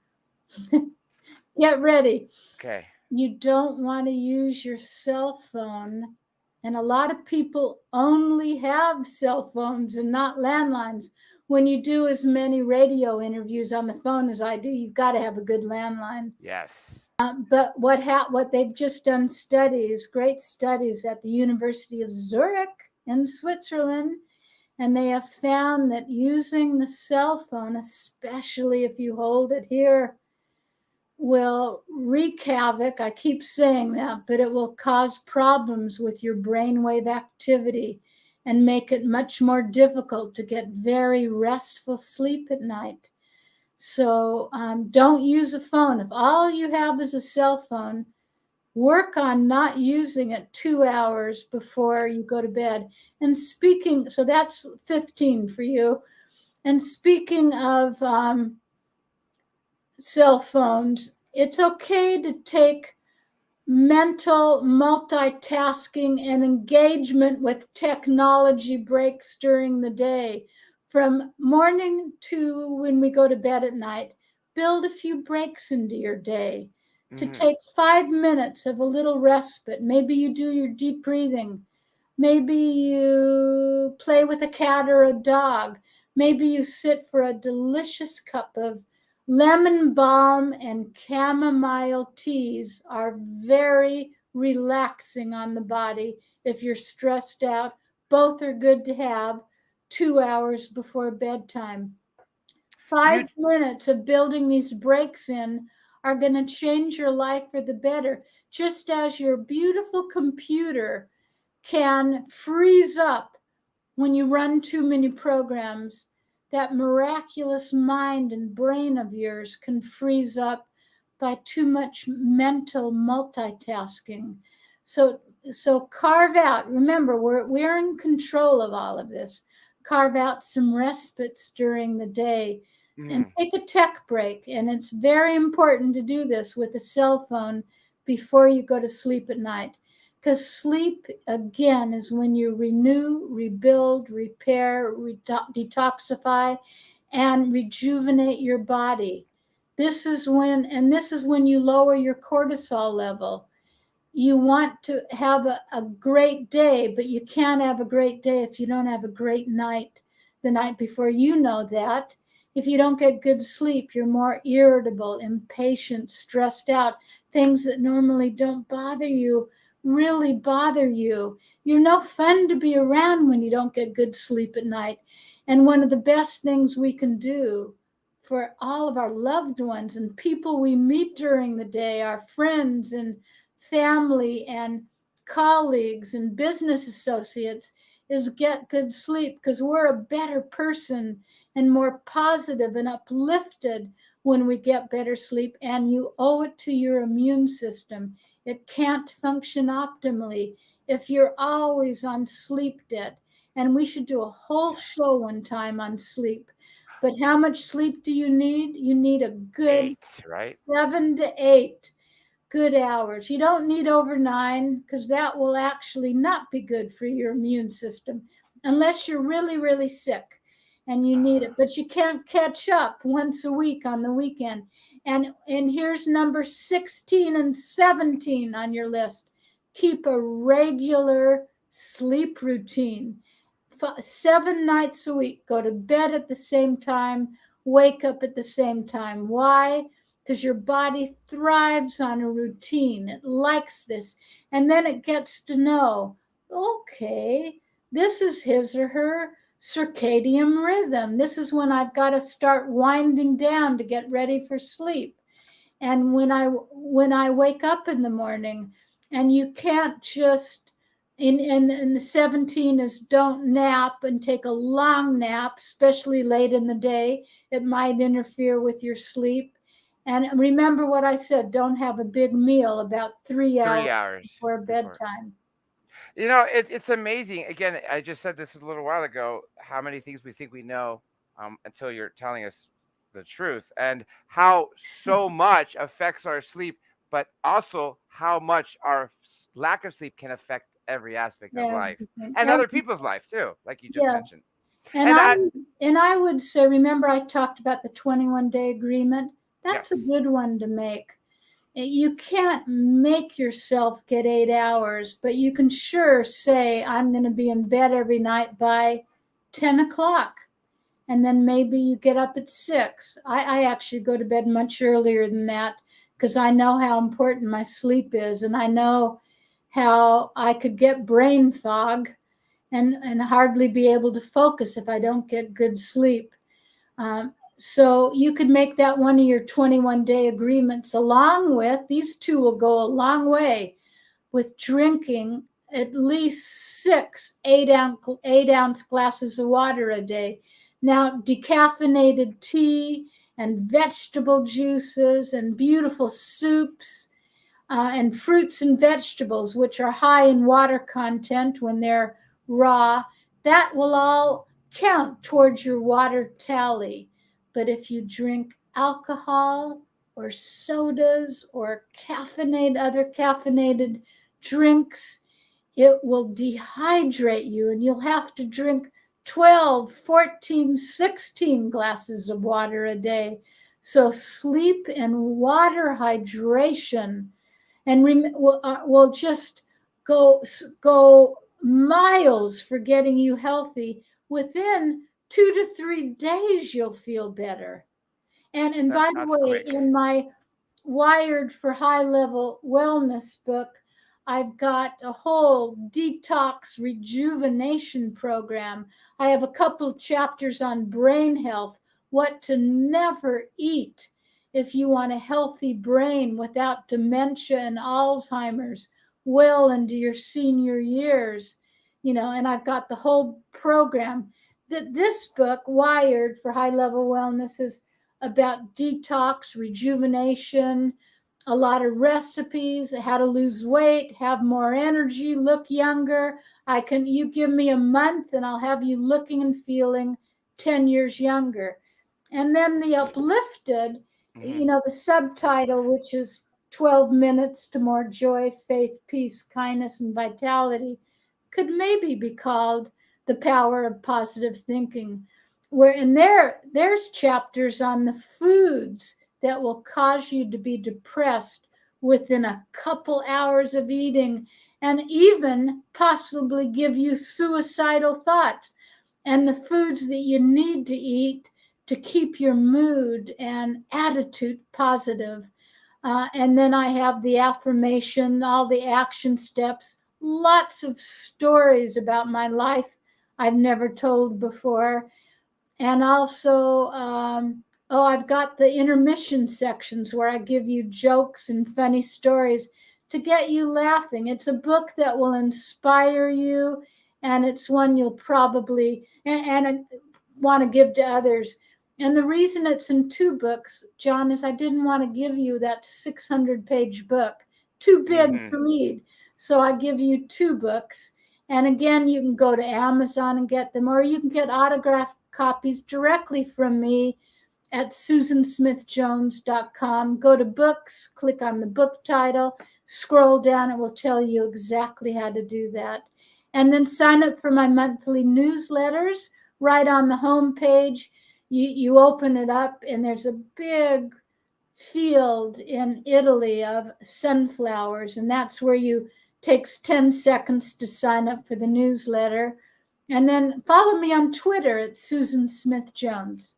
Get ready. Okay. You don't want to use your cell phone. And a lot of people only have cell phones and not landlines. When you do as many radio interviews on the phone as I do, you've got to have a good landline. Yes. But what they've just done studies, great studies at the University of Zurich in Switzerland, and they have found that using the cell phone, especially if you hold it here, will wreak havoc. I keep saying that, but it will cause problems with your brainwave activity and make it much more difficult to get very restful sleep at night. So don't use a phone. If all you have is a cell phone, work on not using it 2 hours before you go to bed. And speaking, so that's 15 for you. And speaking of cell phones, it's okay to take mental multitasking and engagement with technology breaks during the day. From morning to when we go to bed at night, build a few breaks into your day to take 5 minutes of a little respite. Maybe you do your deep breathing. Maybe you play with a cat or a dog. Maybe you sit for a delicious cup of lemon balm and chamomile teas are very relaxing on the body if you're stressed out. Both are good to have 2 hours before bedtime. 5 minutes of building these breaks in are going to change your life for the better, just as your beautiful computer can freeze up when you run too many programs. That miraculous mind and brain of yours can freeze up by too much mental multitasking. So carve out, remember, we're in control of all of this. Carve out some respites during the day and take a tech break. And it's very important to do this with a cell phone before you go to sleep at night. Because sleep, again, is when you renew, rebuild, repair, detoxify, and rejuvenate your body. This is when you lower your cortisol level. You want to have a great day, but you can't have a great day if you don't have a great night the night before. You know that. If you don't get good sleep, you're more irritable, impatient, stressed out. Things that normally don't bother you really bother you. You're no fun to be around when you don't get good sleep at night. And one of the best things we can do for all of our loved ones and people we meet during the day, our friends and family and colleagues and business associates, is get good sleep, because we're a better person and more positive and uplifted when we get better sleep. And you owe it to your immune system. It can't function optimally if you're always on sleep debt. And we should do a whole show one time on sleep. But how much sleep do you need? You need a good 8, right? 7 to 8 good hours. You don't need over 9, because that will actually not be good for your immune system unless you're really, really sick and you need it. But you can't catch up once a week on the weekend. And here's number 16 and 17 on your list. Keep a regular sleep routine. 7 nights a week. Go to bed at the same time. Wake up at the same time. Why? Because your body thrives on a routine. It likes this. And then it gets to know, okay, this is his or her circadian rhythm. This is when I've got to start winding down to get ready for sleep. And when I wake up in the morning, and you can't just in the 17 is don't nap and take a long nap, especially late in the day. It might interfere with your sleep. And remember what I said, don't have a big meal about 3 hours 3 hours before before. bedtime. You know, it's amazing. Again, I just said this a little while ago, how many things we think we know until you're telling us the truth, and how so much affects our sleep, but also how much our lack of sleep can affect every aspect of life Everything. and other people's life too, like you just mentioned. Yes. And And I and I would say, remember I talked about the 21-day agreement? That's a yes, good one to make. You can't make yourself get 8 hours, but you can sure say, I'm going to be in bed every night by 10 o'clock. And then maybe you get up at 6. I actually go to bed much earlier than that because I know how important my sleep is. And I know how I could get brain fog and hardly be able to focus if I don't get good sleep. So you could make that one of your 21-day agreements, along with these two will go a long way with drinking at least 6 8-ounce glasses of water a day. Now, decaffeinated tea and vegetable juices and beautiful soups and fruits and vegetables, which are high in water content when they're raw, that will all count towards your water tally. But if you drink alcohol or sodas or other caffeinated drinks, it will dehydrate you and you'll have to drink 12, 14, 16 glasses of water a day. So sleep and water hydration and will just go miles for getting you healthy. Within 2 to 3 days, you'll feel better. And by the that's way, quick. in my Wired for High Level Wellness book, I've got a whole detox rejuvenation program. I have a couple chapters on brain health, what to never eat if you want a healthy brain without dementia and Alzheimer's well into your senior years. And I've got the whole program. This book, Wired for High Level Wellness, is about detox, rejuvenation, a lot of recipes, how to lose weight, have more energy, look younger. You give me a month and I'll have you looking and feeling 10 years younger. And then the uplifted, Hmm. the subtitle, which is 12 minutes to more joy, faith, peace, kindness, and vitality, could maybe be called the power of positive thinking. Where in there's chapters on the foods that will cause you to be depressed within a couple hours of eating and even possibly give you suicidal thoughts, and the foods that you need to eat to keep your mood and attitude positive. And then I have the affirmation, all the action steps, lots of stories about my life I've never told before. And also, I've got the intermission sections where I give you jokes and funny stories to get you laughing. It's a book that will inspire you, and it's one you'll probably and want to give to others. And the reason it's in two books, John, is I didn't want to give you that 600-page book, too big Hmm. to read. So I give you two books. And again, you can go to Amazon and get them, or you can get autographed copies directly from me at susansmithjones.com. Go to books, click on the book title, scroll down, it will tell you exactly how to do that. And then sign up for my monthly newsletters right on the home page. You open it up, and there's a big field in Italy of sunflowers, and that's where you takes 10 seconds to sign up for the newsletter. And then follow me on Twitter at Susan Smith Jones.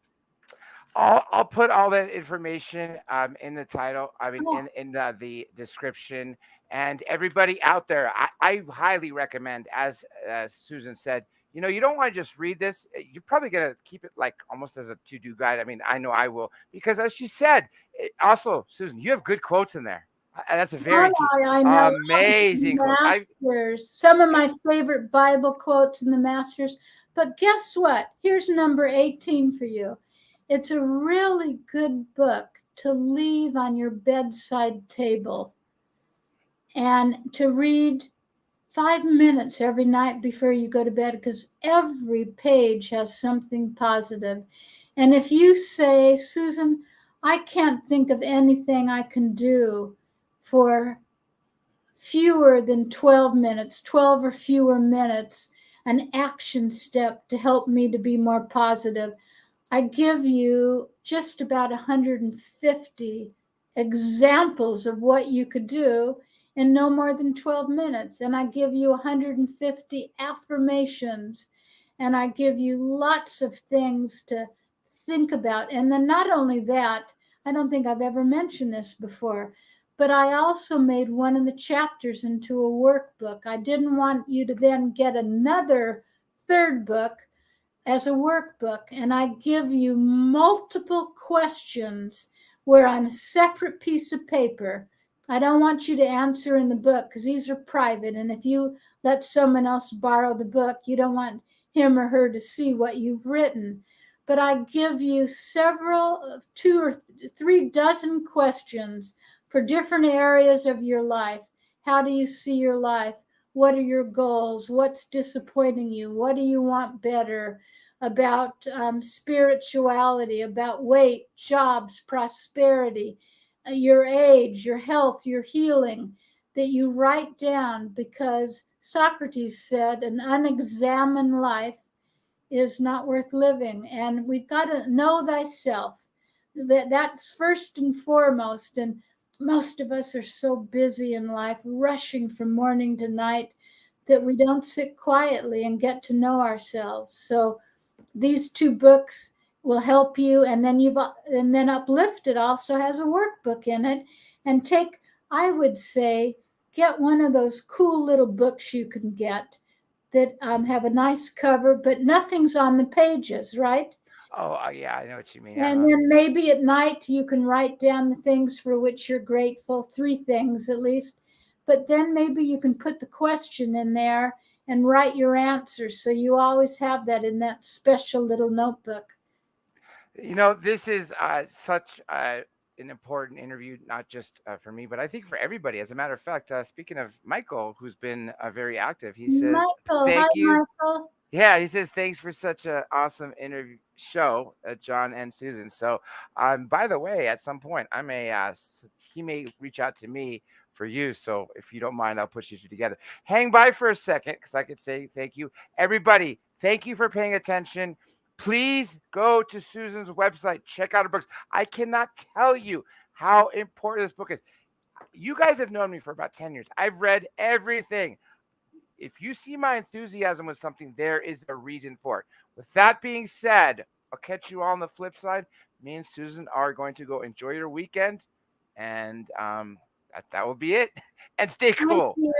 I'll put all that information in the title. I mean, Oh, in the description. And everybody out there, I highly recommend, as Susan said, you don't want to just read this. You're probably gonna keep it like almost as a to-do guide. I mean, I know I will, because as she said, also, Susan, you have good quotes in there. That's a very key, I know amazing quotes. Masters, some of my favorite Bible quotes in the Masters. But guess what? Here's number 18 for you. It's a really good book to leave on your bedside table and to read 5 minutes every night before you go to bed, because every page has something positive. And if you say, Susan, I can't think of anything I can do for fewer than 12 minutes, 12 or fewer minutes, an action step to help me to be more positive, I give you just about 150 examples of what you could do in no more than 12 minutes. And I give you 150 affirmations, and I give you lots of things to think about. And then, not only that, I don't think I've ever mentioned this before, but I also made one of the chapters into a workbook. I didn't want you to then get another third book as a workbook, and I give you multiple questions where on a separate piece of paper. I don't want you to answer in the book because these are private, and if you let someone else borrow the book, you don't want him or her to see what you've written. But I give you several, 2 or 3 dozen questions for different areas of your life. How do you see your life? What are your goals? What's disappointing you? What do you want better? About spirituality, about weight, jobs, prosperity, your age, your health, your healing, that you write down, because Socrates said an unexamined life is not worth living. And we've got to know thyself. That's first and foremost. And most of us are so busy in life, rushing from morning to night, that we don't sit quietly and get to know ourselves. So these 2 books will help you. And then Uplifted also has a workbook in it. And I would say, get one of those cool little books you can get that have a nice cover, but nothing's on the pages, right? Oh, yeah, I know what you mean. And then maybe at night you can write down the things for which you're grateful, 3 things at least. But then maybe you can put the question in there and write your answers, so you always have that in that special little notebook. This is such an important interview, not just for me, but I think for everybody. As a matter of fact, speaking of Michael, who's been very active, he says, Michael, hi, thank you. Michael. Yeah, he says, thanks for such an awesome interview show, John and Susan. So, by the way, at some point, he may reach out to me for you. So, if you don't mind, I'll put you two together. Hang by for a second because I could say thank you. Everybody, thank you for paying attention. Please go to Susan's website, check out her books. I cannot tell you how important this book is. You guys have known me for about 10 years. I've read everything. If you see my enthusiasm with something, there is a reason for it. With that being said, I'll catch you all on the flip side. Me and Susan are going to go enjoy your weekend, and that will be it. And stay Thank cool. you.